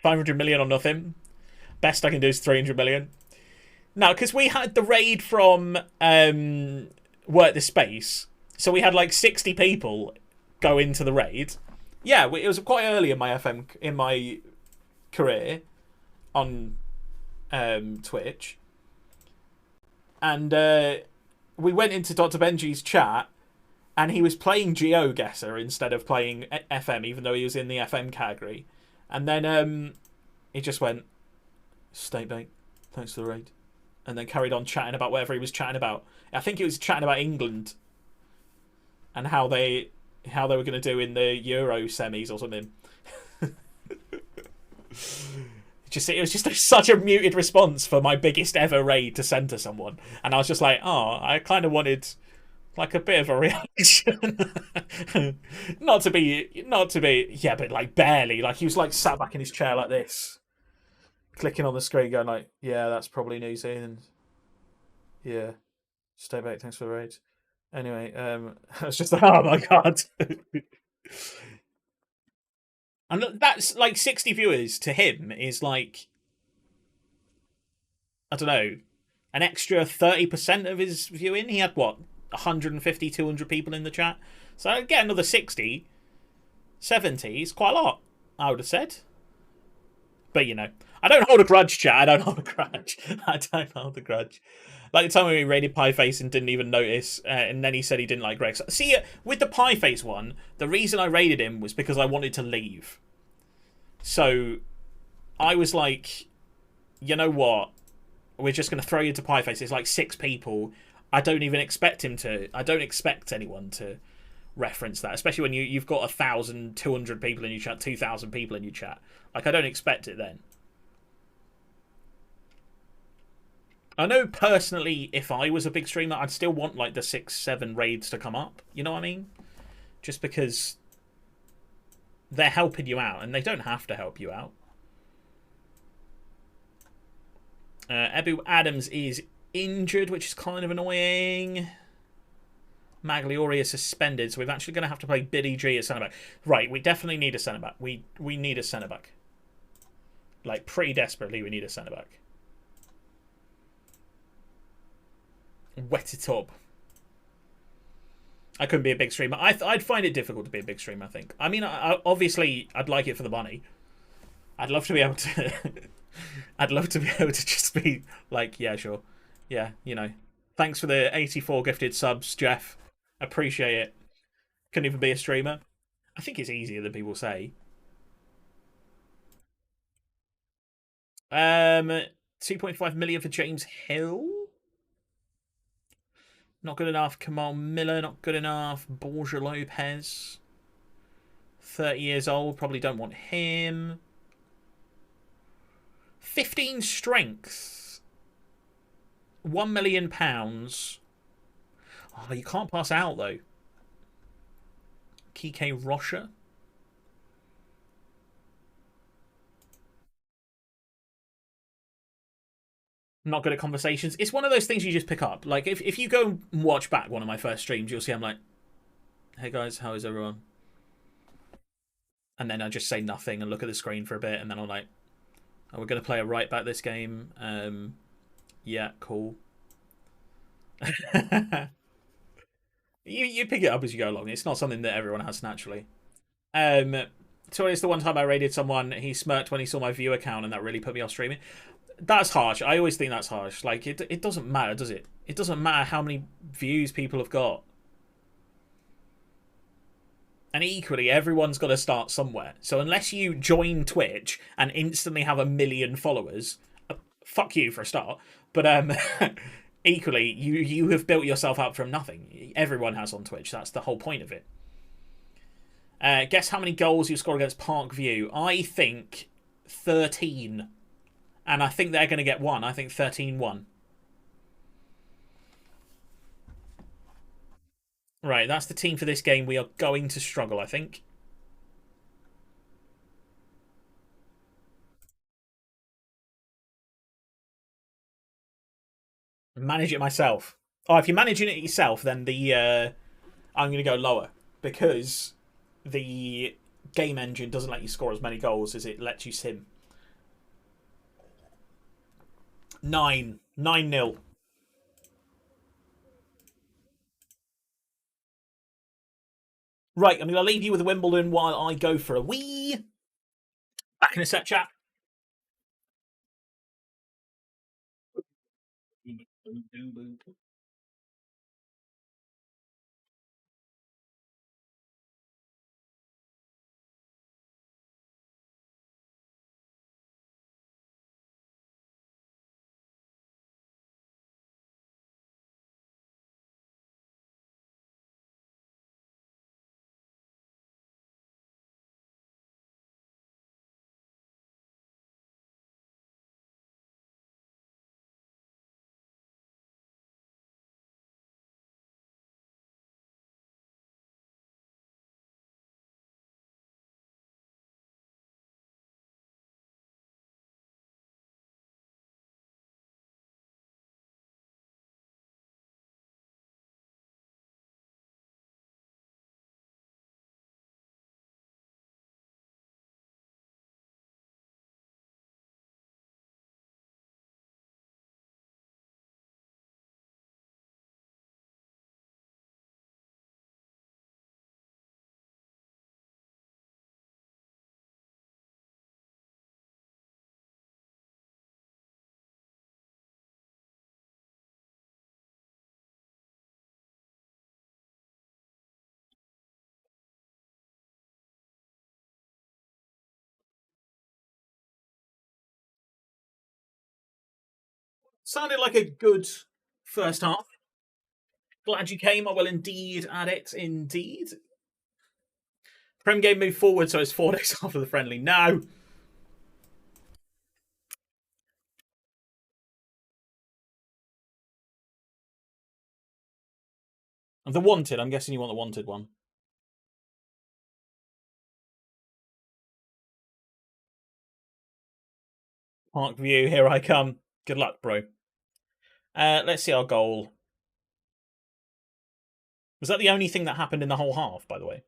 500 million on nothing. Best I can do is 300 million. Now, because we had the raid from Work the Space, so we had like 60 people go into the raid. Yeah, it was quite early in my career on Twitch. And we went into Dr. Benji's chat, and he was playing GeoGuessr instead of playing FM, even though he was in the FM category. And then he just went, "Steak bake, thanks for the raid," and then carried on chatting about whatever he was chatting about. I think he was chatting about England and how they were going to do in the Euro semis or something. It was just such a muted response for my biggest ever raid to send to someone, and I was just like, oh, I kind of wanted like a bit of a reaction. not to be, yeah, but like barely. Like he was like sat back in his chair like this, clicking on the screen, going like, yeah, that's probably New Zealand. Yeah, stay back. Thanks for the raid. Anyway, I was just like, oh my god. And that's like 60 viewers to him is like, I don't know, an extra 30% of his viewing. He had what, 150, 200 people in the chat. So I'd get another 60, 70 is quite a lot, I would have said. But you know, I don't hold a grudge, chat. I don't hold a grudge. I don't hold a grudge. Like the time when we raided Pieface and didn't even notice, and then he said he didn't like Greg. See, with the Pieface one, the reason I raided him was because I wanted to leave. So I was like, you know what? We're just going to throw you to Pieface. It's like 6 people. I don't even expect him to. I don't expect anyone to reference that, especially when you've got 1,200 people in your chat, 2,000 people in your chat. Like, I don't expect it then. I know personally, if I was a big streamer, I'd still want like the 6, 7 raids to come up. You know what I mean? Just because they're helping you out, and they don't have to help you out. Ebu Adams is injured, which is kind of annoying. Magliori is suspended, so we're actually going to have to play Biddy G at centre-back. Right, we definitely need a centre-back. We need a centre-back. Like, pretty desperately, we need a centre-back. Wet it up. I couldn't be a big streamer. I'd find it difficult to be a big streamer, I think. I mean, obviously, I'd like it for the money. I'd love to be able to... I'd love to be able to just be like, yeah, sure. Yeah, you know. Thanks for the 84 gifted subs, Jeff. Appreciate it. Couldn't even be a streamer. I think it's easier than people say. 2.5 million for James Hill. Not good enough. Kamal Miller, not good enough. Borja Lopez. 30 years old. Probably don't want him. 15 strength. £1 million. Oh, you can't pass out, though. Kike Rocha. Not good at conversations. It's one of those things you just pick up. Like, if you go and watch back one of my first streams, you'll see I'm like, hey guys, how is everyone? And then I just say nothing and look at the screen for a bit, and then I'm like, oh, we're going to play a right back this game. Yeah, cool. you pick it up as you go along. It's not something that everyone has naturally. So it's the one time I raided someone, he smirked when he saw my view account, and that really put me off streaming. That's harsh. I always think that's harsh. Like, it doesn't matter, does it? It doesn't matter how many views people have got. And equally, everyone's got to start somewhere. So unless you join Twitch and instantly have 1 million followers, fuck you for a start. But equally, you have built yourself up from nothing. Everyone has on Twitch. That's the whole point of it. Guess how many goals you score against Parkview? I think 13. And I think they're going to get 1. I think 13-1. Right, that's the team for this game. We are going to struggle, I think. Manage it myself. Oh, if you're managing it yourself, then I'm going to go lower. Because the game engine doesn't let you score as many goals as it lets you sim. 9. 9-0. Right, I'm going to leave you with Wimbledon while I go for a wee. Back in a sec, chat. Sounded like a good first half. Glad you came. I will indeed add it. Indeed. Prem game moved forward, so it's 4 days after the friendly. No. The wanted. I'm guessing you want the wanted one. Parkview, here I come. Good luck, bro. Let's see our goal. Was that the only thing that happened in the whole half, by the way?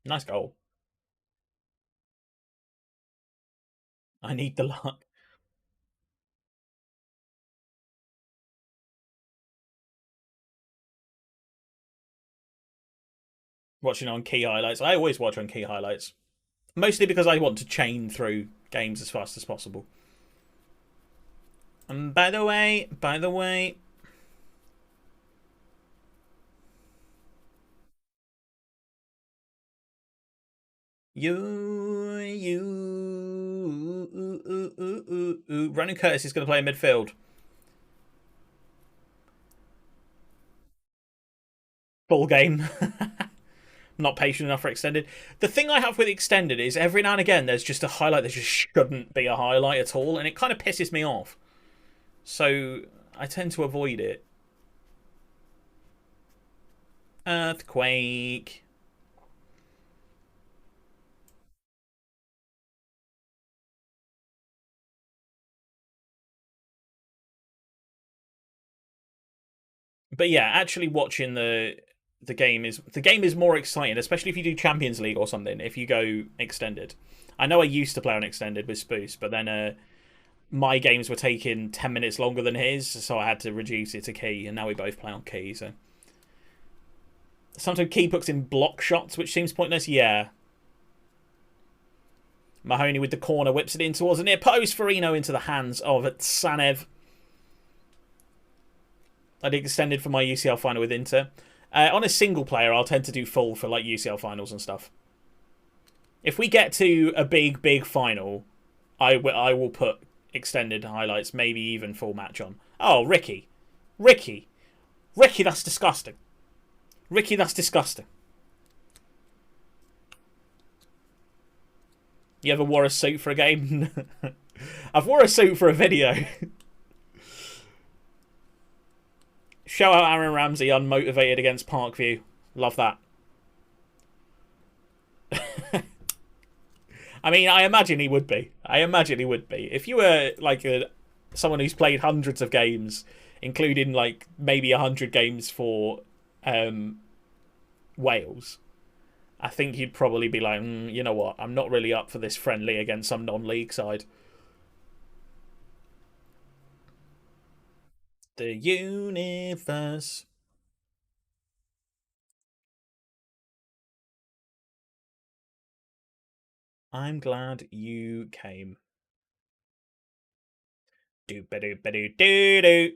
Nice goal. I need the luck. Watching on key highlights. I always watch on key highlights. Mostly because I want to chain through games as fast as possible. And by the way, Ronan Curtis is going to play in midfield. Full game. Not patient enough for extended. The thing I have with extended is every now and again there's just a highlight that just shouldn't be a highlight at all, and it kind of pisses me off. So I tend to avoid it. Earthquake. But yeah, actually watching the game is more exciting, especially if you do Champions League or something. If you go extended, I know I used to play on extended with Spoos, but then my games were taking 10 minutes longer than his, so I had to reduce it to key, and now we both play on key. So sometimes key puts in block shots, which seems pointless. Yeah. Mahoney with the corner whips it in towards the near post. Farino into the hands of Sanev. I did extended for my UCL final with Inter. On a single player, I'll tend to do full for like UCL finals and stuff. If we get to a big final, I will put extended highlights, maybe even full match on. Oh, Ricky, that's disgusting. Ricky, that's disgusting. You ever wore a suit for a game? I've wore a suit for a video. Shout out Aaron Ramsey, unmotivated against Parkview. Love that. I mean, I imagine he would be. If you were like someone who's played hundreds of games, including like maybe 100 games for Wales, I think you'd probably be like, you know what, I'm not really up for this friendly against some non-league side. The universe. I'm glad you came. Do-ba-do-ba-do-do-do.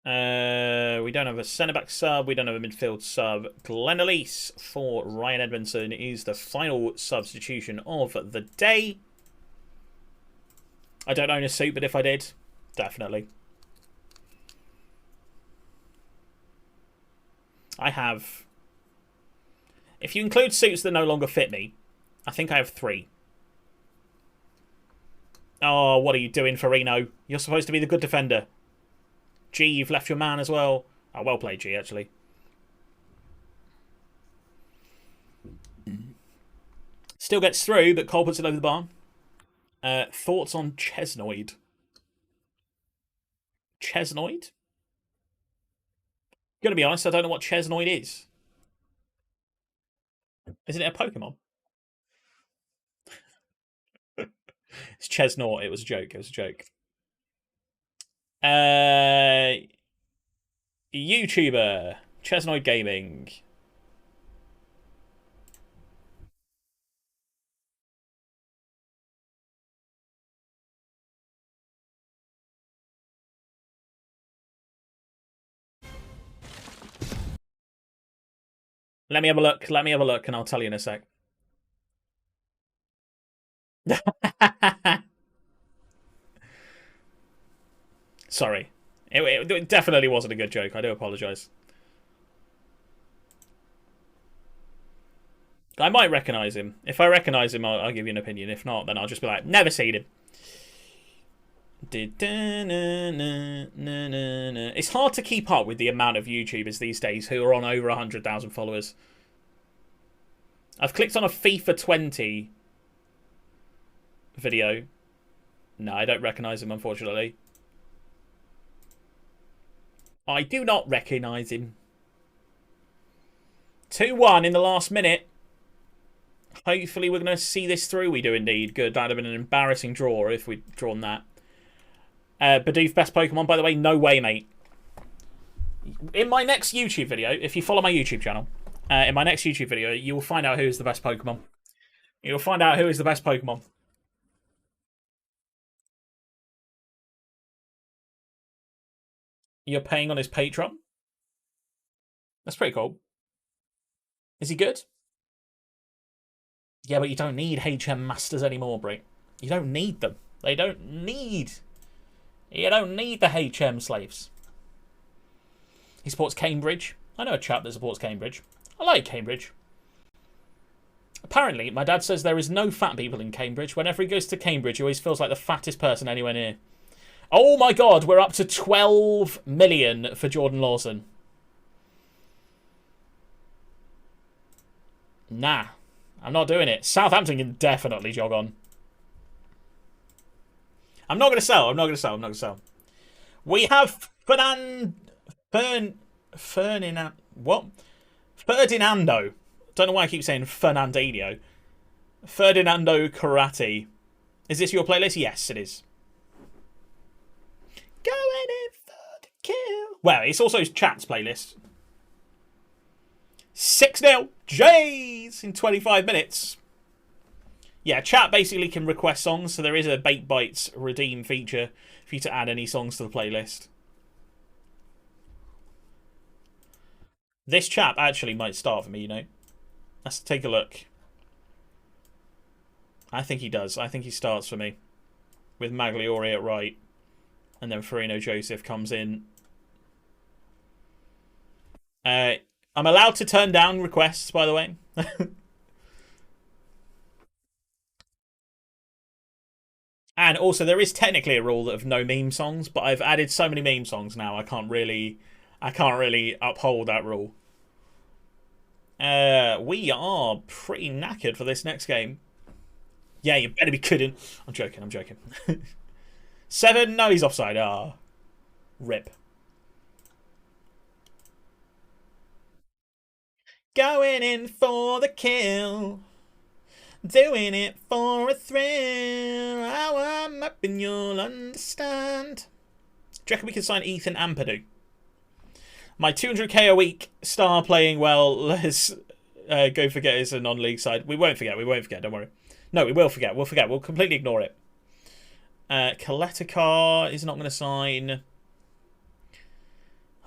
We don't have a centre-back sub. We don't have a midfield sub. Glenn Elise for Ryan Edmondson is the final substitution of the day. I don't own a suit, but if I did, definitely. I have... If you include suits that no longer fit me, I think I have 3. Oh, what are you doing, Farino? You're supposed to be the good defender. G, you've left your man as well. Oh, well played, G, actually. Still gets through, but Cole puts it over the bar. Thoughts on Chesnoid? Chesnoid? Gonna be honest, I don't know what Chesnoid is. Isn't it a Pokemon? It's Chesnaught. It was a joke. YouTuber Chesnoid Gaming. Let me have a look, and I'll tell you in a sec. Sorry. It definitely wasn't a good joke. I do apologise. I might recognise him. If I recognise him, I'll give you an opinion. If not, then I'll just be like, never seen him. It's hard to keep up with the amount of YouTubers these days who are on over 100,000 followers. I've clicked on a FIFA 20 video. No, I don't recognise him, unfortunately. I do not recognise him. 2-1 in the last minute. Hopefully we're going to see this through. We do indeed. Good. That would have been an embarrassing draw if we'd drawn that. Bidoof, best Pokemon. By the way, no way, mate. In my next YouTube video, if you follow my YouTube channel, in my next YouTube video, you will find out who is the best Pokemon. You'll find out who is the best Pokemon. You're paying on his Patreon? That's pretty cool. Is he good? Yeah, but you don't need HM Masters anymore, Brie. You don't need them. You don't need the HM slaves. He supports Cambridge. I know a chap that supports Cambridge. I like Cambridge. Apparently, my dad says there is no fat people in Cambridge. Whenever he goes to Cambridge, he always feels like the fattest person anywhere near. Oh my god, we're up to 12 million for Jordan Lawson. Nah, I'm not doing it. Southampton can definitely jog on. I'm not going to sell. We have Ferdinando. Don't know why I keep saying Fernandinho. Ferdinando Karate. Is this your playlist? Yes, it is. Going in for the kill. Well, it's also Chat's playlist. 6-0. Jays in 25 minutes. Yeah, Chat basically can request songs, so there is a Bait Bites redeem feature for you to add any songs to the playlist. This chap actually might start for me, you know. Let's take a look. I think he does. I think he starts for me. With Magliori at right. And then Farino Joseph comes in. I'm allowed to turn down requests, by the way. And also, there is technically a rule of no meme songs, but I've added so many meme songs now, I can't really uphold that rule. We are pretty knackered for this next game. Yeah, you better be kidding. I'm joking. 7? No, he's offside. Ah. Rip. Going in for the kill. Doing it for a thrill. How I'm up and you'll understand. Do you reckon we can sign Ethan Ampadu? My 200k a week star playing well. Let's go forget it's a non-league side. We won't forget. Don't worry. No, we will forget. We'll completely ignore it. Kaletakar is not going to sign.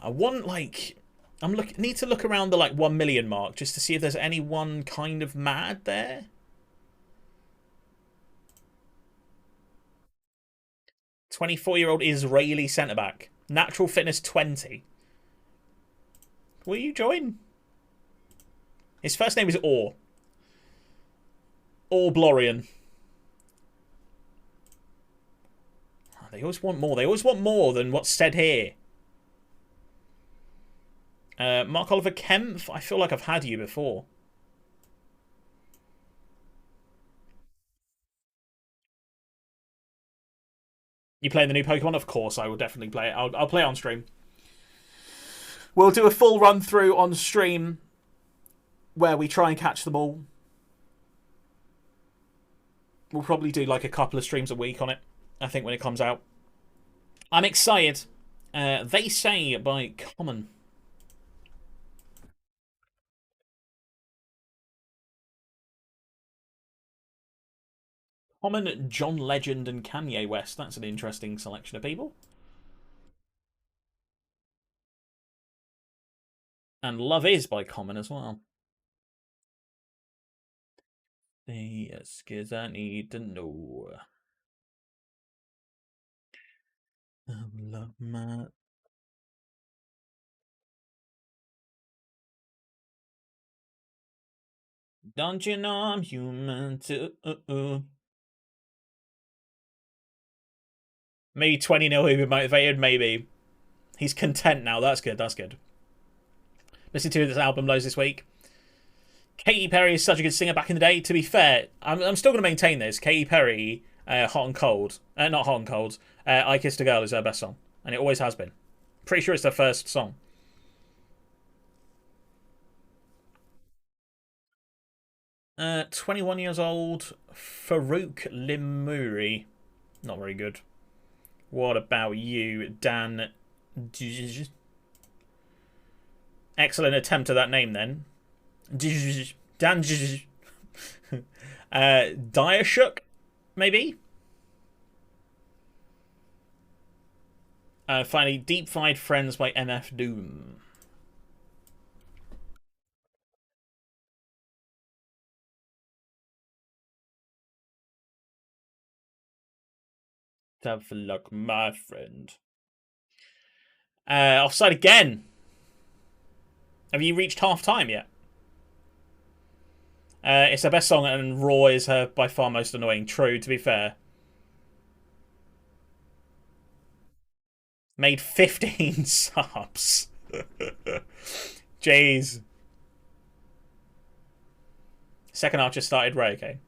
I want need to look around the 1 million mark just to see if there's anyone kind of mad there. 24-year-old Israeli centre back. Natural fitness 20. Will you join? His first name is Or. Or Blorian. Oh, they always want more. They always want more than what's said here. Mark Oliver Kempf. I feel like I've had you before. You playing the new Pokemon? Of course, I will definitely play it. I'll play it on stream. We'll do a full run through on stream where we try and catch them all. We'll probably do a couple of streams a week on it, I think, when it comes out. I'm excited. They say by Common. Common, John Legend, and Kanye West. That's an interesting selection of people. And Love Is by Common as well. The skills I need to know. Love my... Don't you know I'm human too? Maybe 20-0 he'll be motivated, maybe. He's content now. That's good. Listening to this album loads this week. Katy Perry is such a good singer back in the day. To be fair, I'm still going to maintain this. Katy Perry, Hot and Cold. Not Hot and Cold. I Kissed a Girl is her best song. And it always has been. Pretty sure it's their first song. Uh, 21 years old. Farouk Limuri. Not very good. What about you, Dan? Excellent attempt at that name, then. Dan. Diashuk, maybe? Finally, Deep Fried Friends by MF Doom. Have a look, my friend. Offside again. Have you reached half time yet? It's her best song, and Raw is her by far most annoying. True, to be fair. Made 15 subs. Jeez. Second half just started. Right, okay.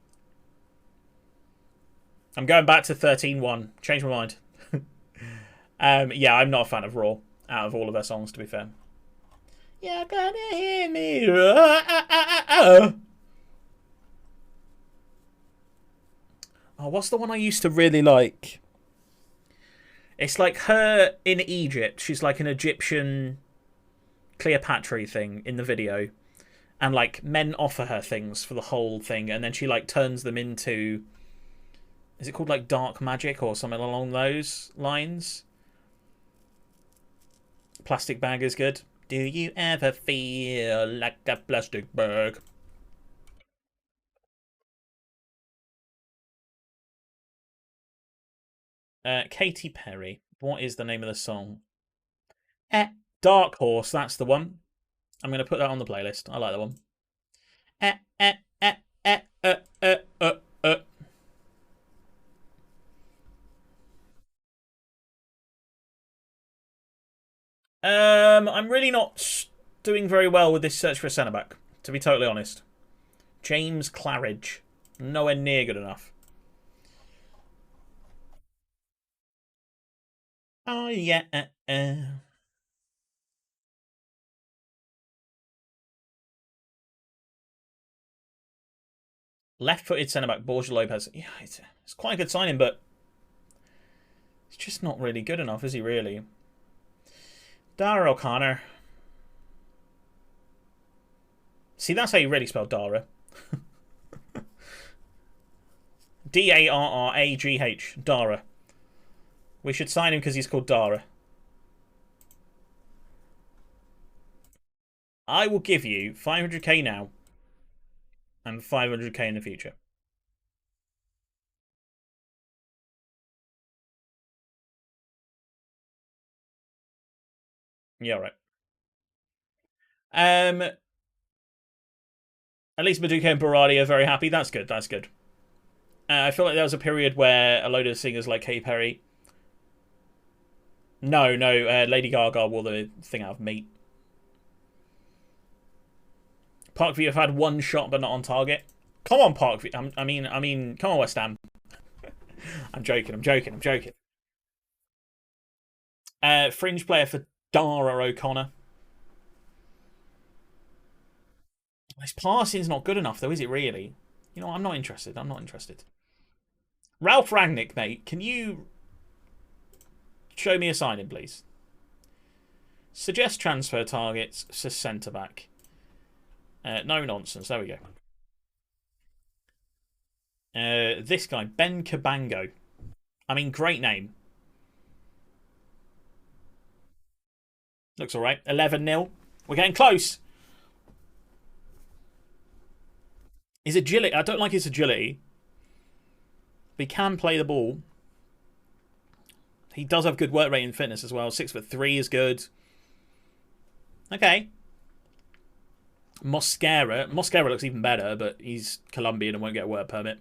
I'm going back to 13-1. Change my mind. Yeah, I'm not a fan of Raw out of all of their songs, to be fair. You're gonna hear me. Oh, what's the one I used to really like? It's like her in Egypt. She's like an Egyptian Cleopatra thing in the video. And like men offer her things for the whole thing, and then she like turns them into, is it called like dark magic or something along those lines? Plastic bag is good. Do you ever feel like a plastic bag? Katy Perry. What is the name of the song? Dark Horse, that's the one. I'm going to put that on the playlist. I like that one. Eh, eh, eh, eh, uh, uh, uh, uh. I'm really not doing very well with this search for a centre back, to be totally honest. James Claridge, nowhere near good enough. Oh yeah. Left-footed centre back Borja Lopez. Yeah, it's quite a good signing, but he's just not really good enough, is he? Really? Dara O'Connor. See, that's how you really spell Dara. Darragh. Dara. We should sign him because he's called Dara. I will give you 500k now and 500k in the future. Yeah, right. At least Maduka and Baradi are very happy. That's good. That's good. I feel like there was a period where a load of singers like Katy Perry. No, Lady Gaga wore the thing out of meat. Parkview have had one shot but not on target. Come on, Parkview. I mean, come on, West Ham. I'm joking. Fringe player for Dara O'Connor. His passing's not good enough, though, is it really? You know, I'm not interested. Ralph Rangnick, mate, can you show me a signing, please? Suggest transfer targets to centre back. No nonsense. There we go. This guy, Ben Cabango. I mean, great name. Looks all right. 11-0. We're getting close. His agility. I don't like his agility. But he can play the ball. He does have good work rate and fitness as well. 6'3" is good. Okay. Mosquera looks even better, but he's Colombian and won't get a work permit.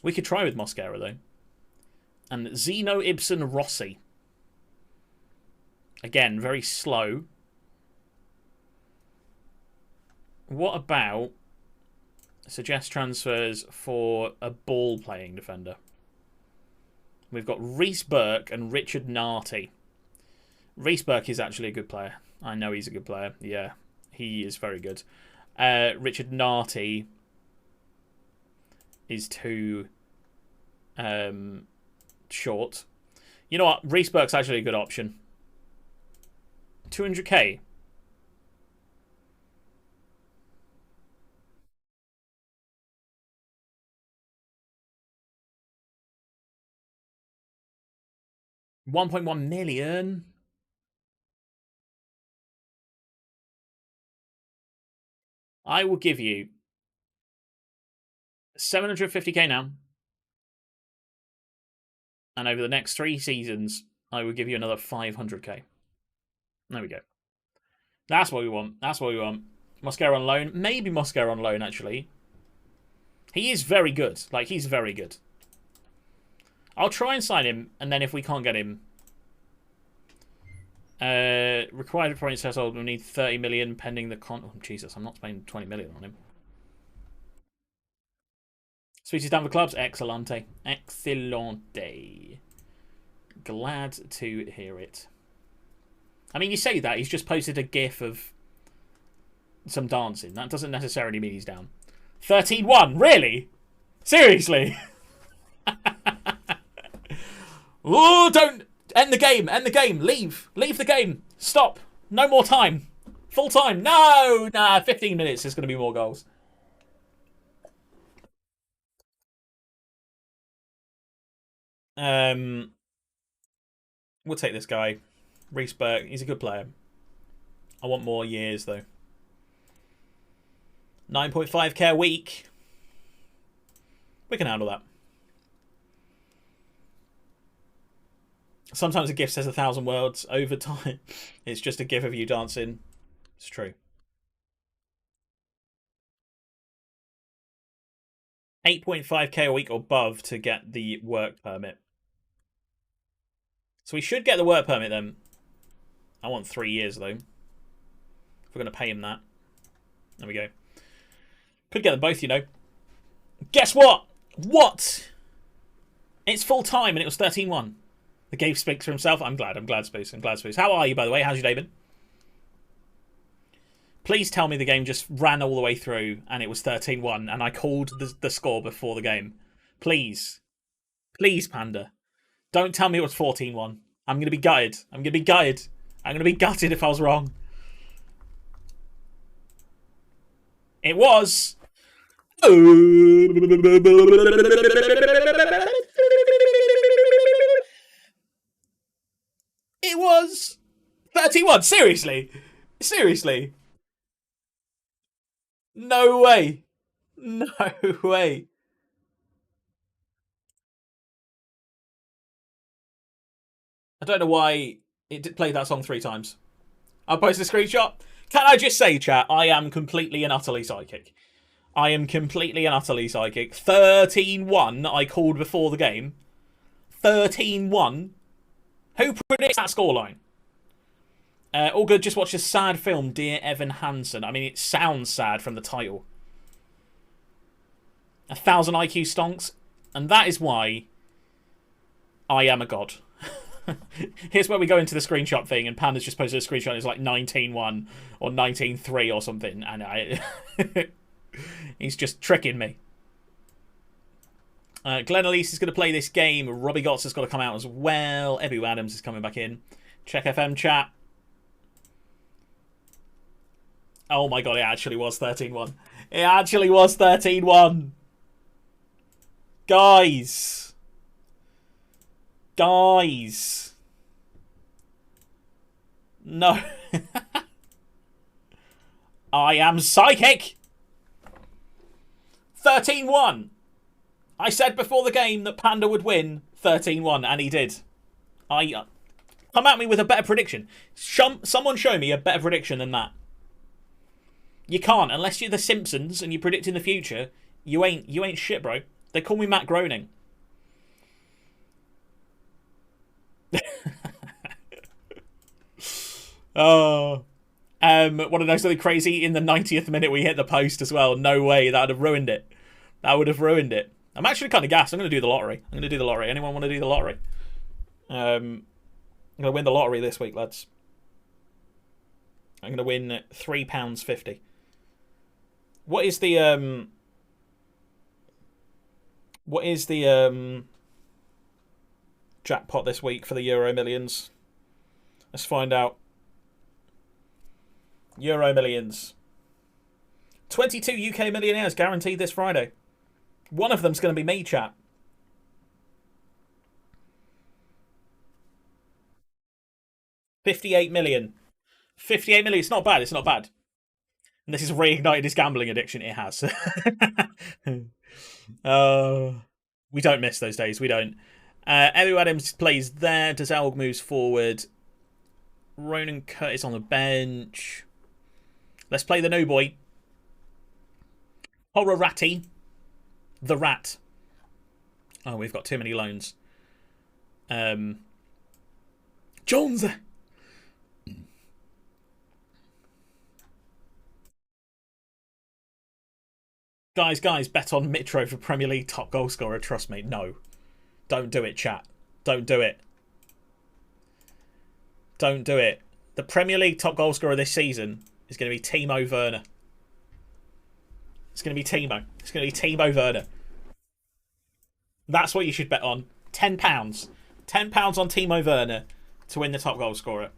We could try with Mosquera, though. And Zeno Ibsen Rossi. Again, very slow. What about suggest transfers for a ball-playing defender? We've got Reece Burke and Richard Narty. Reece Burke is actually a good player. I know he's a good player. Yeah, he is very good. Richard Narty is too short. You know what? Reece Burke's actually a good option. 200k. $1.1 million. I will give you 750k now. And over the next 3 seasons, I will give you another 500k. There we go. That's what we want. That's what we want. Mosquera on loan. Maybe Mosquera on loan, actually. He is very good. Like, he's very good. I'll try and sign him, and then if we can't get him... required points threshold, we'll need 30 million pending the con... Oh, Jesus, I'm not spending 20 million on him. Sweeties down for clubs. Excellente. Excellente. Glad to hear it. I mean, you say that. He's just posted a gif of some dancing. That doesn't necessarily mean he's down. 13-1. Really? Seriously? Oh, don't... End the game. End the game. Leave. Leave the game. Stop. No more time. Full time. No. Nah, 15 minutes. There's going to be more goals. We'll take this guy. Reece Burke. He's a good player. I want more years, though. 9.5k a week. We can handle that. Sometimes a gif says 1,000 words over time. It's just a gif of you dancing. It's true. 8.5k a week or above to get the work permit. So we should get the work permit then. I want 3 years though. If we're going to pay him that. There we go. Could get them both, you know. Guess what? What? It's full time and it was 13-1. The game speaks for himself. I'm glad, Spoos. I'm glad, Spoos. How are you, by the way? How's your day been? Please tell me the game just ran all the way through and it was 13-1 and I called the score before the game. Please. Please, Panda. Don't tell me it was 14-1. I'm going to be gutted. I'm going to be gutted. I'm going to be gutted if I was wrong. It was... It was 31. Seriously? Seriously? No way. No way. I don't know why it played that song 3 times. I'll post a screenshot. Can I just say, chat, I am completely and utterly psychic. I am completely and utterly psychic. 13-1 I called before the game. 13-1. Who predicts that scoreline? All good, just watch a sad film, Dear Evan Hansen. I mean, it sounds sad from the title. 1,000 IQ stonks. And that is why I am a god. Here's where we go into the screenshot thing, and Panda's just posted a screenshot. It's like 19-1 or 19-3 or something, and he's just tricking me. Glenn Elise is going to play this game. Robbie Gotts has got to come out as well. Ebu Adams is coming back in. Check FM chat. Oh my god, it actually was 13-1. It actually was 13-1. Guys. Guys. No. I am psychic. 13-1. I said before the game that Panda would win 13-1, and he did. Come at me with a better prediction. Someone show me a better prediction than that. You can't, unless you're the Simpsons and you predict in the future. You ain't shit, bro. They call me Matt Groening. Oh. Want to know something crazy? In the 90th minute we hit the post as well. No way, that would have ruined it. That would have ruined it. I'm actually kind of gassed. I'm going to do the lottery. Anyone want to do the lottery? I'm going to win the lottery this week, lads. I'm going to win £3.50. What is the jackpot this week for the Euro Millions? Let's find out. Euro Millions. 22 UK millionaires guaranteed this Friday. One of them's going to be me, chat. $58 million. 58 million. It's not bad. It's not bad. And this has reignited his gambling addiction. It has. We don't miss those days. We don't. Ebu Adams plays there. Desalg moves forward. Ronan Curtis on the bench. Let's play the new boy. Horarati. The Rat. Oh, we've got too many loans. Jones. Guys, bet on Mitro for Premier League top goal scorer. Trust me. No. Don't do it, chat. Don't do it. Don't do it. The Premier League top goal scorer this season is going to be Timo Werner. It's going to be Timo. It's going to be Timo Werner. That's what you should bet on. £10. £10 on Timo Werner to win the top goal scorer.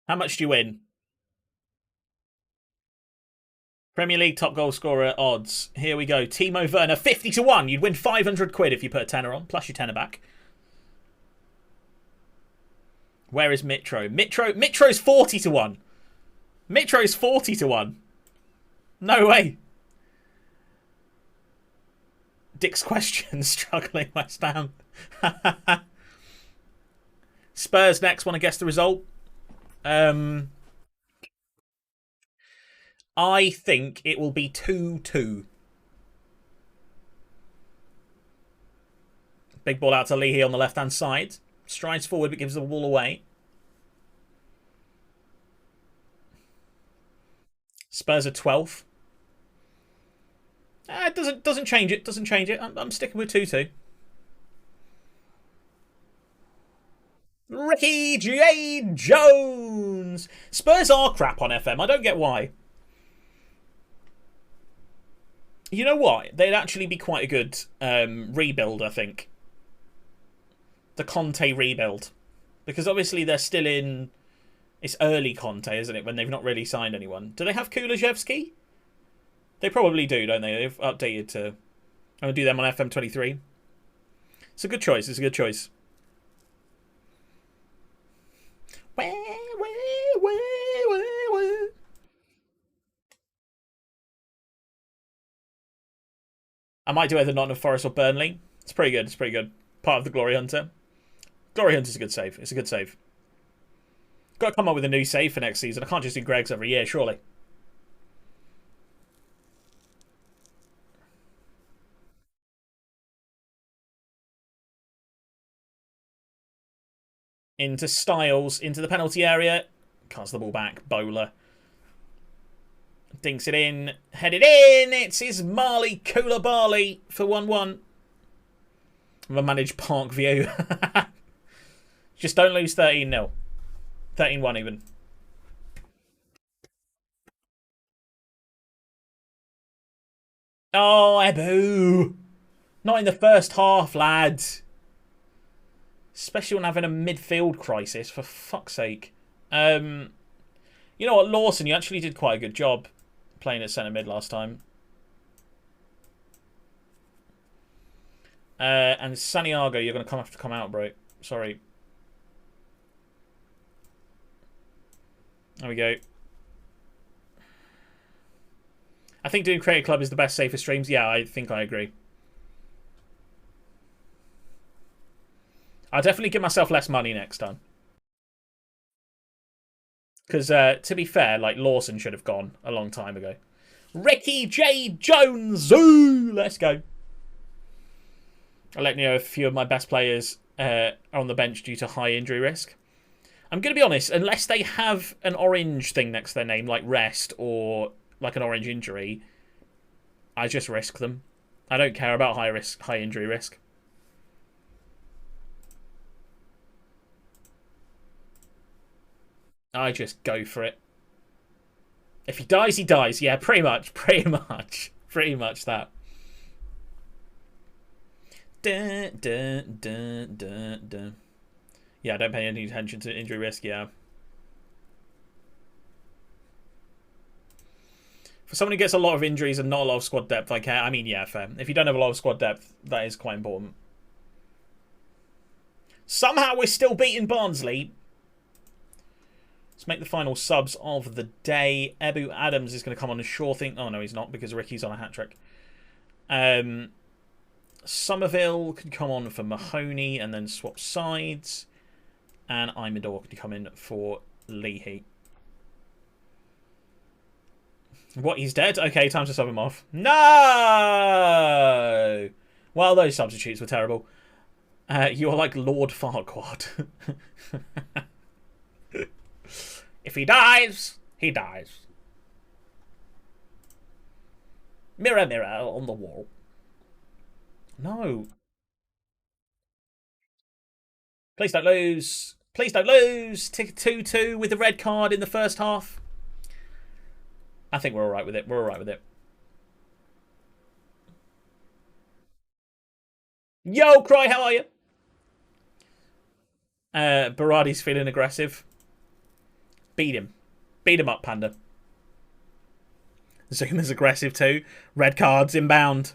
How much do you win? Premier League top goal scorer odds. Here we go. Timo Werner, 50 to 1. You'd win 500 quid if you put a tenner on, plus your tenner back. Where is Mitro? Mitro's 40 to 1. Mitro's 40 to 1. No way. Dick's question, struggling West Ham. Spurs next, want to guess the result? I think it will be 2-2. Big ball out to Leahy on the left-hand side. Strides forward but gives the ball away. Spurs are 12th. It doesn't change it. Doesn't change it. I'm sticking with 2-2. Ricky J. Jones. Spurs are crap on FM. I don't get why. You know what? They'd actually be quite a good rebuild, I think. The Conte rebuild. Because obviously they're still in... It's early Conte, isn't it? When they've not really signed anyone. Do they have Kulishevsky? They probably do, don't they? They've updated to... I'm going to do them on FM23. It's a good choice. It's a good choice. Where? I might do either Nottingham Forest or Burnley. It's pretty good. It's pretty good. Part of the Glory Hunter. Glory Hunter's a good save. It's a good save. Got to come up with a new save for next season. I can't just do Greg's every year, surely. Into Styles, into the penalty area. Casts the ball back. Bowler. Dinks it in. Headed in. It's Ismaili Koulibaly for 1-1. I've managed Park View. Just don't lose 13-0. 13-1 even. Oh, Ebu. Not in the first half, lads. Especially when having a midfield crisis, for fuck's sake. You know what, Lawson, you actually did quite a good job playing at centre mid last time. And Santiago, you're going to have to come out, bro. Sorry. There we go. I think doing Creative Club is the best, safest streams. Yeah, I think I agree. I'll definitely give myself less money next time. Because, to be fair, like, Lawson should have gone a long time ago. Ricky J. Jones! Ooh, let's go. I'll let you know if a few of my best players are on the bench due to high injury risk. I'm going to be honest, unless they have an orange thing next to their name, like rest or like an orange injury, I just risk them. I don't care about high injury risk. I just go for it. If he dies, he dies. Yeah, pretty much. Pretty much that. Dun, dun, dun, dun, dun. Yeah, don't pay any attention to injury risk, yeah. For someone who gets a lot of injuries and not a lot of squad depth, I care. I mean, yeah, fair. If you don't have a lot of squad depth, that is quite important. Somehow we're still beating Barnsley. Let's make the final subs of the day. Ebu Adams is going to come on a sure thing. Oh, no, he's not, because Ricky's on a hat-trick. Somerville can come on for Mahoney and then swap sides. And Imidor can come in for Leahy. What, he's dead? Okay, time to sub him off. No! Well, those substitutes were terrible. You are like Lord Farquaad. If he dies, he dies. Mirror, mirror on the wall. No. Please don't lose. Please don't lose. Tick 2-2 with the red card in the first half. I think we're all right with it. We're all right with it. Yo, Cry, how are you? Berardi's feeling aggressive. Beat him. Beat him up, Panda. Zuma's aggressive too. Red cards inbound.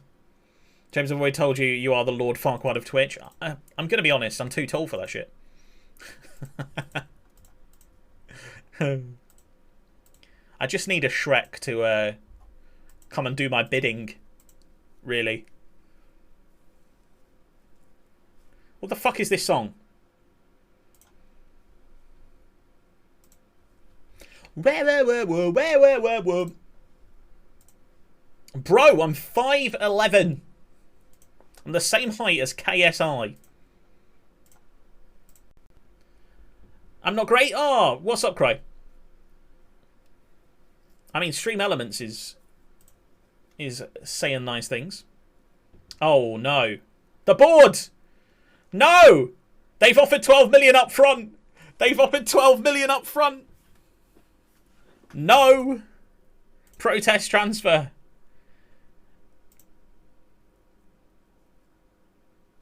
James, I've already told you you are the Lord Farquaad of Twitch. I'm going to be honest, I'm too tall for that shit. I just need a Shrek to come and do my bidding, really. What the fuck is this song? Bro, I'm 5'11". I'm the same height as KSI. I'm not great? Oh, what's up, Cry? I mean, Stream Elements is saying nice things. Oh, no. The board! No! They've offered 12 million up front. They've offered 12 million up front. No! Protest transfer.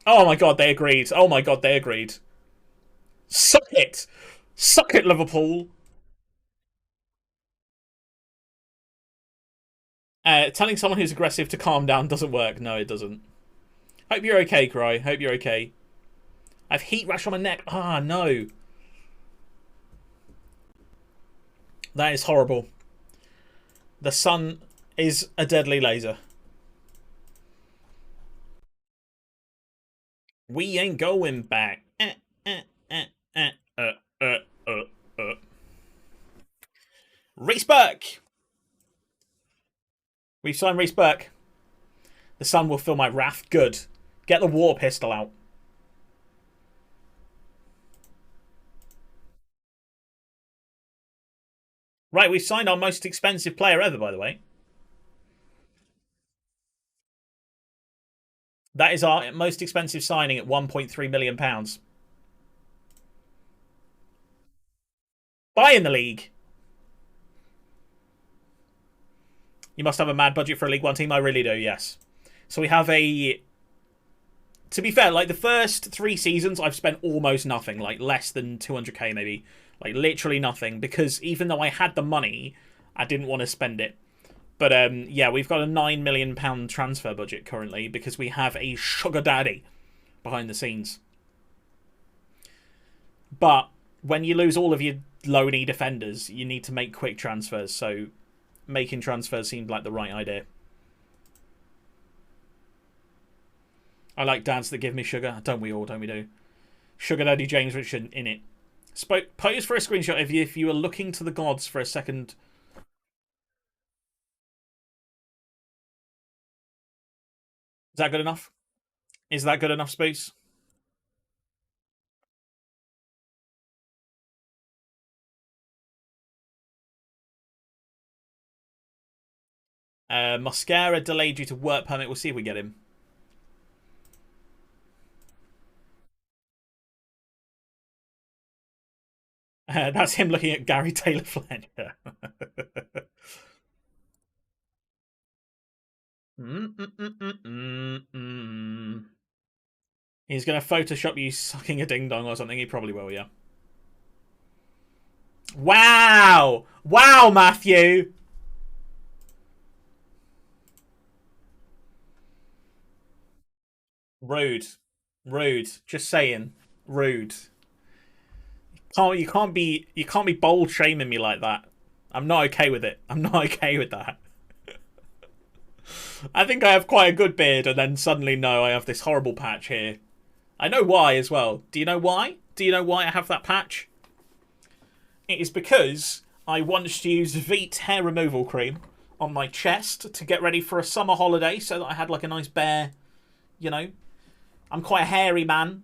Oh my god, they agreed. Oh my god, they agreed. Suck it! Suck it, Liverpool! Telling someone who's aggressive to calm down doesn't work. No, it doesn't. Hope you're okay, Cry. Hope you're okay. I have heat rash on my neck. Ah, no. That is horrible. The sun is a deadly laser. We ain't going back. Reece Burke. We've signed Reece Burke. The sun will feel my wrath. Good. Get the war pistol out. Right, we've signed our most expensive player ever, by the way. That is our most expensive signing at £1.3 million. Buy in the league. You must have a mad budget for a League One team. I really do, yes. So we have a... To be fair, like the first 3 seasons, I've spent almost nothing. Like less than 200k maybe. Like literally nothing. Because even though I had the money, I didn't want to spend it. But yeah, we've got a £9 million transfer budget currently because we have a sugar daddy behind the scenes. But when you lose all of your loany defenders, you need to make quick transfers. So making transfers seemed like the right idea. I like dads that give me sugar. Don't we all? Don't we do? Sugar Daddy James Richard in it. Pose for a screenshot if you were looking to the gods for a second... Is that good enough? Is that good enough, Spoos? Mosquera delayed due to work permit. We'll see if we get him. That's him looking at Gary Taylor Fletcher. He's going to Photoshop you sucking a ding-dong or something. He probably will, yeah. Wow! Wow, Matthew! Rude. Rude. Just saying. Rude. You can't be bold shaming me like that. I'm not okay with it. I'm not okay with that. I think I have quite a good beard, and then suddenly, no, I have this horrible patch here. I know why as well. Do you know why? Do you know why I have that patch? It is because I once used Veet hair removal cream on my chest to get ready for a summer holiday so that I had like a nice bare, you know. I'm quite a hairy man.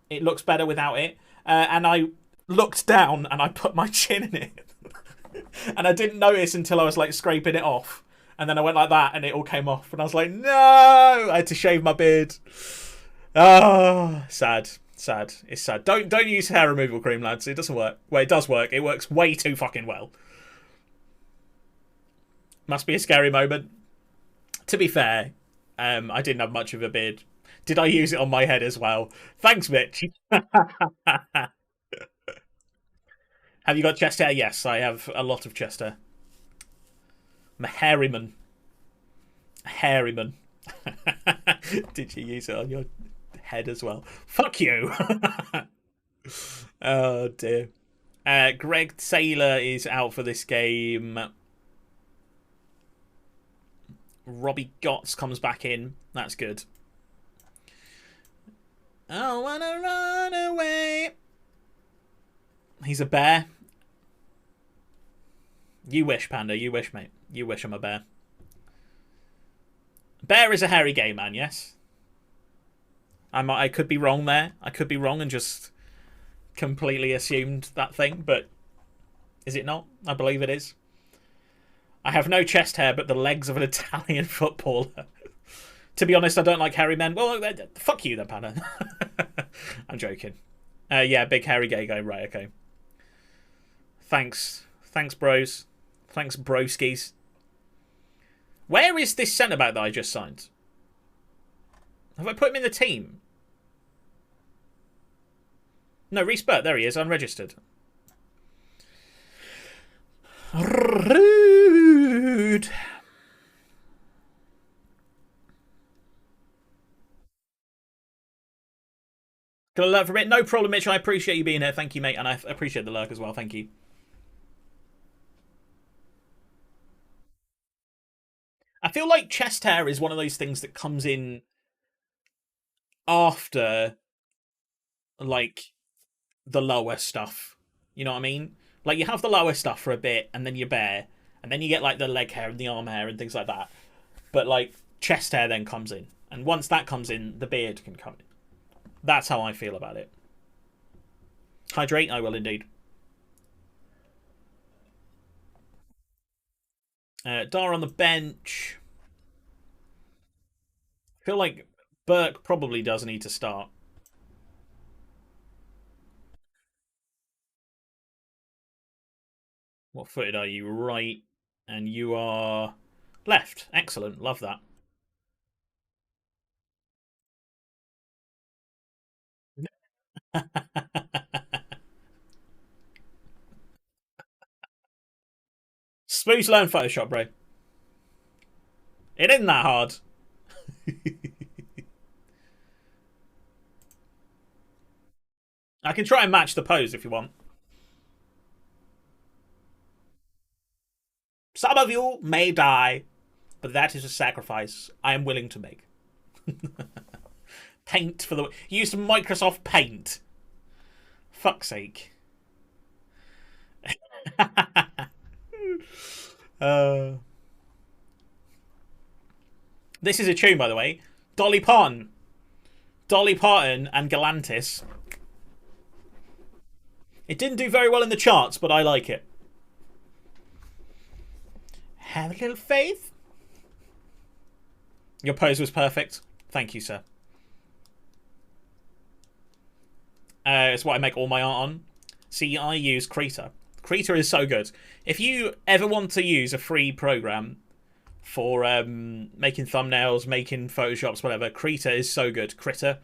It looks better without it. And I looked down and I put my chin in it. And I didn't notice until I was like scraping it off. And then I went like that and it all came off. And I was like, no! I had to shave my beard. Oh, sad. Sad. It's sad. Don't use hair removal cream, lads. It doesn't work. Well, it does work. It works way too fucking well. Must be a scary moment. To be fair, I didn't have much of a beard. Did I use it on my head as well? Thanks, Mitch. Have you got chest hair? Yes, I have a lot of chest hair. I'm a hairy man. Hairy man. Did you use it on your head as well? Fuck you. Oh, dear. Greg Taylor is out for this game. Robbie Gotts comes back in. That's good. I wanna run away. He's a bear. You wish, Panda. You wish, mate. You wish I'm a bear. Bear is a hairy gay man, yes? I could be wrong there. I could be wrong and just completely assumed that thing, but is it not? I believe it is. I have no chest hair, but the legs of an Italian footballer. To be honest, I don't like hairy men. Well, fuck you then, Panda. I'm joking. Yeah, big hairy gay guy. Right, okay. Thanks. Thanks, bros. Thanks, broskies. Where is this centre-back that I just signed? Have I put him in the team? No, Reece Burt. There he is, unregistered. Rude. Can I lurk for a bit? No problem, Mitch. I appreciate you being here. Thank you, mate. And I appreciate the lurk as well. Thank you. I feel like chest hair is one of those things that comes in after, like, the lower stuff. You know what I mean? Like, you have the lower stuff for a bit, and then you're bare, and then you get, like, the leg hair and the arm hair and things like that. But, like, chest hair then comes in. And once that comes in, the beard can come in. That's how I feel about it. Hydrate? I will indeed. Dar on the bench. I feel like Burke probably does need to start. What footed are you? Right. And you are left. Excellent. Love that. Smooth learn Photoshop, bro. It isn't that hard. I can try and match the pose if you want. Some of you may die, but that is a sacrifice I am willing to make. Paint for the... Use Microsoft Paint. Fuck's sake. This is a tune, by the way. Dolly Parton. Dolly Parton and Galantis. It didn't do very well in the charts, but I like it. Have a little faith. Your pose was perfect. Thank you, sir. It's what I make all my art on. See, I use Krita. Krita is so good. If you ever want to use a free program for making thumbnails, making Photoshops, whatever, Krita is so good. Krita.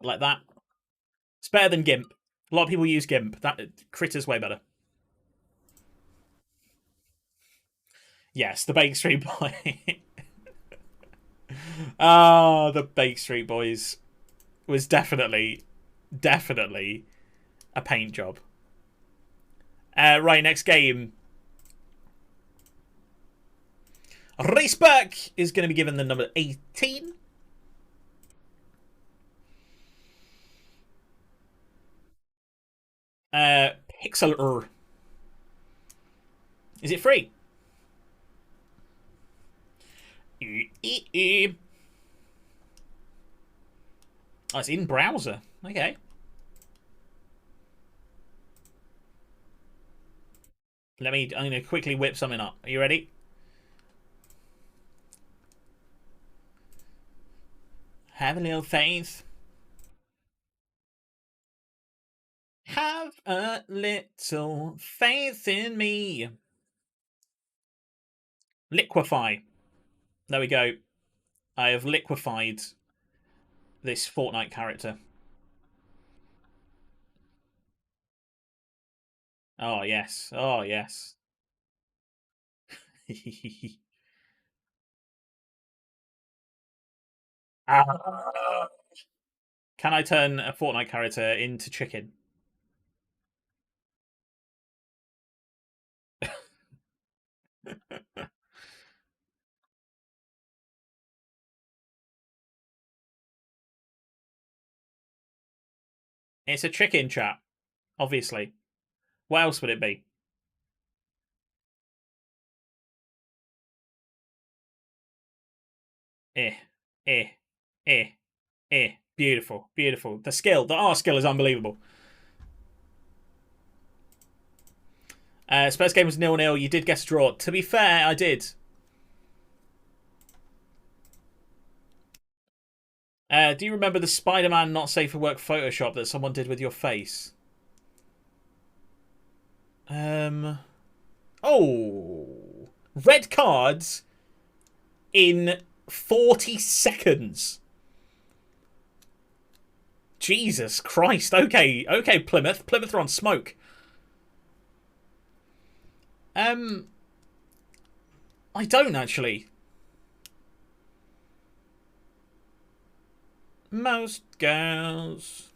Like that. It's better than GIMP. A lot of people use GIMP. Krita's way better. Yes, the Bake Street Boy. Ah, the Bake Street Boys was definitely a paint job. Right, next game. Raceback is going to be given the number 18. Pixel. Is it free? Oh, it's in browser. Okay. I'm going to quickly whip something up. Are you ready? Have a little faith. Have a little faith in me. Liquefy. There we go. I have liquefied this Fortnite character. Oh, yes. Oh, yes. Can I turn a Fortnite character into chicken? It's a chicken, chat. Obviously. What else would it be? Eh. Eh. Eh. Eh. Beautiful. Beautiful. The R skill is unbelievable. Spurs game was 0-0. You did guess a draw. To be fair, I did. Do you remember the Spider-Man not safe for work Photoshop that someone did with your face? Oh. Red cards in 40 seconds. Jesus Christ. Okay, Plymouth. Plymouth are on smoke. I don't actually. Most girls.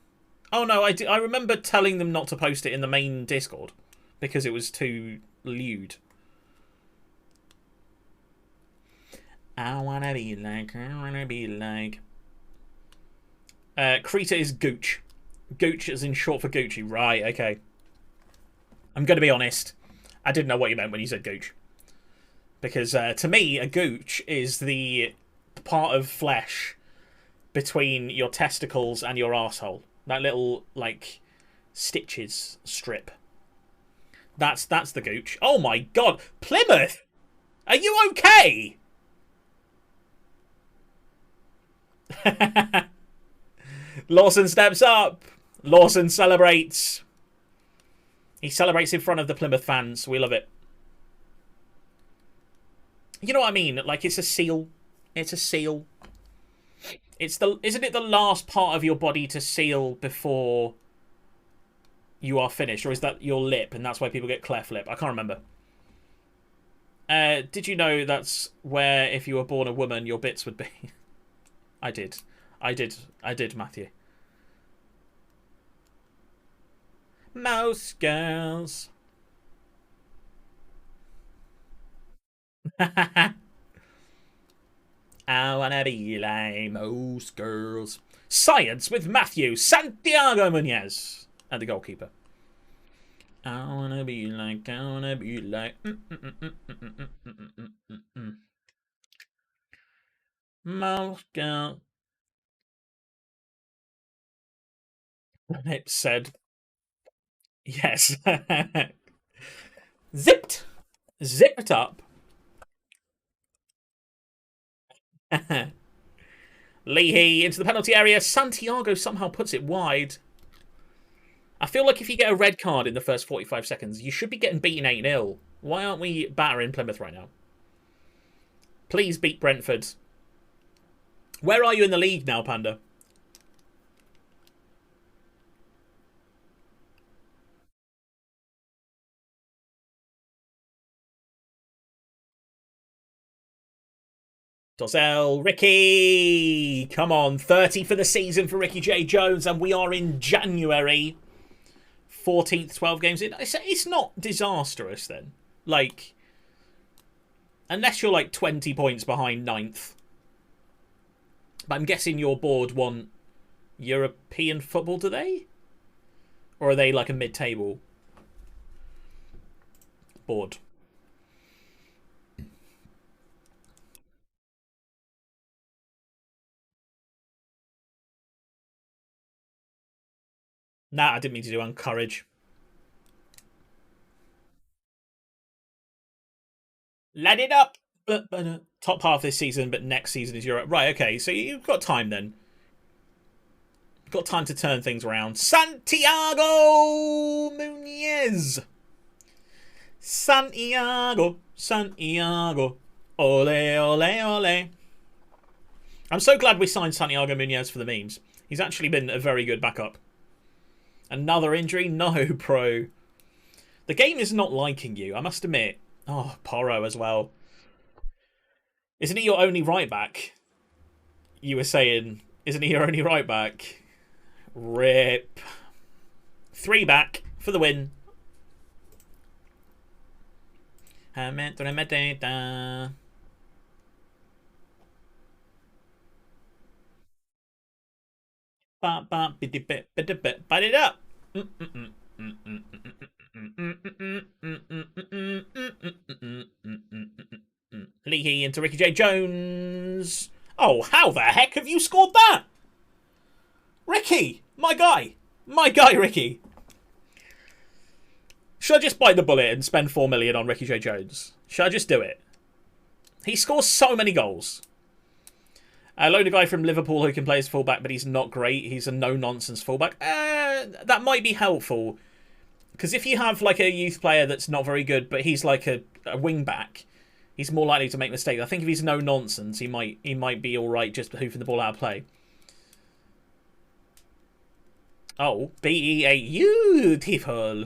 Oh no, I remember telling them not to post it in the main Discord because it was too lewd. I wanna be like. Krita is Gooch. Gooch is in short for Gucci. Right, okay. I'm going to be honest. I didn't know what you meant when you said Gooch. Because to me, a Gooch is the part of flesh between your testicles and your arsehole. That little, like, stitches strip. That's the Gooch. Oh my god. Plymouth! Are you okay? Lawson steps up. Lawson celebrates. He celebrates in front of the Plymouth fans. We love it. You know what I mean? Like, it's a seal. It's a seal. Isn't it the last part of your body to seal before you are finished? Or is that your lip and that's why people get cleft lip? I can't remember. Did you know that's where if you were born a woman, your bits would be? I did, Matthew. Most girls. I wanna be like most girls. Science with Matthew Santiago Muñez and the goalkeeper. I wanna be like. Most girls. It said. Yes. Zipped up. Leahy into the penalty area. Santiago somehow puts it wide. I feel like if you get a red card in the first 45 seconds, you should be getting beaten 8-0. Why aren't we battering Plymouth right now? Please beat Brentford. Where are you in the league now, Panda? Dozzell, Ricky! Come on, 30 for the season for Ricky J. Jones, and we are in January. 14th, 12 games in. It's not disastrous, then. Like, Unless you're like 20 points behind ninth. But I'm guessing your board want European football, do they? Or are they like a mid-table board? Nah, I didn't mean to do encourage. Let it up! Top half this season, but next season is Europe. Right, okay, so you've got time then. You've got time to turn things around. Santiago Munez! Santiago, Santiago. Ole, ole, ole. I'm so glad we signed Santiago Munez for the memes. He's actually been a very good backup. Another injury? No, pro. The game is not liking you, I must admit. Oh, Porro as well. Isn't he your only right back? You were saying, isn't he your only right back? Rip. 3 back for the win. Bite it up. Leahy into Ricky J. Jones. Oh, how the heck have you scored that? Ricky, my guy. My guy, Ricky. Should I just bite the bullet and spend 4 million on Ricky J. Jones? Should I just do it? He scores so many goals. I loaned a guy from Liverpool who can play as fullback, but he's not great. He's a no-nonsense fullback. That might be helpful. Because if you have like a youth player that's not very good, but he's like a wing-back, he's more likely to make mistakes. I think if he's no-nonsense, he might be all right just hoofing the ball out of play. Oh, beautiful.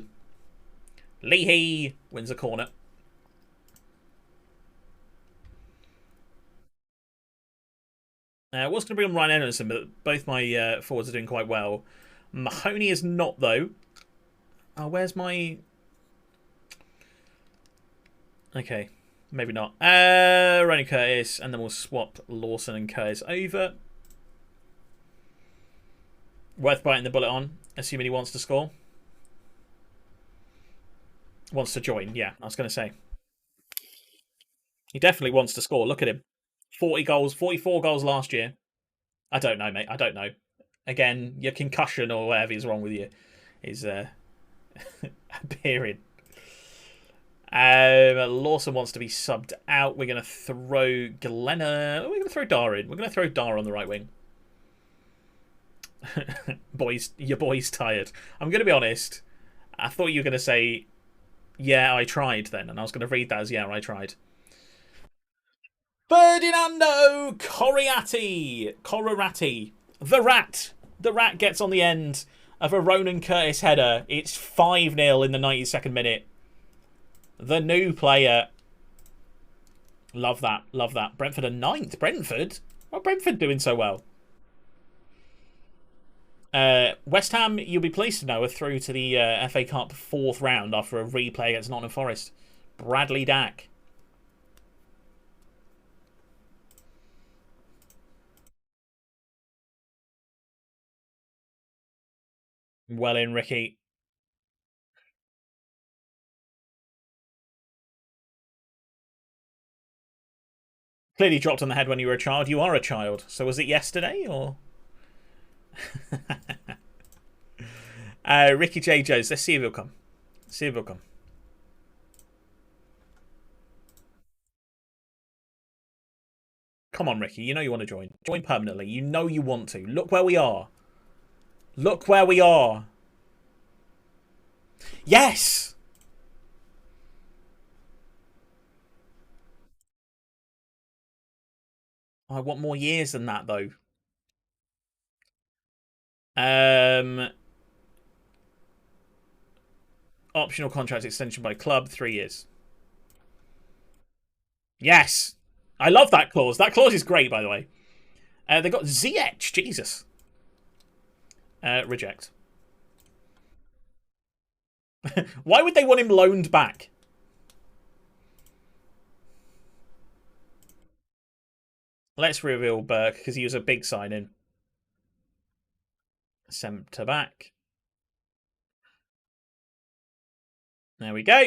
Leahy wins a corner. I was going to bring on Ryan Anderson, but both my forwards are doing quite well. Mahoney is not, though. Oh, where's my... Okay, maybe not. Ronnie Curtis, and then we'll swap Lawson and Curtis over. Worth biting the bullet on, assuming he wants to score. Wants to join, yeah, I was going to say. He definitely wants to score. Look at him. 40 goals, 44 goals last year. I don't know, mate. I don't know. Again, your concussion or whatever is wrong with you is appearing. Lawson wants to be subbed out. We're going to throw Glenna. We're going to throw Dar in. We're going to throw Dar on the right wing. Your boy's tired. I'm going to be honest. I thought you were going to say, yeah, I tried then. And I was going to read that as, yeah, I tried. Ferdinando Corrati. The Rat. The Rat gets on the end of a Ronan Curtis header. It's 5-0 in the 92nd minute. The new player. Love that. Love that. Brentford are 9th. Brentford? Why are Brentford doing so well? West Ham, you'll be pleased to know, are through to the FA Cup 4th round after a replay against Nottingham Forest. Bradley Dack. Well in, Ricky. Clearly dropped on the head when you were a child. You are a child. So was it yesterday or? Ricky J. Jones. Let's see if he'll come. See if he'll come. Come on, Ricky. You know you want to join. Join permanently. You know you want to. Look where we are. Look where we are. Yes! I want more years than that, though. Optional contract extension by club, 3 years. Yes! I love that clause. That clause is great, by the way. They got ZH. Jesus. Reject. Why would they want him loaned back? Let's reveal Burke because he was a big signing. Centre back. There we go.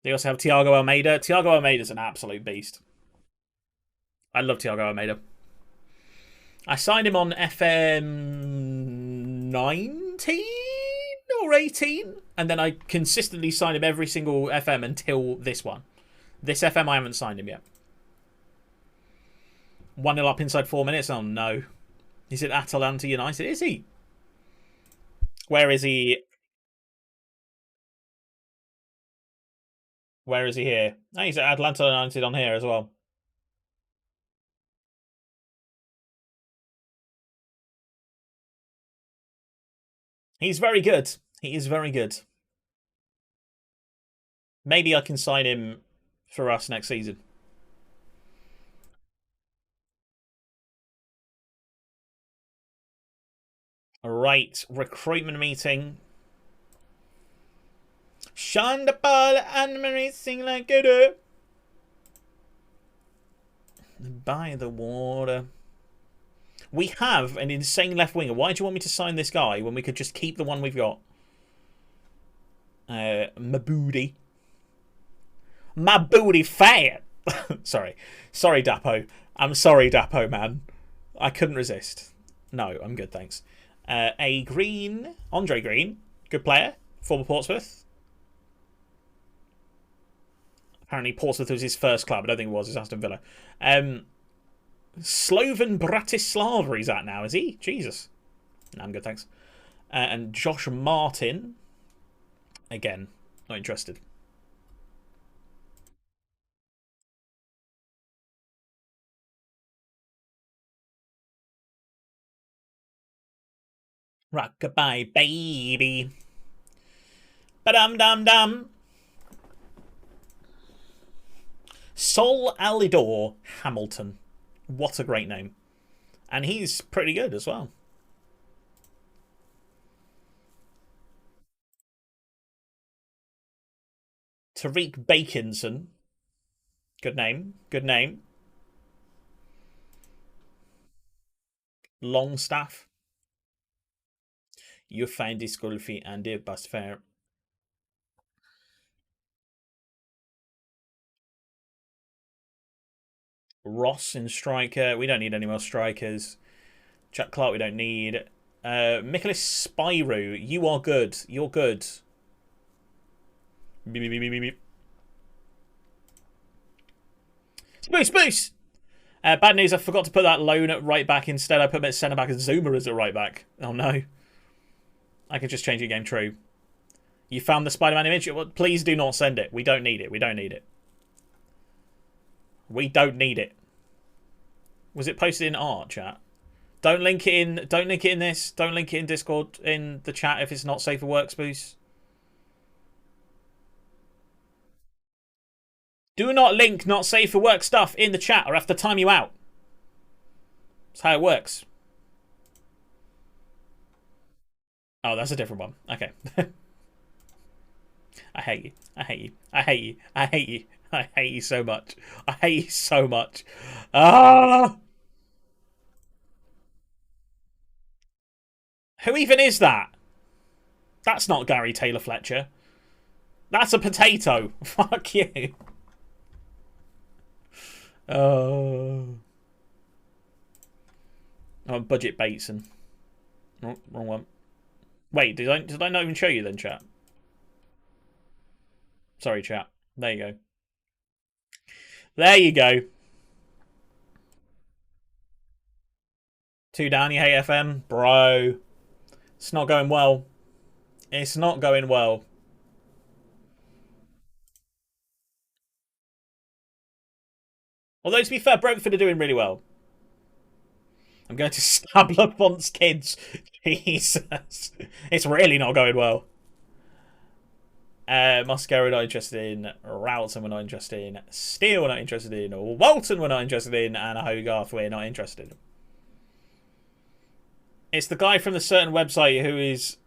They also have Thiago Almeida. Thiago Almeida's an absolute beast. I love Thiago Almeida. I signed him on FM 19 or 18, and then I consistently signed him every single FM until this one. This FM, I haven't signed him yet. 1-0 up inside 4 minutes. Oh no. He's at Atalanta United, is he? Where is he? Where is he here? Oh, he's at Atlanta United on here as well. He's very good. He is very good. Maybe I can sign him for us next season. Right, recruitment meeting. Shine the ball and Marie sing like a do. By the water. We have an insane left winger. Why do you want me to sign this guy when we could just keep the one we've got? My booty. My booty fat. Sorry. Sorry, Dapo. I'm sorry, Dapo, man. I couldn't resist. No, I'm good, thanks. A Green. Andre Green. Good player. Former Portsmouth. Apparently Portsmouth was his first club. I don't think it was. It's Aston Villa. Slovan Bratislava he's at now, is he? Jesus. No, I'm good, thanks. And Josh Martin. Again, not interested. Rockabye, baby. Ba-dum-dum-dum. Sol Alidor Hamilton. What a great name. And he's pretty good as well. Tariq Bakinson. Good name. Good name. Longstaff. You find this Golfi and the bus fare. Ross in striker. We don't need any more strikers. Jack Clark we don't need. Michaelis Spyro. You are good. You're good. Beep, beep, beep, beep, beep. Spoose! Bad news, I forgot to put that loan at right back. Instead, I put him at centre back and Zuma as at right back. Oh no. I could just change your game true. You found the Spider-Man image? Well, please do not send it. We don't need it. We don't need it. We don't need it. Was it posted in art, chat? Don't link it in. Don't link it in this. Don't link it in Discord in the chat if it's not safe for work, Spoose. Do not link not safe for work stuff in the chat or I have to time you out. That's how it works. Oh, that's a different one. Okay. I hate you. I hate you. I hate you. I hate you. I hate you so much. I hate you so much. Ah! Who even is that? That's not Gary Taylor Fletcher. That's a potato. Fuck you. Oh, Budget Bateson. Oh, wrong one. Wait, did I not even show you then, chat? Sorry, chat. There you go. There you go. 2 down, you hate FM? Bro. It's not going well. It's not going well. Although, to be fair, Brentford are doing really well. I'm going to stab Lafont's kids. Jesus. It's really not going well. Mascara not interested in. Roughton we're not interested in. Steele we're not interested in. Walton we're not interested in. And Hogarth we're not interested in. It's the guy from the certain website who is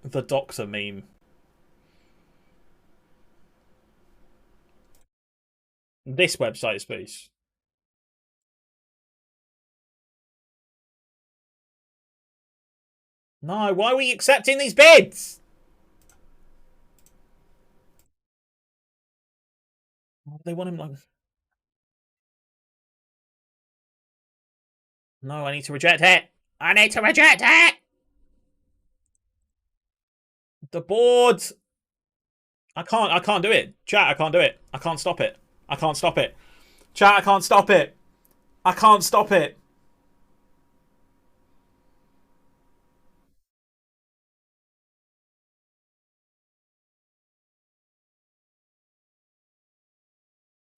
the Doctor meme. This website, please. No, why are we accepting these bids? Oh, they want him like... No, I need to reject it. I need to reject it. The board. I can't do it. Chat, I can't do it. I can't stop it. I can't stop it. Chat, I can't stop it. I can't stop it.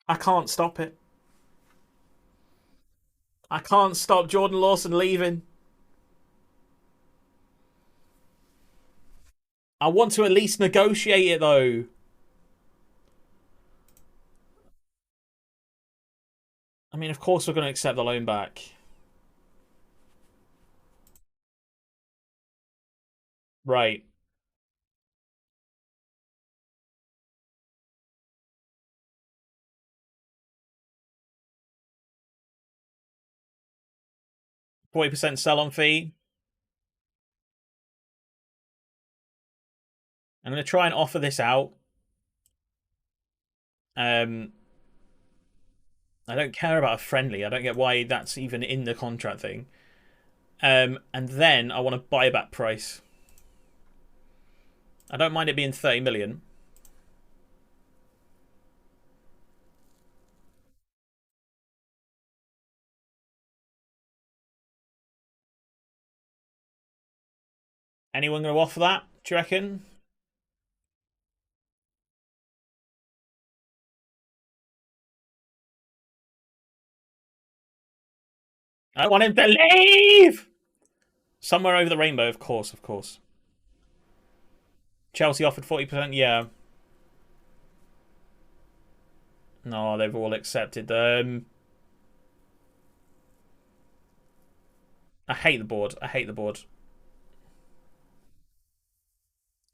I can't stop it. I can't stop Jordan Lawson leaving. I want to at least negotiate it, though. I mean, of course we're going to accept the loan back. Right. 40% sell-on fee. I'm going to try and offer this out. I don't care about a friendly. I don't get why that's even in the contract thing. And then I want a buyback price. I don't mind it being 30 million. Anyone going to offer that, do you reckon? I want him to leave! Somewhere over the rainbow, of course, of course. Chelsea offered 40%, yeah. No, they've all accepted them. I hate the board. I hate the board.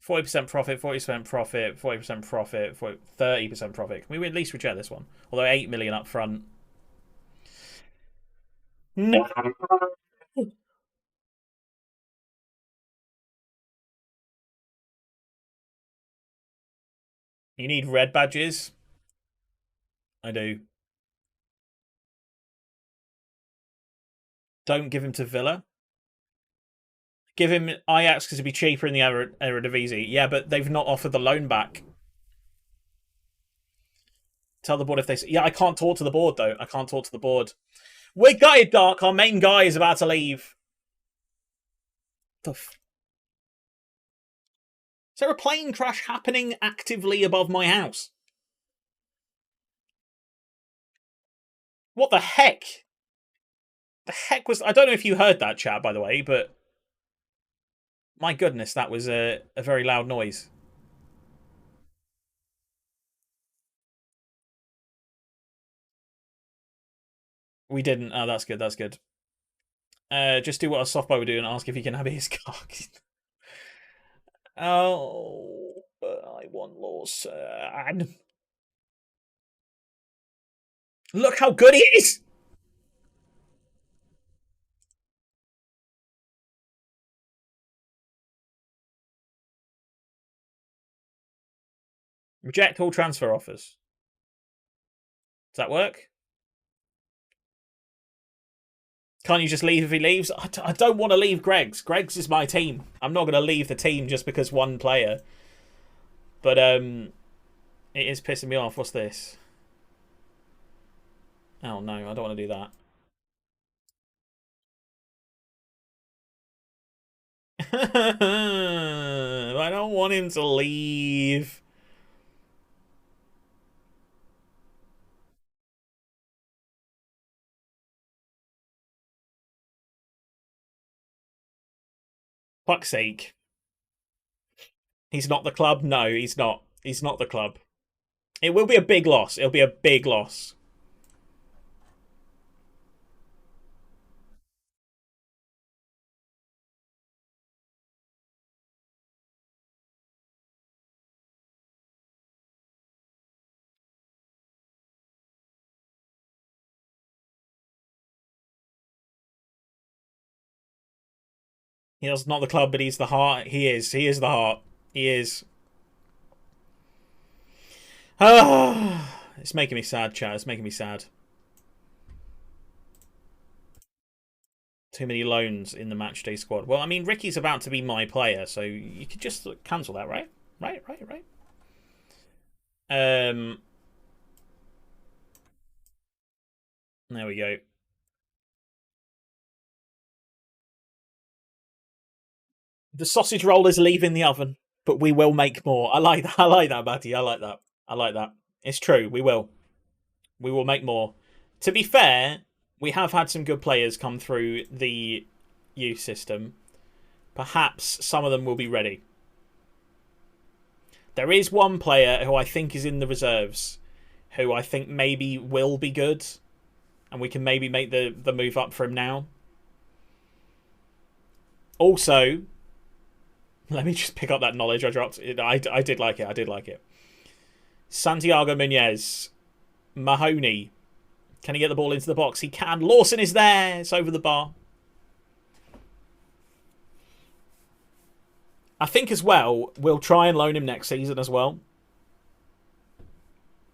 40% profit, 40% profit, 40% profit, 30% profit. Can we at least reject this one? Although 8 million up front. No. You need red badges? I do. Don't give him to Villa. Give him Ajax because it'd be cheaper in the Eredivisie. Yeah, but they've not offered the loan back. Tell the board if they... Yeah, I can't talk to the board, though. I can't talk to the board. We're gutted, Dark. Our main guy is about to leave. Is there a plane crash happening actively above my house? What the heck? The heck was... I don't know if you heard that, chat, by the way, but... My goodness, that was a very loud noise. We didn't. Oh, that's good. That's good. Just do what a soft boy would do and ask if he can have his cock. Oh, but I want Lawson. Look how good he is! Reject all transfer offers. Does that work? Can't you just leave if he leaves? I don't want to leave Greg's. Greg's is my team. I'm not going to leave the team just because one player. But it is pissing me off. What's this? Oh no, I don't want to do that. I don't want him to leave. Fuck's sake. He's not the club? No, he's not. He's not the club. It will be a big loss. It'll be a big loss. He's not the club, but he's the heart. He is. He is the heart. He is. Ah, it's making me sad, chat. It's making me sad. Too many loans in the matchday squad. Well, I mean, Ricky's about to be my player, so you could just cancel that, right? Right. There we go. The sausage roll is leaving the oven, but we will make more. I like that. I like that, Batty. I like that. I like that. It's true. We will. We will make more. To be fair, we have had some good players come through the youth system. Perhaps some of them will be ready. There is one player who I think is in the reserves, who I think maybe will be good, and we can maybe make the move up for him now. Also, let me just pick up that knowledge I dropped. I did like it. I did like it. Santiago Muñez. Mahoney. Can he get the ball into the box? He can. Lawson is there. It's over the bar. I think as well, we'll try and loan him next season as well.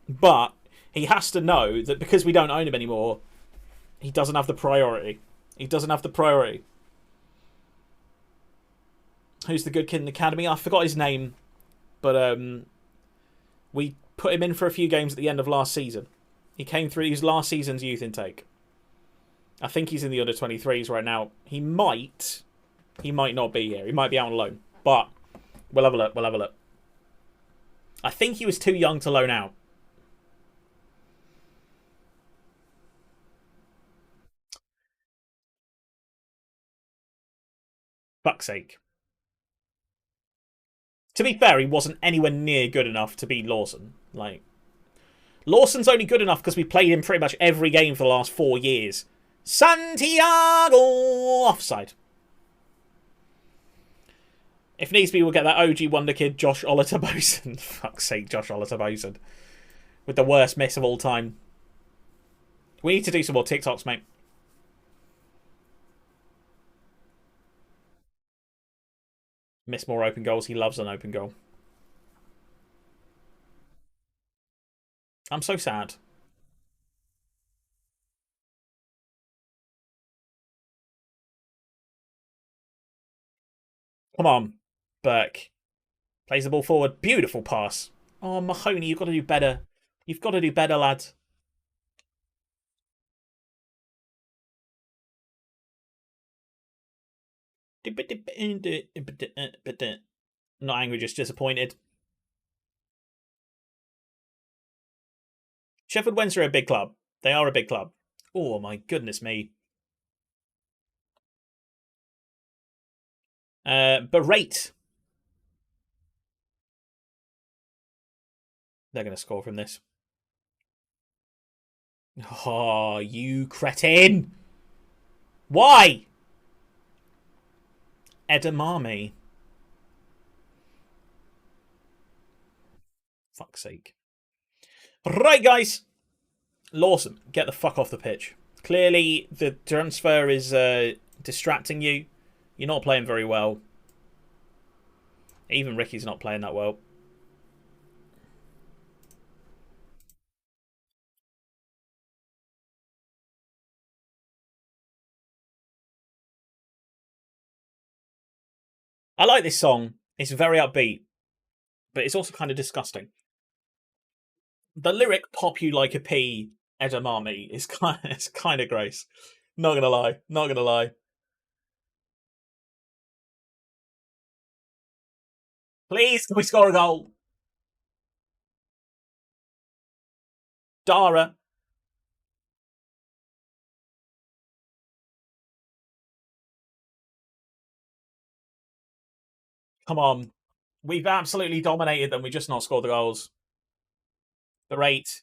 But he has to know that because we don't own him anymore, he doesn't have the priority. He doesn't have the priority. Who's the good kid in the academy? I forgot his name. But we put him in for a few games at the end of last season. He came through his last season's youth intake. I think he's in the under-23s right now. He might not be here. He might be out on loan. But we'll have a look. We'll have a look. I think he was too young to loan out. Fuck's sake. To be fair, he wasn't anywhere near good enough to be Lawson. Like, Lawson's only good enough because we played him pretty much every game for the last 4 years. Santiago! Offside. If needs be, we'll get that OG wonder kid, Josh Olatabosen. Fuck's sake, Josh Olatabosen. With the worst miss of all time. We need to do some more TikToks, mate. Miss more open goals. He loves an open goal. I'm so sad. Come on, Burke. Plays the ball forward. Beautiful pass. Oh, Mahoney, you've got to do better. You've got to do better, lad. Not angry, just disappointed. Sheffield Wednesday are a big club. They are a big club. Oh, my goodness me. Berate. They're going to score from this. Oh, you cretin. Why? Edamame. Fuck's sake. Right, guys. Lawson, get the fuck off the pitch. Clearly, the transfer is distracting you. You're not playing very well. Even Ricky's not playing that well. I like this song. It's very upbeat. But it's also kind of disgusting. The lyric "Pop you like a pea, edamame" is kind of gross. Not gonna lie. Not gonna lie. Please, can we score a goal? Dara. Come on. We've absolutely dominated them. We just not scored the goals. Berate.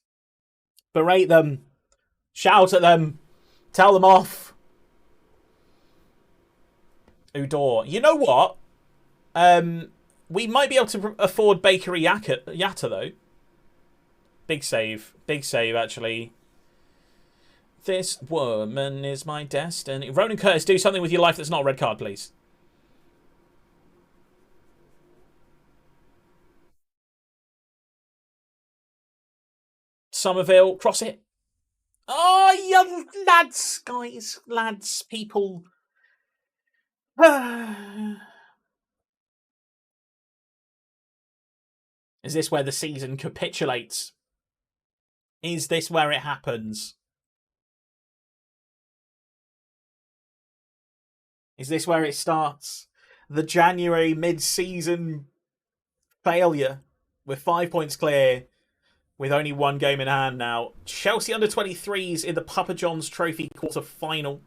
Berate them. Shout at them. Tell them off. Udor. You know what? We might be able to afford Bakery Yatta, though. Big save. Big save, actually. This woman is my destiny. Ronan Curtis, do something with your life that's not a red card, please. Somerville, cross it. Oh, you lads, guys, lads, people. Is this where the season capitulates? Is this where it happens? Is this where it starts? The January mid-season failure. We're 5 points clear with only one game in hand now. Chelsea under-23s in the Papa John's Trophy quarter-final.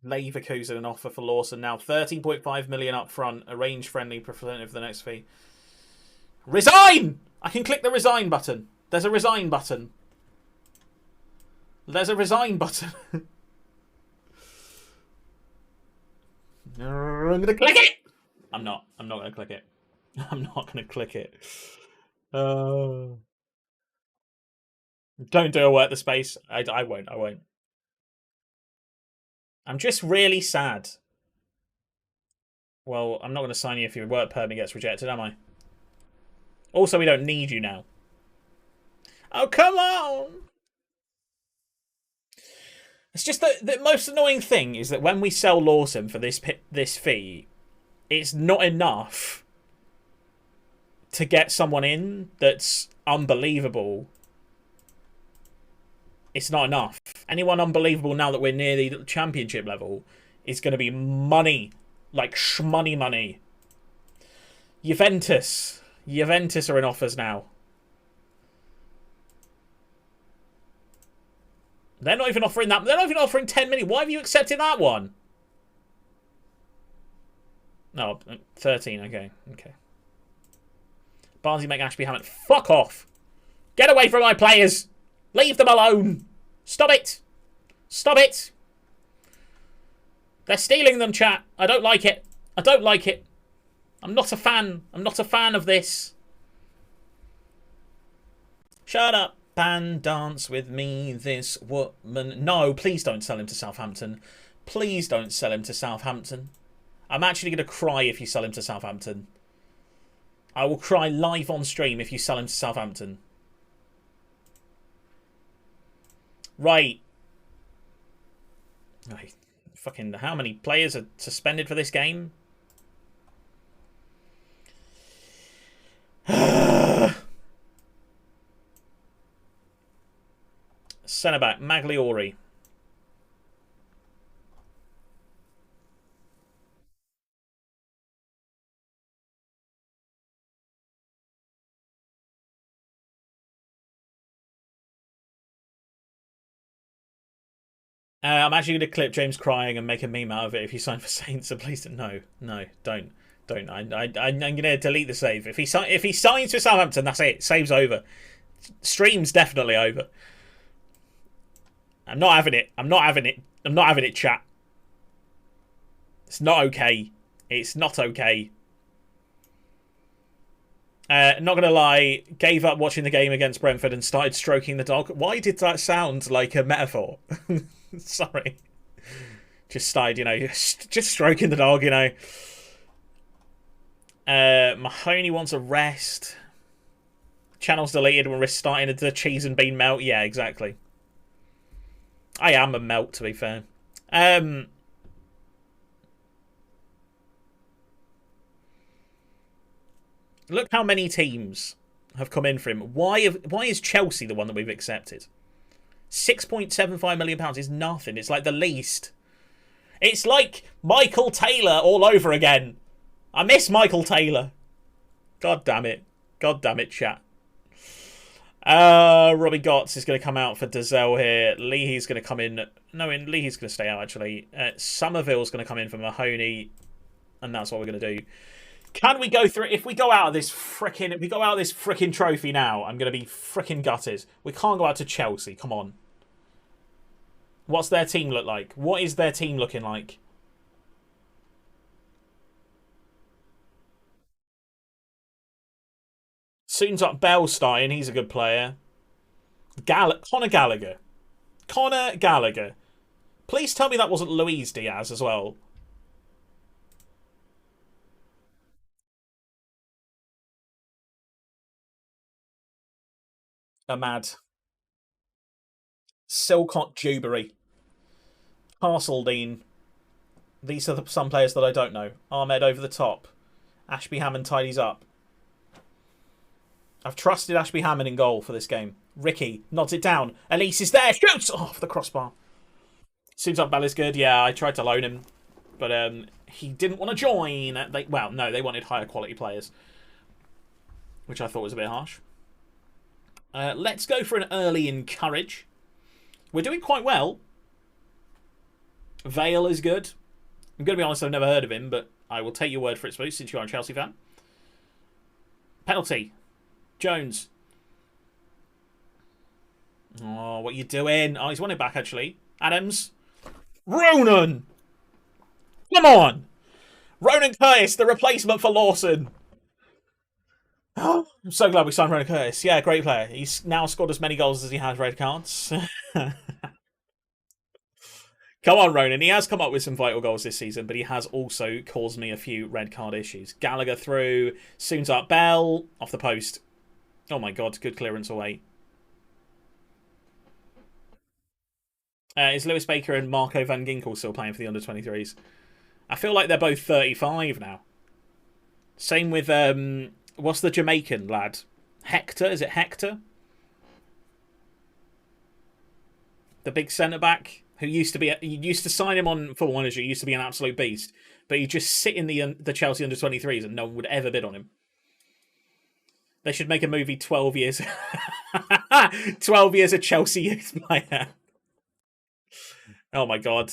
Leverkusen an offer for Lawson now. 13.5 million up front. Arrange friendly representative for the next fee. Resign! I can click the resign button. There's a resign button. There's a resign button. I'm gonna click it! I'm not gonna click it. I'm not gonna click it. Don't do a work the space. I won't. I'm just really sad. Well, I'm not going to sign you if your work permit gets rejected, am I? Also, we don't need you now. Oh, come on! It's just the most annoying thing is that when we sell Lawson for this fee, it's not enough to get someone in that's unbelievable. It's not enough. Anyone unbelievable now that we're near the championship level is going to be money. Like shmoney money. Juventus are in offers now. They're not even offering that. They're not even offering 10 million. Why have you accepted that one? No, 13. Okay. Barnsley, McAshby, Hammond. Fuck off. Get away from my players. Leave them alone. Stop it. Stop it. They're stealing them, chat. I don't like it. I don't like it. I'm not a fan. I'm not a fan of this. Shut up and dance with me, this woman. No, please don't sell him to Southampton. Please don't sell him to Southampton. I'm actually going to cry if you sell him to Southampton. I will cry live on stream if you sell him to Southampton. Right. Fucking how many players are suspended for this game? Centre back Magliori. I'm actually going to clip James crying and make a meme out of it if you sign for Saints. So please don't. No, don't. I'm going to delete the save. If he signs for Southampton, that's it. Save's over. Stream's definitely over. I'm not having it. I'm not having it, chat. It's not okay. It's not okay. Not going to lie, gave up watching the game against Brentford and started stroking the dog. Why did that sound like a metaphor? Sorry. Just started, just stroking the dog, Mahoney wants a rest. Channel's deleted when we're starting the cheese and bean melt. Yeah, exactly. I am a melt, to be fair. Look how many teams have come in for him. Why is Chelsea the one that we've accepted? £6.75 million is nothing. It's like the least. It's like Michael Taylor all over again. I miss Michael Taylor. God damn it. God damn it, chat. Robbie Gotts is going to come out for Dazelle here. Leahy's going to come in. No, Leahy's going to stay out, actually. Somerville's going to come in for Mahoney. And that's what we're going to do. Can we go through... If we go out of this frickin' trophy now, I'm going to be frickin' gutted. We can't go out to Chelsea. Come on. What's their team look like? What is their team looking like? Soon's up Bell starting. He's a good player. Conor Gallagher. Please tell me that wasn't Luis Diaz as well. Ahmad. Silcott Jubery. Castledine. These are some players that I don't know. Ahmed over the top. Ashby Hammond tidies up. I've trusted Ashby Hammond in goal for this game. Ricky nods it down. Elise is there. Shoots! Off the crossbar. Seems like Bell is good. Yeah, I tried to loan him. But he didn't want to join. Well, no, they wanted higher quality players. Which I thought was a bit harsh. Let's go for an early encourage. We're doing quite well. Vale is good. I'm going to be honest, I've never heard of him, but I will take your word for it, Spruce, since you are a Chelsea fan. Penalty. Jones. Oh, what are you doing? Oh, he's won it back, actually. Adams. Ronan! Come on! Ronan Curtis, the replacement for Lawson. Oh, I'm so glad we signed Ronan Curtis. Yeah, great player. He's now scored as many goals as he has red cards. Come on, Ronan. He has come up with some vital goals this season, but he has also caused me a few red card issues. Gallagher through. Soon's up. Bell. Off the post. Oh my god, good clearance away. Is Lewis Baker and Marco van Ginkel still playing for the under-23s? I feel like they're both 35 now. Same with, what's the Jamaican lad? Hector? Is it Hector? The big centre-back who used to be... You used to sign him on Football Manager. He used to be an absolute beast. But he just sit in the Chelsea under-23s and no one would ever bid on him. They should make a movie 12 years... 12 years of Chelsea youth player. Oh my god.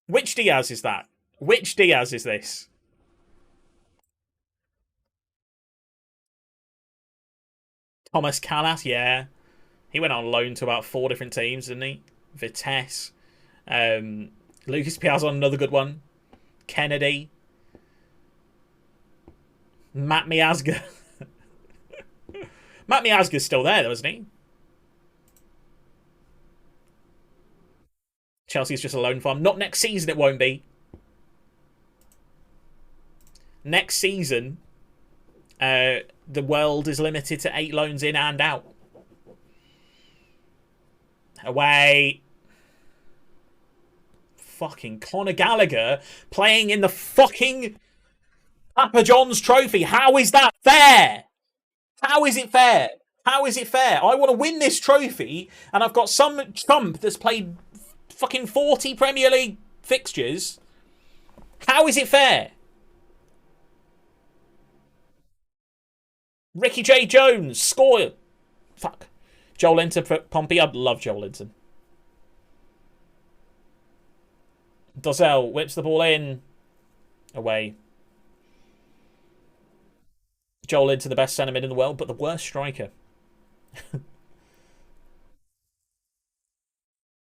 Which Diaz is that? Which Diaz is this? Thomas Callas, yeah. He went on loan to about 4 different teams, didn't he? Vitesse. Lucas Piazza, another good one. Kennedy. Matt Miazga. Matt Miazga's still there, though, isn't he? Chelsea's just a loan farm. Not next season, it won't be. Next season, the world is limited to 8 loans in and out. Away. Fucking Conor Gallagher playing in the fucking Papa John's trophy. How is that fair? How is it fair? How is it fair? I want to win this trophy, and I've got some chump that's played fucking 40 Premier League fixtures. How is it fair? Ricky J. Jones, score. Fuck. Joel Linton for Pompey. I love Joel Linton. Dozzell whips the ball in. Away. Joel Linton, the best centre mid in the world, but the worst striker.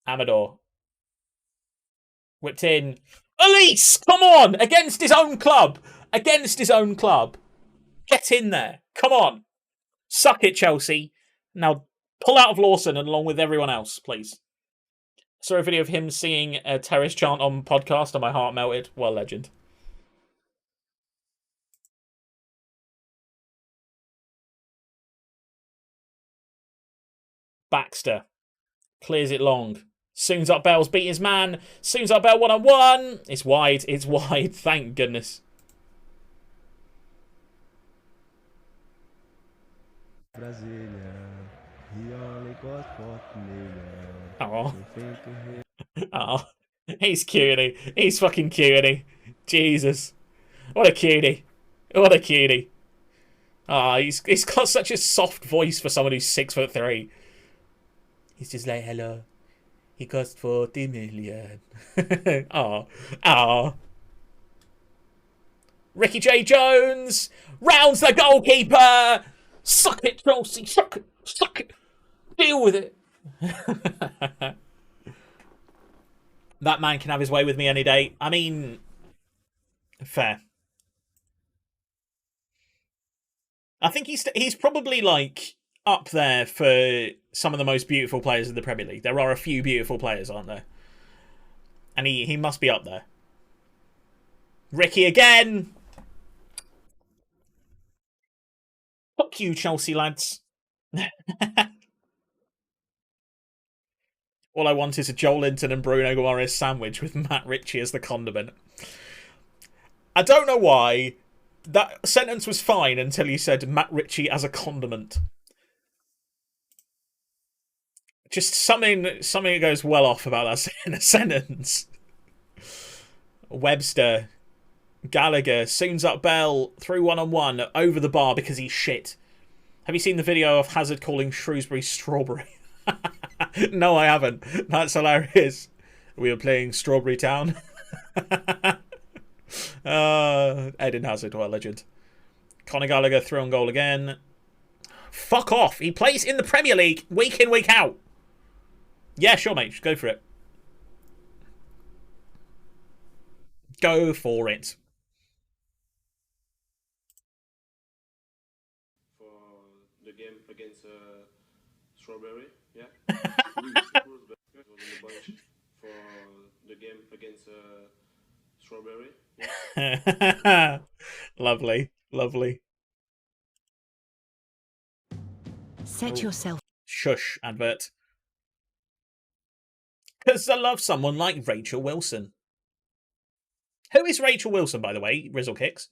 Amador. Whipped in. Elise! Come on! Against his own club! Against his own club. Get in there. Come on. Suck it, Chelsea. Now, pull out of Lawson and along with everyone else, please. Saw a video of him singing a Terrace chant on podcast and my heart melted. Well, legend. Baxter. Clears it long. Soon's up Bell's beat his man. Soon's up Bell 1-on-1. It's wide. It's wide. Thank goodness. Oh. Oh. He's cutie. He's fucking cutie. Jesus. What a cutie. What a cutie. Ah, he's got such a soft voice for someone who's 6'3". He's just like, hello. He cost 40 million. Oh. Oh. Ricky J. Jones rounds the goalkeeper. Suck it, Chelsea. Suck it. Suck it. Deal with it. That man can have his way with me any day. I mean, fair. I think he's probably like up there for some of the most beautiful players in the Premier League. There are a few beautiful players, aren't there? And he must be up there. Ricky again. Fuck you, Chelsea lads. All I want is a Joel Linton and Bruno Guimaraes sandwich with Matt Ritchie as the condiment. I don't know why. That sentence was fine until you said Matt Ritchie as a condiment. Just something that goes well off about that in a sentence. Webster, Gallagher, soons up Bell, through one-on-one, over the bar because he's shit. Have you seen the video of Hazard calling Shrewsbury strawberry? No, I haven't. That's hilarious. We were playing Strawberry Town. Eden Hazard, what a legend. Conor Gallagher through on goal again. Fuck off. He plays in the Premier League week in, week out. Yeah, sure, mate. Just go for it. Go for it. For the game against Strawberry, yeah. For the game against Strawberry, yeah. Lovely, lovely. Set yourself. Shush, advert. Because I love someone like Rachel Wilson. Who is Rachel Wilson, by the way? Rizzle kicks.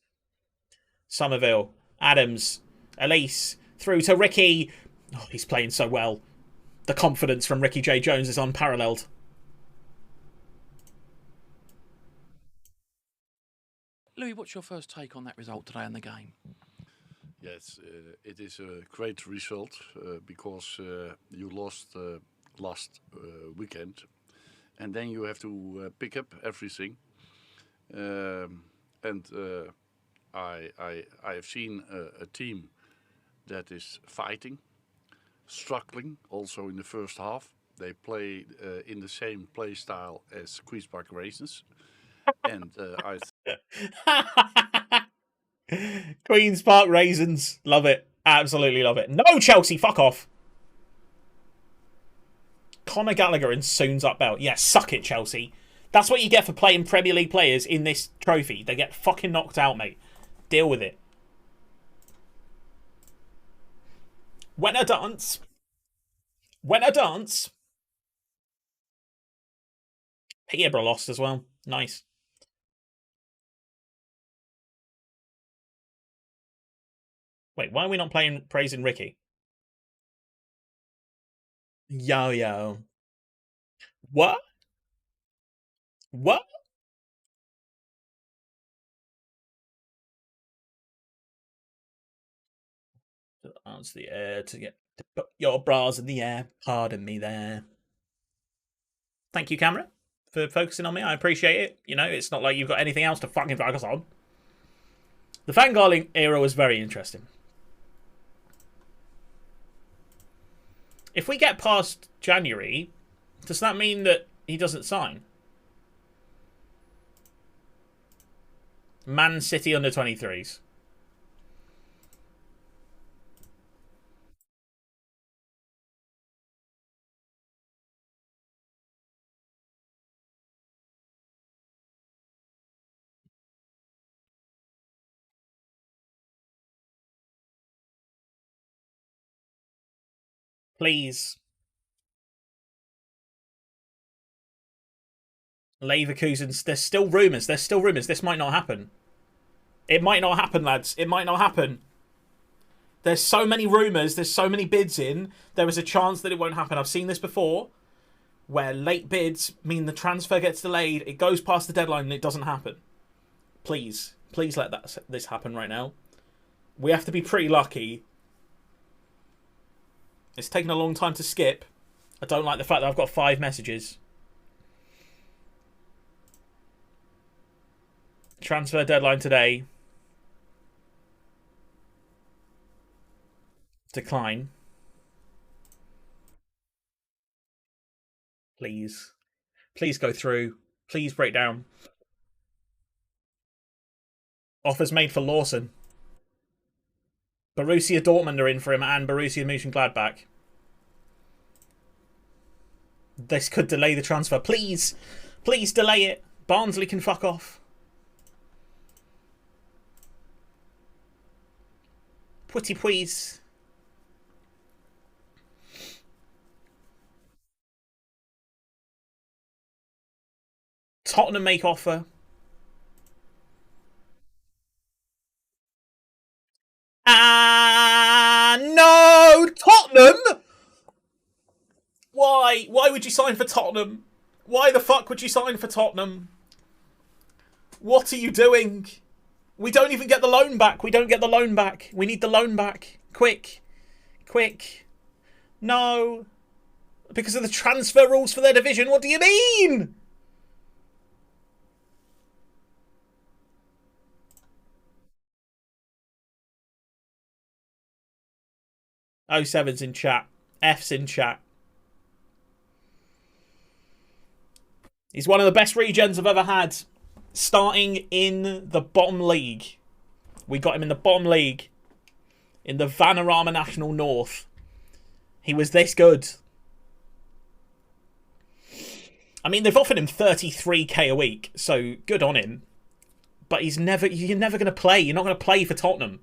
Somerville. Adams. Elise. Through to Ricky. Oh, he's playing so well. The confidence from Ricky J. Jones is unparalleled. Louis, what's your first take on that result today in the game? Yes, it is a great result because you lost last weekend, and then you have to pick up everything. And I have seen a team that is fighting, struggling also in the first half. They play in the same play style as Queen's Park Raisins. And Queen's Park Raisins. Love it. Absolutely love it. No, Chelsea, fuck off. Conor Gallagher and Soons up Bell. Yeah, suck it, Chelsea. That's what you get for playing Premier League players in this trophy. They get fucking knocked out, mate. Deal with it. When I dance. When I dance. Peterborough lost as well. Nice. Wait, why are we not praising Ricky? Yo. What? What? Answer the air to get to put your bras in the air. Pardon me there. Thank you, camera, for focusing on me. I appreciate it. You know, it's not like you've got anything else to fucking focus on. The fangirling era was very interesting. If we get past January, does that mean that he doesn't sign? Man City under 23s. Please. Leverkusen. There's still rumours. There's still rumours. This might not happen. It might not happen, lads. It might not happen. There's so many rumours. There's so many bids in. There is a chance that it won't happen. I've seen this before, where late bids mean the transfer gets delayed. It goes past the deadline and it doesn't happen. Please. Please let this happen right now. We have to be pretty lucky. It's taken a long time to skip. I don't like the fact that I've got 5 messages. Transfer deadline today. Decline. Please. Please go through. Please break down. Offers made for Lawson. Borussia Dortmund are in for him and Borussia Mönchengladbach. This could delay the transfer. Please. Please delay it. Barnsley can fuck off. Putty please. Tottenham make offer. No! Tottenham? Why? Why would you sign for Tottenham? Why the fuck would you sign for Tottenham? What are you doing? We don't even get the loan back. We don't get the loan back. We need the loan back. Quick. Quick. No. Because of the transfer rules for their division. What do you mean? Oh, 07's in chat. F's in chat. He's one of the best regens I've ever had. Starting in the bottom league. We got him in the bottom league. In the Vanarama National North. He was this good. I mean, they've offered him 33k a week, so good on him. But you're never going to play. You're not going to play for Tottenham.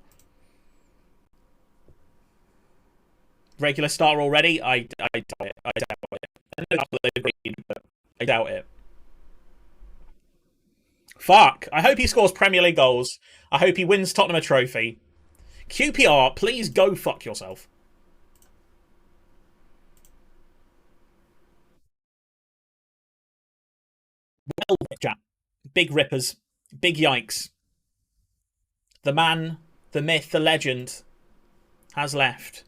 Regular star already? I doubt it. I doubt it. I doubt it. Fuck. I hope he scores Premier League goals. I hope he wins Tottenham a trophy. QPR, please go fuck yourself. Well, chat. Big rippers. Big yikes. The man, the myth, the legend has left.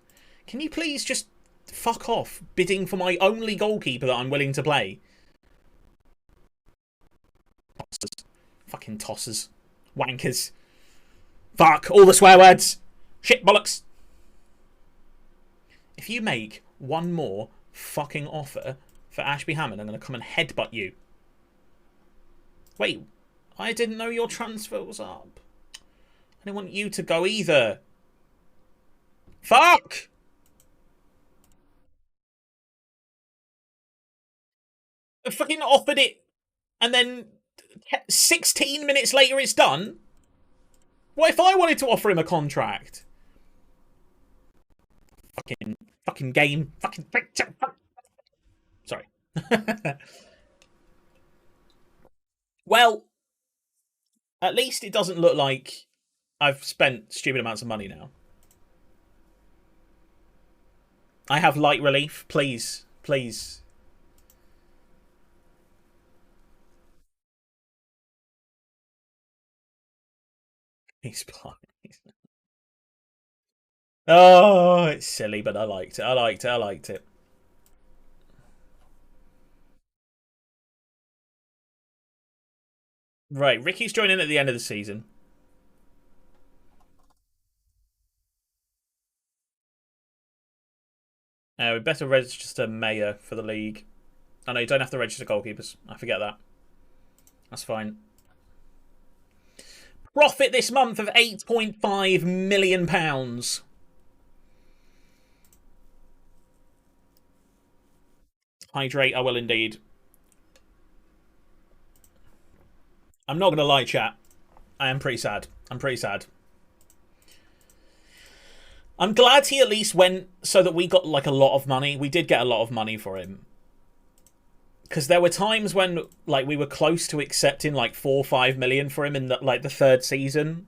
Can you please just fuck off bidding for my only goalkeeper that I'm willing to play? Tossers. Fucking tossers. Wankers. Fuck. All the swear words. Shit bollocks. If you make one more fucking offer for Ashby Hammond, I'm going to come and headbutt you. Wait. I didn't know your transfer was up. I didn't want you to go either. Fuck! I fucking offered it, and then 16 minutes later it's done? What if I wanted to offer him a contract? Fucking game. Fucking... Sorry. Well, at least it doesn't look like I've spent stupid amounts of money now. I have light relief. Please. Please. He's blind. Oh, it's silly, but I liked it. I liked it. I liked it. Right, Ricky's joining at the end of the season. We better register Mayor for the league. Oh no, you don't have to register goalkeepers. I forget that. That's fine. Profit this month of £8.5 million. Hydrate, I will indeed. I'm not going to lie, chat. I am pretty sad. I'm pretty sad. I'm glad he at least went so that we got like a lot of money. We did get a lot of money for him. Because there were times when like we were close to accepting like 4 or 5 million for him in the, like the third season.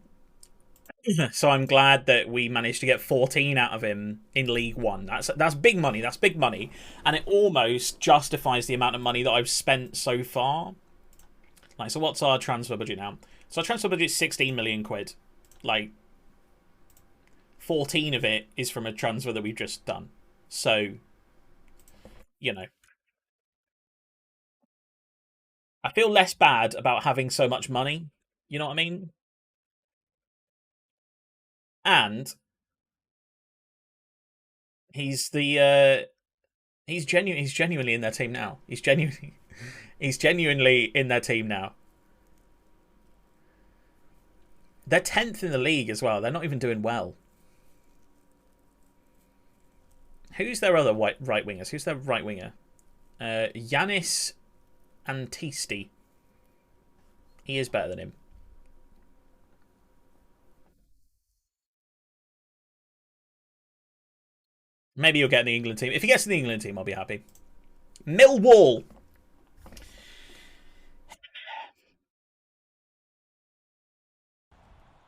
So I'm glad that we managed to get 14 out of him in League One. That's big money. That's big money. And it almost justifies the amount of money that I've spent so far. Like, so what's our transfer budget now? So our transfer budget is 16 million quid. Like, 14 of it is from a transfer that we've just done. So, you know. I feel less bad about having so much money. You know what I mean? And he's the he's genuinely in their team now. He's genuinely in their team now. They're 10th in the league as well. They're not even doing well. Who's their other right wingers? Who's their right winger? Yanis Antisti. He is better than him. Maybe he'll get in the England team. If he gets in the England team, I'll be happy. Millwall.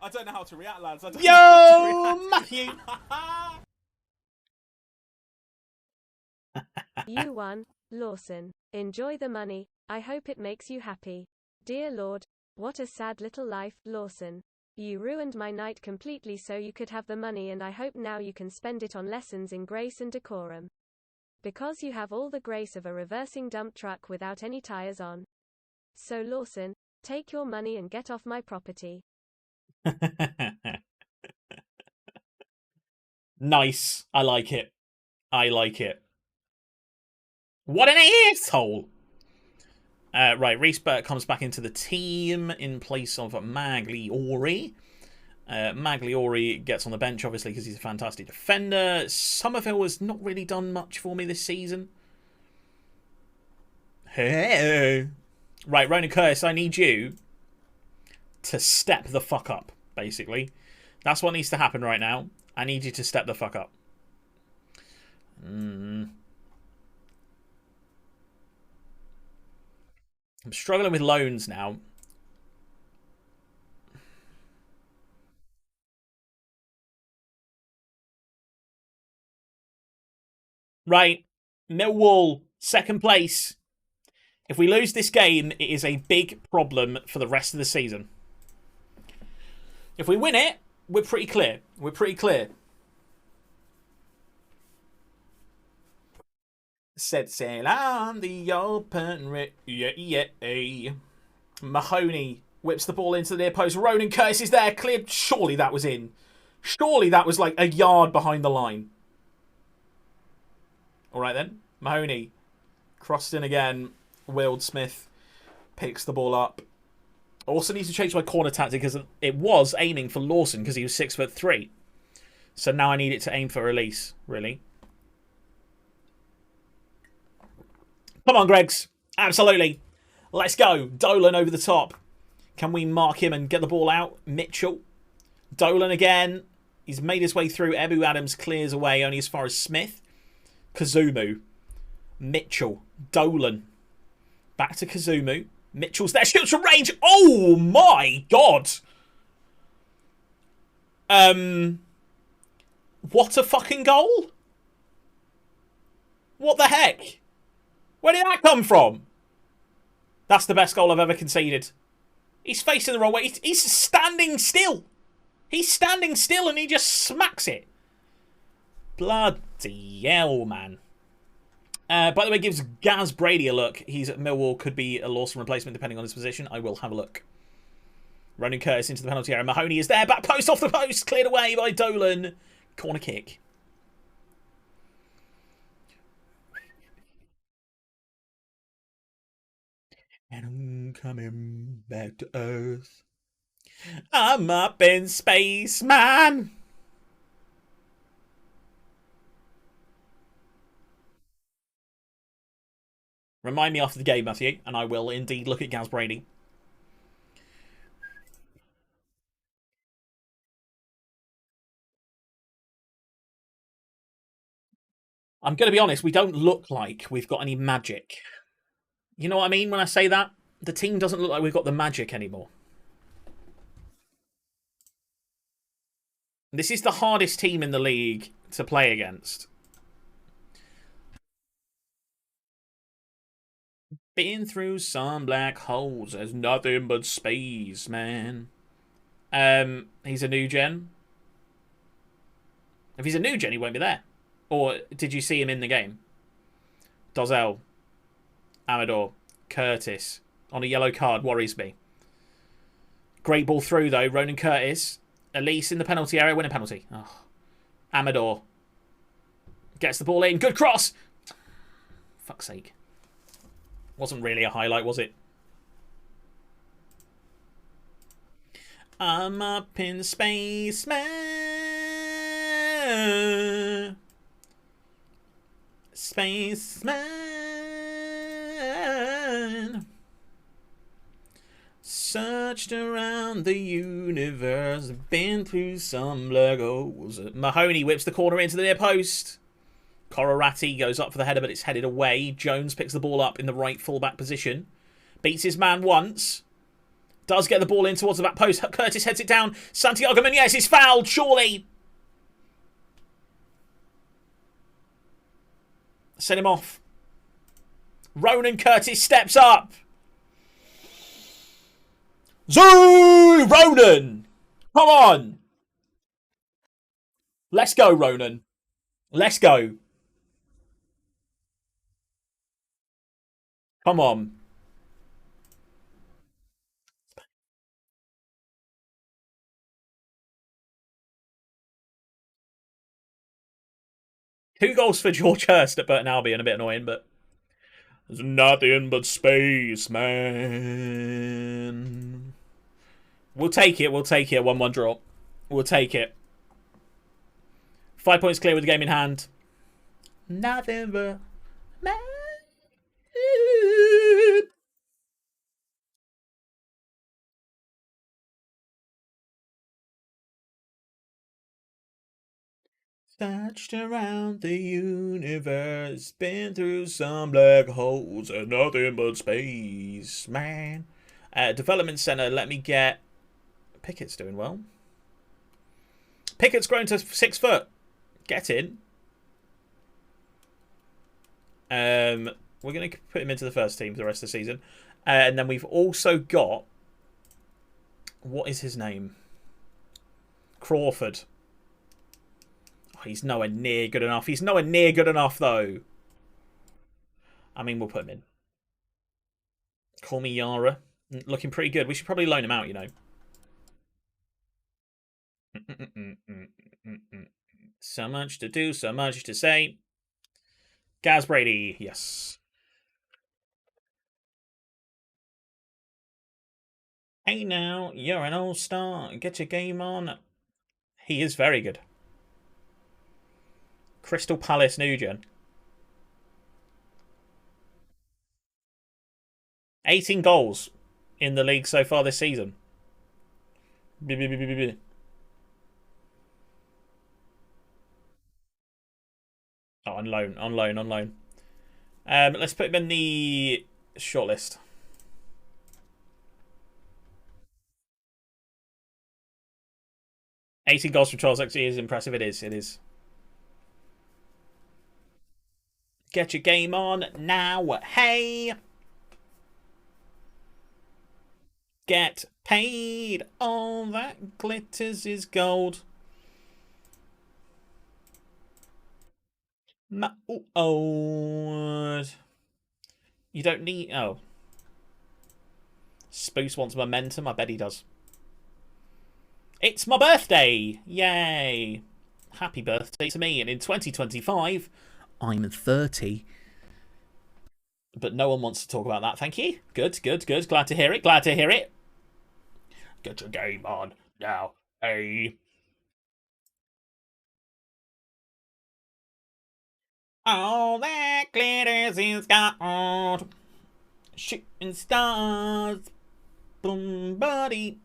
I don't know how to react, lads. I don't know Yo, how to react. Matthew! You won, Lawson. Enjoy the money. I hope it makes you happy. Dear Lord, what a sad little life, Lawson. You ruined my night completely so you could have the money, and I hope now you can spend it on lessons in grace and decorum. Because you have all the grace of a reversing dump truck without any tires on. So Lawson, take your money and get off my property. Nice. I like it. I like it. What an asshole! Right, Reece Burke comes back into the team in place of Magliori. Magliori gets on the bench, obviously, because he's a fantastic defender. Somerville has not really done much for me this season. Hey. Right, Ronan Curtis, I need you to step the fuck up, basically. That's what needs to happen right now. I need you to step the fuck up. I'm struggling with loans now. Right. Millwall, second place. If we lose this game, it is a big problem for the rest of the season. If we win it, we're pretty clear. We're pretty clear. Set sail on the open Mahoney whips the ball into the near post. Ronan Curtis is there. Cleared. Surely that was in. Surely that was like a yard behind the line. All right then. Mahoney crossed in again. Wild Smith picks the ball up. Also needs to change my corner tactic because it was aiming for Lawson because he was 6'3". So now I need it to aim for release, really. Come on, Greggs. Absolutely. Let's go. Dolan over the top. Can we mark him and get the ball out? Mitchell. Dolan again. He's made his way through. Ebu Adams clears away only as far as Smith. Kazumu. Mitchell. Dolan. Back to Kazumu. Mitchell's there. Shoots from range. Oh my god. What a fucking goal. What the heck? Where did that come from? That's the best goal I've ever conceded. He's facing the wrong way. He's standing still. He's standing still and he just smacks it. Bloody hell, man. By the way, gives Gaz Brady a look. He's at Millwall. Could be a Lawson replacement depending on his position. I will have a look. Ronan Curtis into the penalty area. Mahoney is there. Back post off the post. Cleared away by Dolan. Corner kick. And I'm coming back to Earth. I'm up in space, man. Remind me after the game, Matthew, and I will indeed look at Gaz Brady. I'm going to be honest, we don't look like we've got any magic. You know what I mean when I say that? The team doesn't look like we've got the magic anymore. This is the hardest team in the league to play against. Been through some black holes. There's nothing but space, man. He's a new gen. If he's a new gen, he won't be there. Or did you see him in the game? Dozel. Amador. Curtis. On a yellow card. Worries me. Great ball through, though. Ronan Curtis. Elise in the penalty area. Win a penalty. Oh. Amador. Gets the ball in. Good cross! Fuck's sake. Wasn't really a highlight, was it? I'm up in space, man. Space man. Searched around the universe, been through some black holes. Mahoney whips the corner into the near post. Cororati goes up for the header, but it's headed away. Jones picks the ball up in the right fullback position. Beats his man once. Does get the ball in towards the back post. Curtis heads it down. Santiago Menez is fouled, surely. Send him off. Ronan Curtis steps up. Zoo! Ronan! Come on! Let's go, Ronan. Let's go. Come on. Two goals for George Hurst at Burton Albion, a bit annoying, but there's nothing but space, man. We'll take it. We'll take it. 1-1 draw. We'll take it. 5 points clear with the game in hand. Nothing but man. Searched around the universe, been through some black holes and nothing but space, man. Development Centre, let me get... Pickett's doing well. Pickett's grown to 6 foot. Get in. We're going to put him into the first team for the rest of the season. And then we've also got... What is his name? Crawford. Oh, he's nowhere near good enough. He's nowhere near good enough, though. I mean, we'll put him in. Call me Yara. Looking pretty good. We should probably loan him out, you know. So much to do, so much to say. Gaz Brady, yes. Hey now, you're an all-star. Get your game on. He is very good. Crystal Palace Nugent. 18 goals in the league so far this season. Oh, on loan. Let's put him in the shortlist. $18 goals from Charles actually is impressive. It is. Get your game on now. Hey! Get paid. All that glitters is gold. Oh. You don't need... Oh. Spoose wants momentum. I bet he does. It's my birthday! Yay! Happy birthday to me. And in 2025... I'm 30. But no one wants to talk about that, thank you. Good. Glad to hear it. Get your game on now. Hey. All that glitters is gold. Shooting stars. Boom, buddy.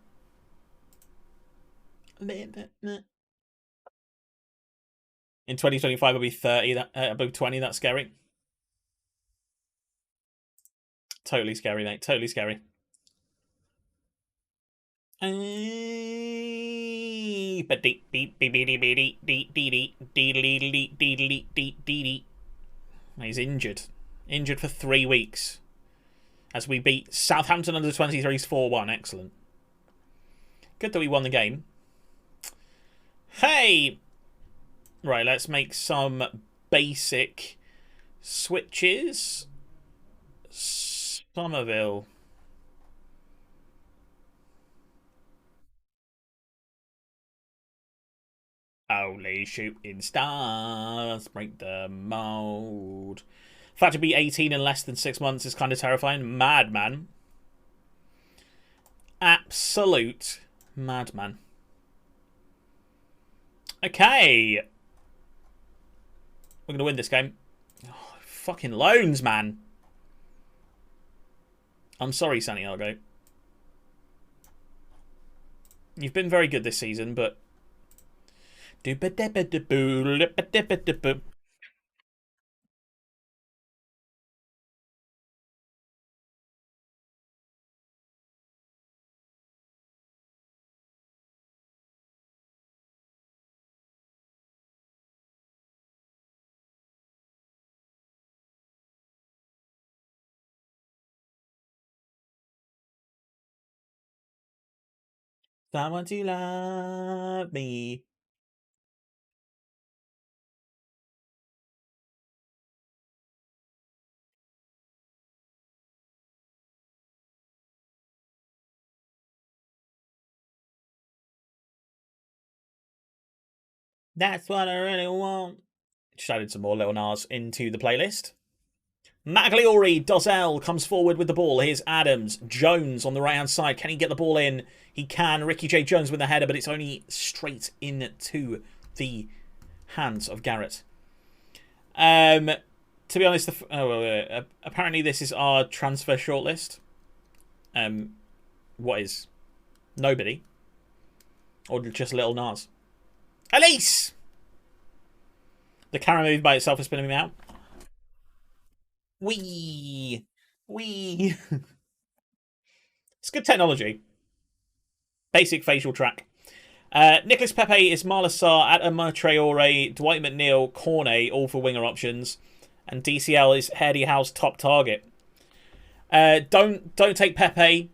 In 2025, I'll be 30. Above 20. That's scary. Totally scary, mate. Totally scary. He's injured. Injured for 3 weeks. As we beat Southampton under 23s 4-1. Excellent. Good that we won the game. Hey! Right, let's make some basic switches. Somerville. Only shooting stars break the mold. The fact to be 18 in less than 6 months is kind of terrifying. Madman. Absolute madman. Okay. We're going to win this game. Oh, fucking loans, man. I'm sorry, Santiago. You've been very good this season, but... Someone to love me. That's what I really want. Just added some more Little Nas into the playlist. Magliori, Dozell comes forward with the ball. Here's Adams. Jones on the right-hand side. Can he get the ball in? He can. Ricky J. Jones with the header, but it's only straight into the hands of Garrett. To be honest, apparently this is our transfer shortlist. What is? Nobody. Or just Little Nas. Elise! The camera moved by itself is spinning me out. Wee. It's good technology. Basic facial track. Nicholas Pepe, Ismaila Sarr, Adama Traore, Dwight McNeil, Cornet, all for winger options. And DCL is Hardy Howe's top target. Don't take Pepe.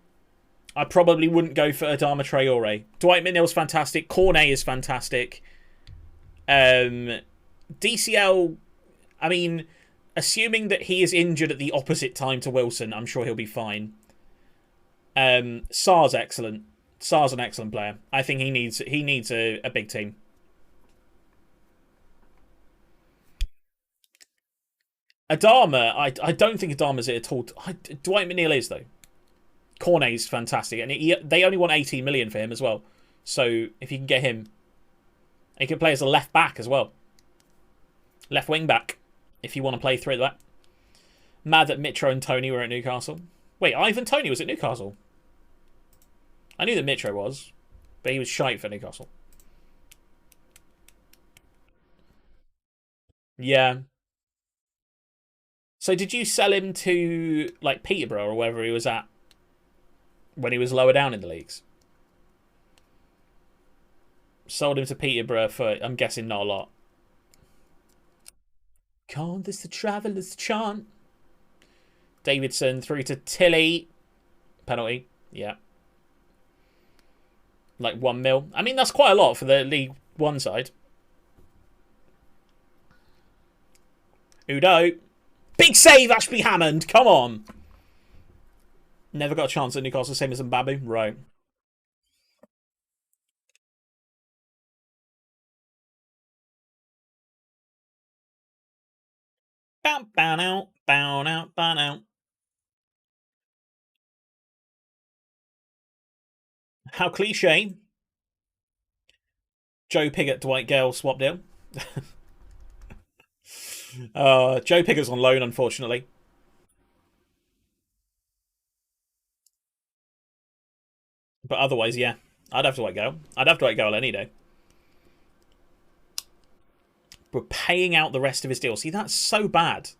I probably wouldn't go for Adama Traore. Dwight McNeil's fantastic. Cornet is fantastic. DCL, I mean, assuming that he is injured at the opposite time to Wilson, I'm sure he'll be fine. Sarr's excellent. Sarr's an excellent player. I think he needs a big team. Adama, I don't think Adama's it at all. Dwight McNeil is, though. Cornet's fantastic. And they only want 18 million for him as well. So if you can get him, he can play as a left back as well. Left wing back, if you want to play through that. Mad that Mitro and Tony were at Newcastle. Wait, Ivan Toney was at Newcastle? I knew that Mitro was, but he was shite for Newcastle. Yeah. So did you sell him to, like, Peterborough or wherever he was at when he was lower down in the leagues? Sold him to Peterborough for, I'm guessing, not a lot. Can't this the traveller's chant? Davidson through to Tilly. Penalty. Yeah. Like 1 mil. I mean, that's quite a lot for the League One side. Udo. Big save, Ashby Hammond. Come on. Never got a chance at Newcastle, same as Mbabu. Right. Bow out, bow out, bow out. How cliche. Joe Pigott, Dwight Gale swap deal. Joe Pigott's on loan, unfortunately. But otherwise, yeah. I'd have Dwight Gale. I'd have Dwight Gale any day. We're paying out the rest of his deal. See, that's so bad.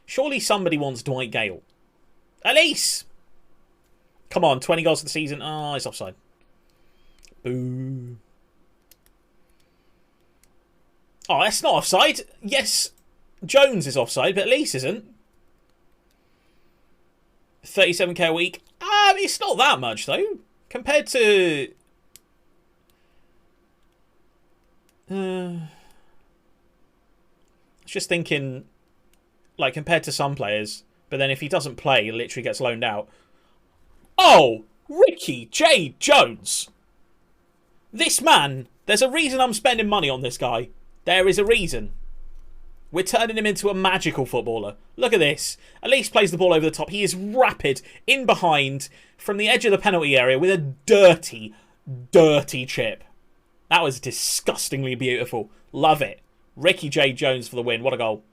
Surely somebody wants Dwight Gale. Elise! Come on, 20 goals for the season. Oh, it's offside. Boo. Oh, that's not offside. Yes, Jones is offside, but Elise isn't. 37k a week. It's not that much, though. Compared to... just thinking, like, compared to some players, but then if he doesn't play, he literally gets loaned out. Oh, Ricky J. Jones. This man, there's a reason I'm spending money on this guy. There is a reason. We're turning him into a magical footballer. Look at this. At least plays the ball over the top. He is rapid, in behind, from the edge of the penalty area with a dirty, dirty chip. That was disgustingly beautiful. Love it. Ricky J. Jones for the win. What a goal.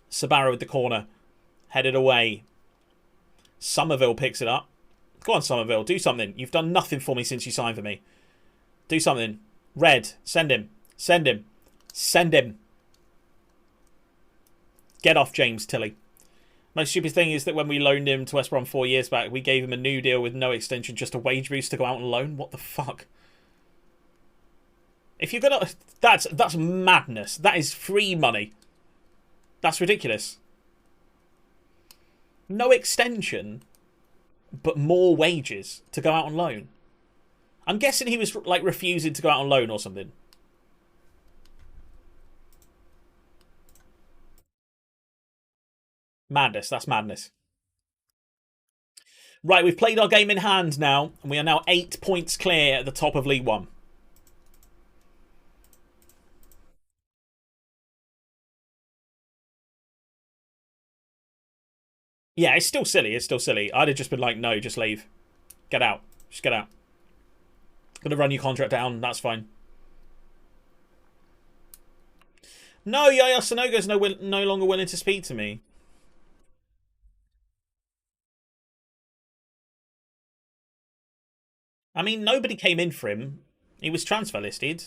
Sabara with the corner. Headed away. Somerville picks it up. Go on, Somerville. Do something. You've done nothing for me since you signed for me. Do something. Red. Send him. Send him. Send him. Get off, James Tilley. Most stupid thing is that when we loaned him to West Brom 4 years back, we gave him a new deal with no extension, just a wage boost to go out on loan. What the fuck? If you're gonna... That's madness. That is free money. That's ridiculous. No extension, but more wages to go out on loan. I'm guessing he was like refusing to go out on loan or something. Madness. That's madness. Right, we've played our game in hand now, and we are now 8 points clear at the top of League One. Yeah, it's still silly. It's still silly. I'd have just been like, no, just leave. Get out. Just get out. Gonna run your contract down. That's fine. No, Yaya Sanogo's no longer willing to speak to me. I mean, nobody came in for him. He was transfer listed.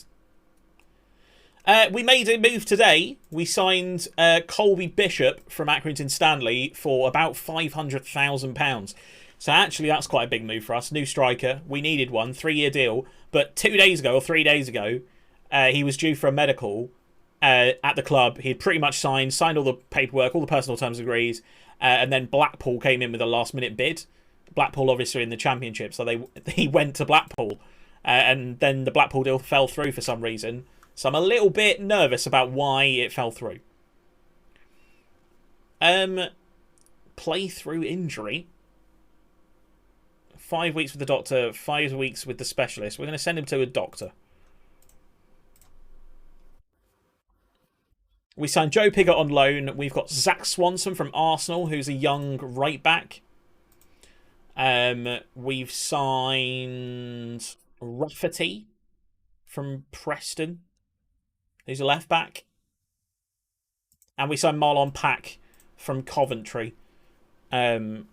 We made a move today. We signed Colby Bishop from Accrington Stanley for about £500,000. So actually, that's quite a big move for us. New striker. We needed one. 3-year deal. But 2 days ago, or 3 days ago, he was due for a medical at the club. He had pretty much signed all the paperwork, all the personal terms and agrees. And then Blackpool came in with a last-minute bid. Blackpool obviously in the Championship, so he went to Blackpool. And then the Blackpool deal fell through for some reason. So I'm a little bit nervous about why it fell through. Play through injury. 5 weeks with the doctor, 5 weeks with the specialist. We're going to send him to a doctor. We signed Joe Pigott on loan. We've got Zach Swanson from Arsenal, who's a young right back. We've signed Rafferty from Preston, who's a left back. And we signed Marlon Pack from Coventry in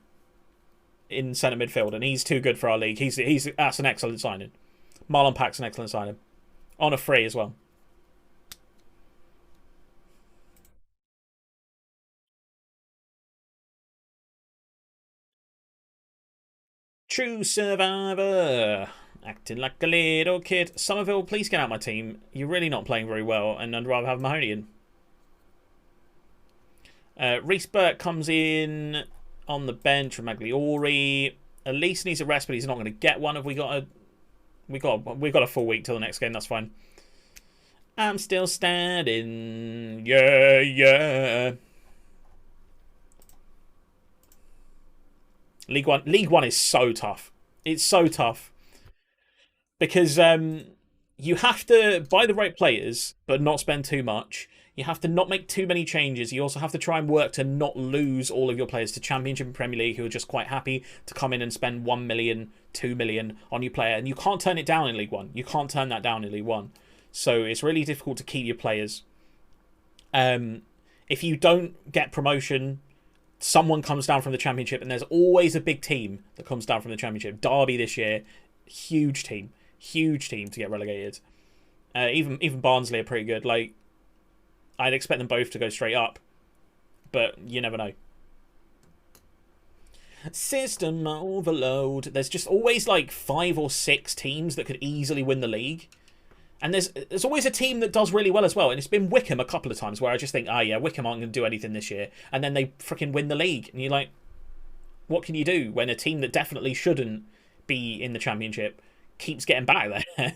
centre midfield. And he's too good for our league. That's an excellent signing. Marlon Pack's an excellent signing. On a free as well. True Survivor. Acting like a little kid. Somerville, please get out my team. You're really not playing very well, and I'd rather have Mahoney in. Reece Burke comes in on the bench from Magliori. Elise needs a rest, but he's not going to get one. Have we got a full week till the next game? That's fine. I'm still standing. Yeah, yeah. League One is so tough. It's so tough. Because you have to buy the right players, but not spend too much. You have to not make too many changes. You also have to try and work to not lose all of your players to Championship and Premier League, who are just quite happy to come in and spend 1 million, 2 million on your player. And you can't turn it down in League One. You can't turn that down in League One. So it's really difficult to keep your players. If you don't get promotion, someone comes down from the Championship, and there's always a big team that comes down from the Championship. Derby this year, huge team to get relegated. Even Barnsley are pretty good. Like, I'd expect them both to go straight up, but you never know. System overload. There's just always like 5 or 6 teams that could easily win the league. And there's always a team that does really well as well. And it's been Wickham a couple of times where I just think, yeah, Wickham aren't going to do anything this year. And then they freaking win the league. And you're like, what can you do when a team that definitely shouldn't be in the Championship keeps getting back there?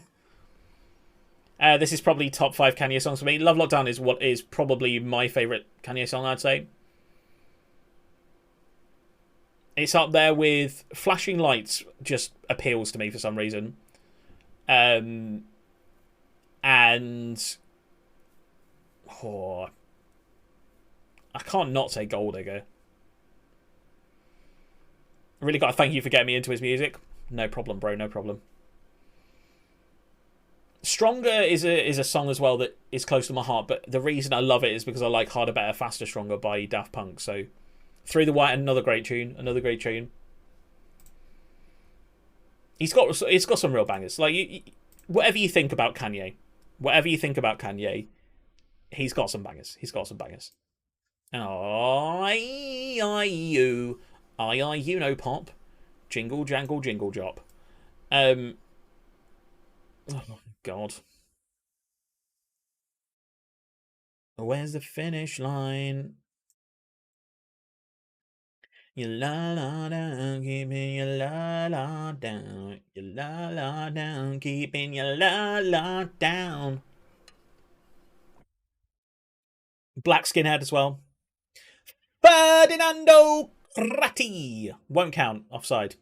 This is probably top 5 Kanye songs for me. Love Lockdown is what is probably my favourite Kanye song, I'd say. It's up there with Flashing Lights, just appeals to me for some reason. And I can't not say Gold Digger. I really got to thank you for getting me into his music. No problem, bro, no problem. Stronger is a song as well that is close to my heart, but the reason I love it is because I like Harder, Better, Faster, Stronger by Daft Punk. So, Through the White, another great tune. It's got some real bangers. Like, whatever you think about Kanye, he's got some bangers. You know pop, jingle jangle jingle drop. Oh God. Where's the finish line? You la la down, keeping your la la down. You la la down, keeping your la la down. Black skinhead as well. Ferdinando Ratti. Won't count. Offside.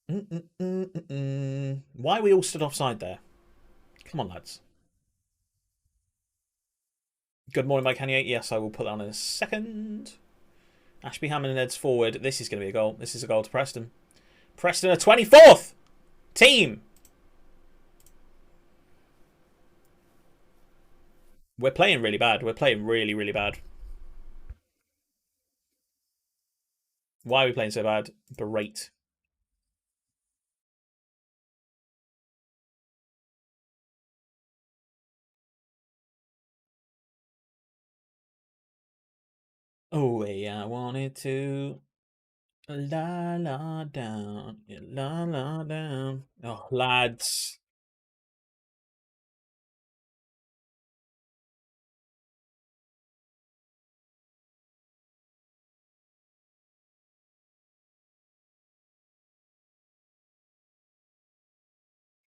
Why are we all stood offside there? Come on, lads. Good morning, Mike Kanye. Yes, I will put that on in a second. Ashby Hammond heads forward. This is going to be a goal. This is a goal to Preston. Preston are 24th team. We're playing really bad. We're playing really, really bad. Why are we playing so bad? Berate. Oh, yeah, I wanted to. La la down. La la down. Oh, lads.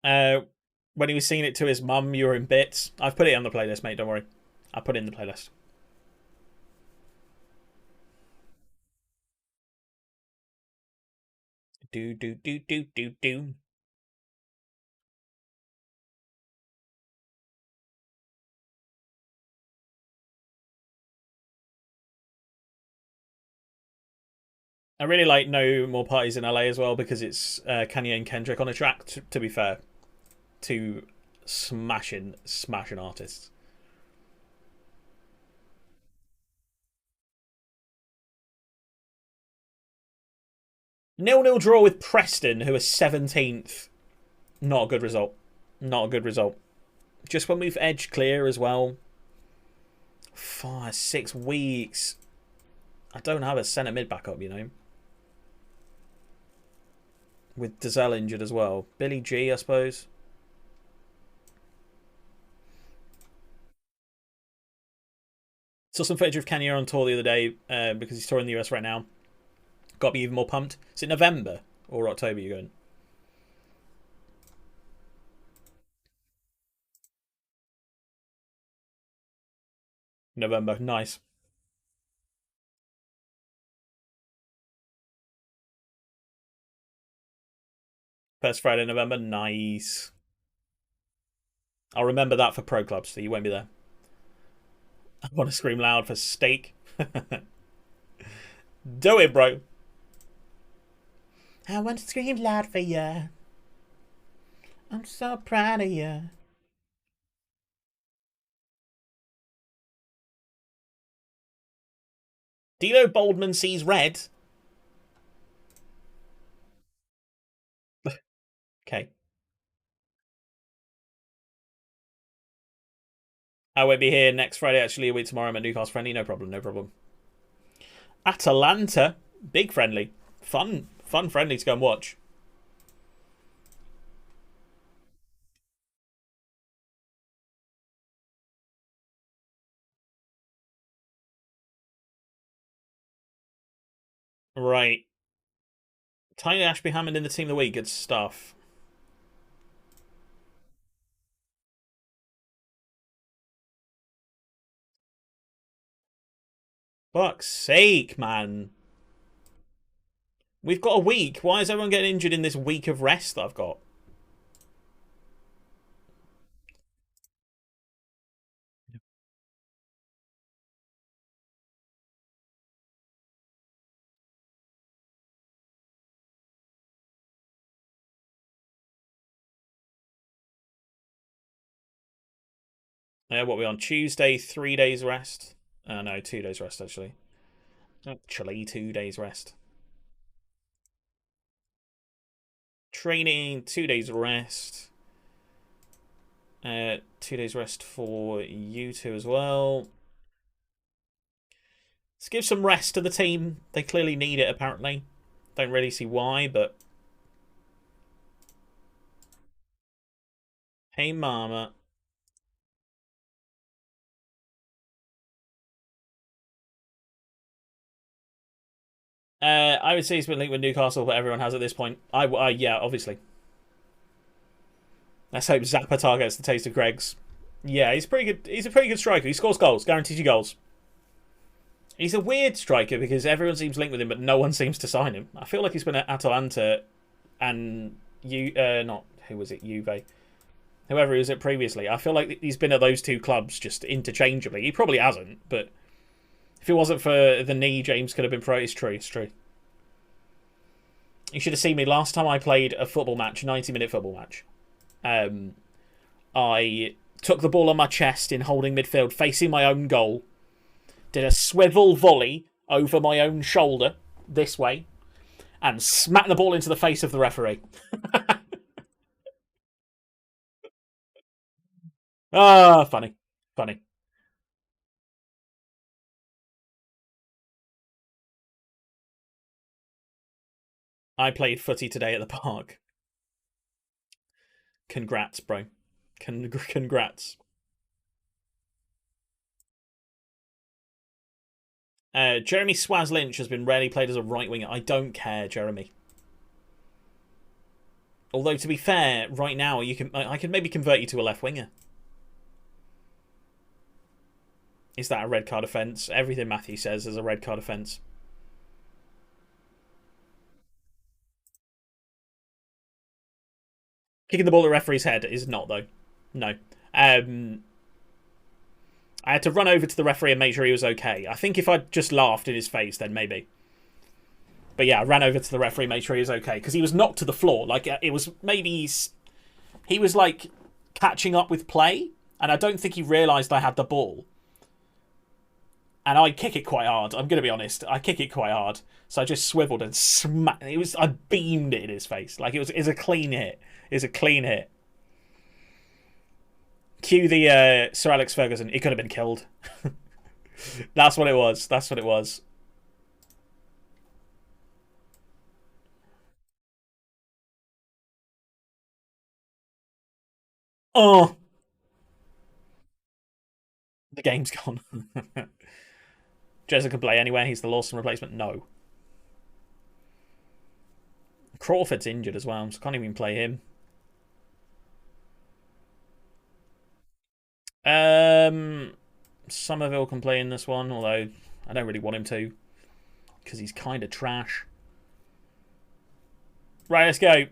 When he was singing it to his mum, you were in bits. I've put it on the playlist, mate. Don't worry. I put it in the playlist. Do. I really like No More Parties in LA as well because it's Kanye and Kendrick on a track. To be fair, two smashing artists. 0-0 draw with Preston, who are 17th. Not a good result. Not a good result. Just when we've edged clear as well. 6 weeks. I don't have a centre mid backup, you know. With Dazelle injured as well. Billy G, I suppose. Saw some footage of Kanye on tour the other day because he's touring the US right now. Got me even more pumped. Is it November or October you're going? November. Nice. First Friday in November. Nice. I'll remember that for pro clubs, so you won't be there. I want to scream loud for steak. Do it, bro. I want to scream loud for you. I'm so proud of you. Dilo Boldman sees red. Okay. I won't be here next Friday, actually. A week tomorrow. I'm at Newcastle friendly. No problem, no problem. Atalanta. Big friendly. Fun friendly to go and watch. Right. Tiny Ashby Hammond in the team of the week. Good stuff. Fuck's sake, man. We've got a week. Why is everyone getting injured in this week of rest that I've got? What are we on? Tuesday, 3 days rest? No, 2 days rest, actually. Actually, 2 days rest. Training, 2 days rest. 2 days rest for you two as well. Let's give some rest to the team. They clearly need it, apparently. Don't really see why, but... Hey, mama. I would say he's been linked with Newcastle, but everyone has at this point. Yeah, obviously. Let's hope Zapatar gets the taste of Greg's. Yeah, he's pretty good. He's a pretty good striker. He scores goals, guarantees you goals. He's a weird striker because everyone seems linked with him, but no one seems to sign him. I feel like he's been at Atalanta and who was it? Juve. Whoever he was at previously. I feel like he's been at those two clubs just interchangeably. He probably hasn't, but if it wasn't for the knee, James could have been pro. It's true, it's true. You should have seen me last time I played a football match, 90-minute football match. I took the ball on my chest in holding midfield, facing my own goal. Did a swivel volley over my own shoulder, this way, and smacked the ball into the face of the referee. Funny. Funny. I played footy today at the park. Congrats, bro. Congrats. Jeremy Swaz Lynch has been rarely played as a right winger. I don't care, Jeremy. Although, to be fair, right now I can maybe convert you to a left winger. Is that a red card offence? Everything Matthew says is a red card offence. Kicking the ball at the referee's head is not, though. No. I had to run over to the referee and make sure he was okay. I think if I'd just laughed in his face, then maybe. But yeah, I ran over to the referee and made sure he was okay. Because he was knocked to the floor. Like, it was maybe... He was, like, catching up with play. And I don't think he realised I had the ball. And I kick it quite hard. I'm going to be honest. I kick it quite hard. So I just swiveled and smacked. I beamed it in his face. Like, it was a clean hit. It was a clean hit. Cue the Sir Alex Ferguson. He could have been killed. That's what it was. That's what it was. Oh! The game's gone. Jezza can play anywhere. He's the Lawson replacement. No. Crawford's injured as well, so can't even play him. Somerville can play in this one, although I don't really want him to because he's kind of trash. Right, let's go.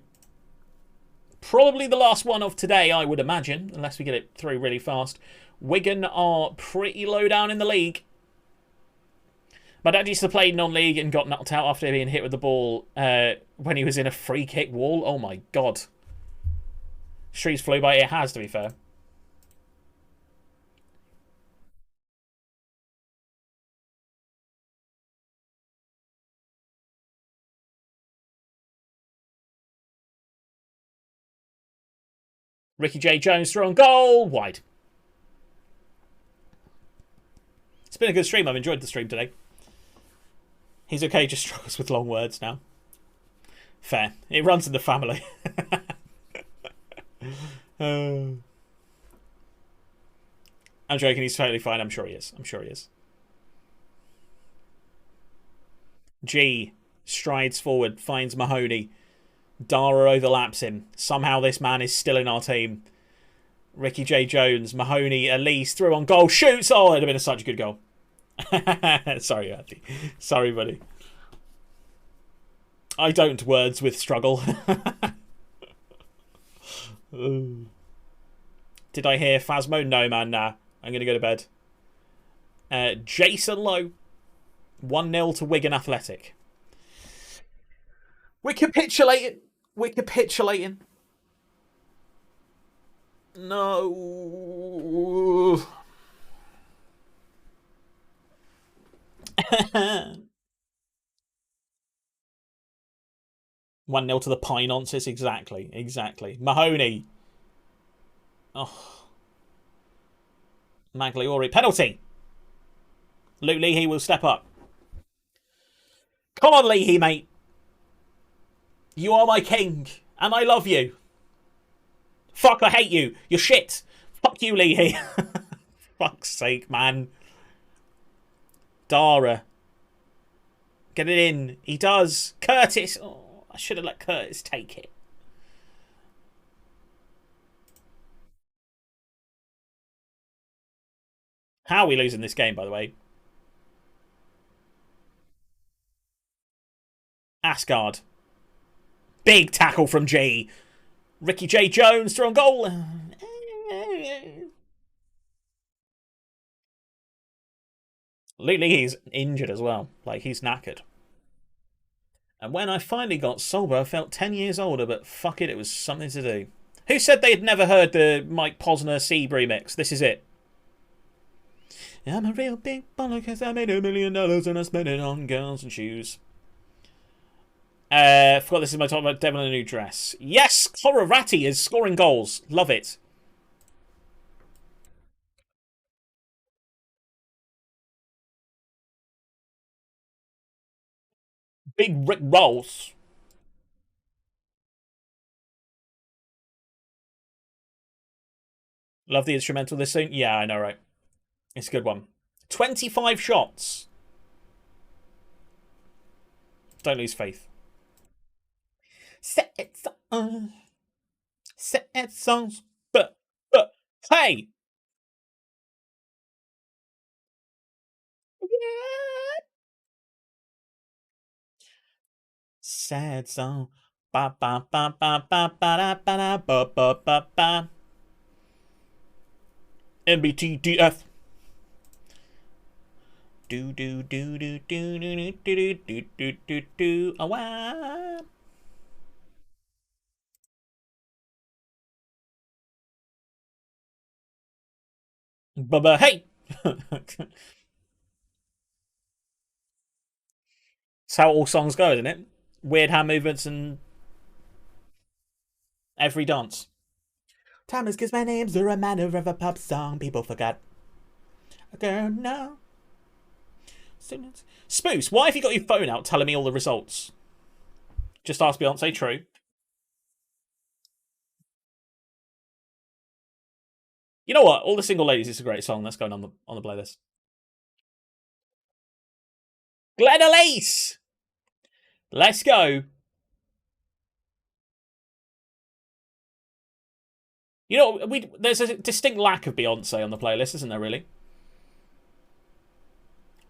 Probably the last one of today, I would imagine, unless we get it through really fast. Wigan are pretty low down in the league. My dad used to play non-league and got knocked out after being hit with the ball when he was in a free kick wall. Oh my god. Streets flew by. It has, to be fair. Ricky J. Jones through on goal. Wide. It's been a good stream. I've enjoyed the stream today. He's okay, just struggles with long words now. Fair. It runs in the family. I'm joking, he's totally fine. I'm sure he is. I'm sure he is. G strides forward, finds Mahoney. Dara overlaps him. Somehow this man is still in our team. Ricky J. Jones, Mahoney, Elise through on goal, shoots! Oh, it'd have been such a good goal. Sorry, Andy. Sorry, buddy. I don't words with struggle. Did I hear Phasmo? No, man, nah. I'm going to go to bed. Jason Lowe. 1-0 to Wigan Athletic. We're capitulating. We're capitulating. No. 1-0 to the Pinonces. Exactly. Exactly. Mahoney. Oh. Magliori. Penalty. Luke Leahy will step up. Come on, Leahy, mate. You are my king, and I love you. Fuck, I hate you. You're shit. Fuck you, Leahy. Fuck's sake, man. Dara. Get it in. He does. Curtis. Oh, I should have let Curtis take it. How are we losing this game, by the way? Asgard. Big tackle from G. Ricky J. Jones through on goal. Luke Leahy's injured as well. Like, he's knackered. And when I finally got sober, I felt 10 years older, but fuck it, it was something to do. Who said they had never heard the Mike Posner Seed remix? This is it. I'm a real big baller because I made $1 million and I spent it on girls and shoes. Forgot this is my top about Devil in a New Dress. Yes, Horarati is scoring goals. Love it. Big Rick Rolls. Love the instrumental this soon. Yeah, I know, right? It's a good one. 25 shots. Don't lose faith. Set songs. But, hey! Sad song. Ba ba ba ba ba ba ba ba ba ba ba. MBTDF. Do do do do do do do do do do do. Oh wow. Bubba hey. That's how all songs go, isn't it? Weird hand movements and every dance. Time is cause my name's a reminder of a pop song people forgot. A girl now. Spoos, why have you got your phone out telling me all the results? Just ask Beyonce, true. You know what? All the Single Ladies is a great song that's going on the playlist. Glenn Elise! Let's go. You know, there's a distinct lack of Beyonce on the playlist, isn't there, really?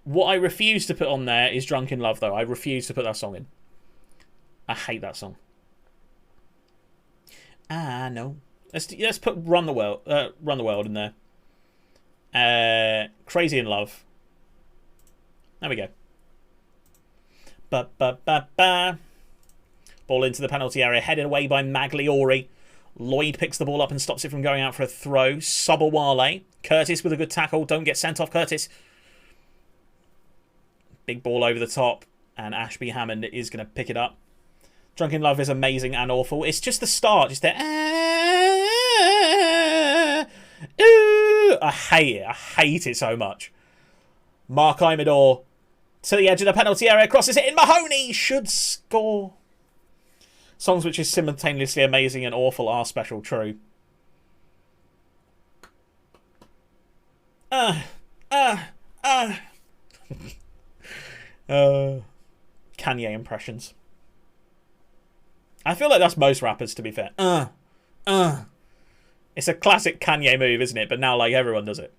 What I refuse to put on there is Drunk in Love, though. I refuse to put that song in. I hate that song. Ah, no. Let's put Run the World in there. Crazy in Love. There we go. Ba-ba-ba-ba. Ball into the penalty area, headed away by Magliori. Lloyd picks the ball up and stops it from going out for a throw. Sobawale. Curtis with a good tackle. Don't get sent off, Curtis. Big ball over the top. And Ashby Hammond is going to pick it up. Drunk in Love is amazing and awful. It's just the start. Just there. I hate it. I hate it so much. Mark Imador to the edge of the penalty area. Crosses it in. Mahoney should score. Songs which is simultaneously amazing and awful are special, true. Kanye impressions. I feel like that's most rappers, to be fair. It's a classic Kanye move, isn't it? But now, like, everyone does it.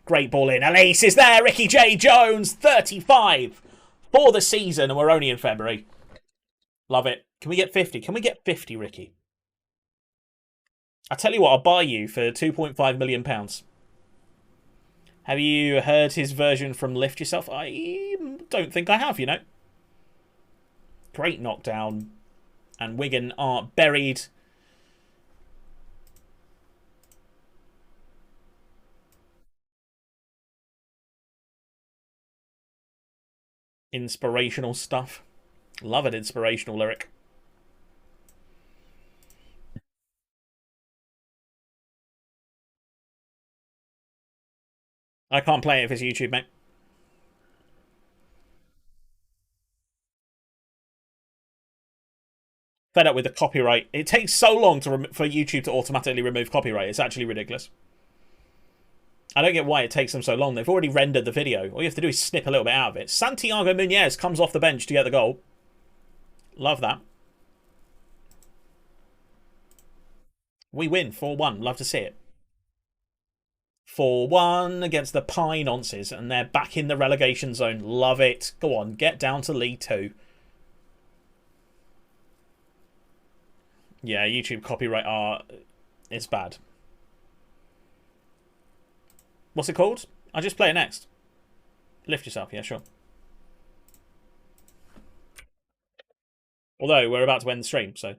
Great ball in. Elise is there. Ricky J. Jones, 35 for the season, and we're only in February. Love it. Can we get 50? Can we get 50, Ricky? I tell you what, I'll buy you for £2.5 million. Have you heard his version from Lift Yourself? I don't think I have, you know. Great knockdown. And Wigan are buried. Inspirational stuff. Love an inspirational lyric. I can't play it if it's YouTube, mate. Fed up with the copyright. It takes so long for YouTube to automatically remove copyright. It's actually ridiculous. I don't get why it takes them so long. They've already rendered the video. All you have to do is snip a little bit out of it. Santiago Muñez comes off the bench to get the goal. Love that. We win 4-1. Love to see it. 4-1 against the Pie Nonces, and they're back in the relegation zone. Love it. Go on, get down to League 2. Yeah, YouTube copyright art is bad. What's it called? I'll just play it next. Lift yourself, yeah, sure. Although, we're about to end the stream, so...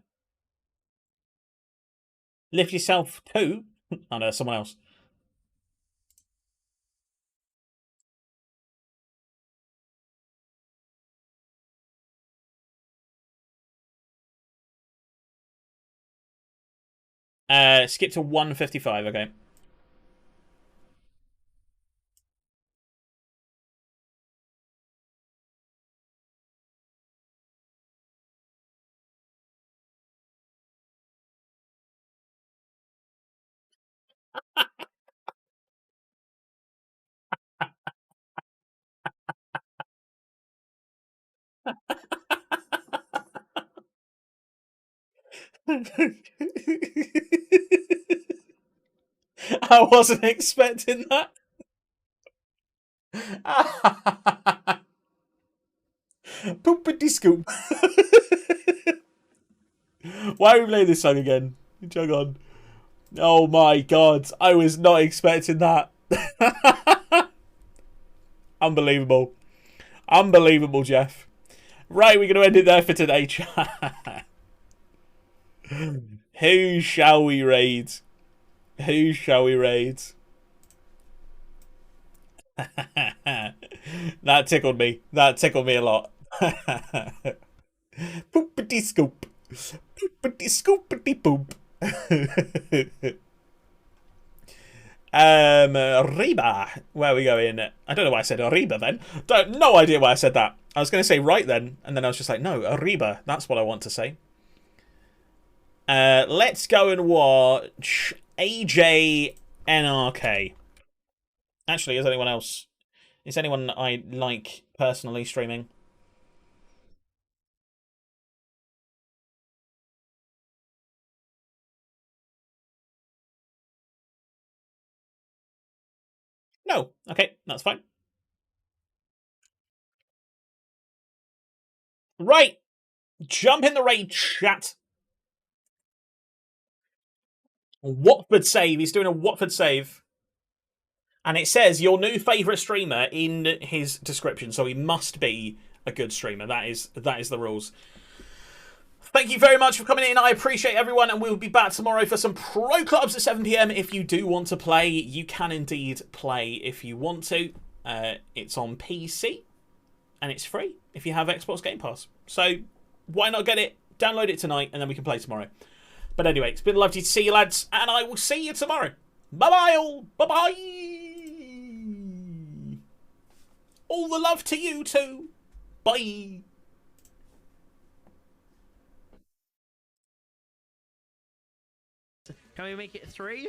Lift yourself too? Oh no, someone else. Skip to 155, okay. I wasn't expecting that. Poopity scoop. Why are we playing this song again? Jog on. Oh my god, I was not expecting that. Unbelievable. Unbelievable, Jeff. Right, we're going to end it there for today, chat. Who shall we raid? Who shall we raid? That tickled me. That tickled me a lot. Poopity scoop. Poopity scoopity poop. Arriba. Where are we going? I don't know why I said Arriba then. No idea why I said that. I was going to say right then, and then I was just like, no, Arriba. That's what I want to say. Let's go and watch AJ NRK. Actually, is anyone else? Is anyone I like personally streaming? No. Okay, that's fine. Right. Jump in the raid, chat. Watford save. He's doing a Watford save. And it says your new favourite streamer in his description, so he must be a good streamer. That is the rules. Thank you very much for coming in. I appreciate everyone, and we'll be back tomorrow for some Pro Clubs at 7 PM. If you do want to play, you can indeed play if you want to. It's on PC, and it's free if you have Xbox Game Pass. So why not get it, download it tonight, and then we can play tomorrow. But anyway, it's been lovely to see you, lads, and I will see you tomorrow. Bye-bye all. Bye-bye. All the love to you too. Bye. Can we make it 3?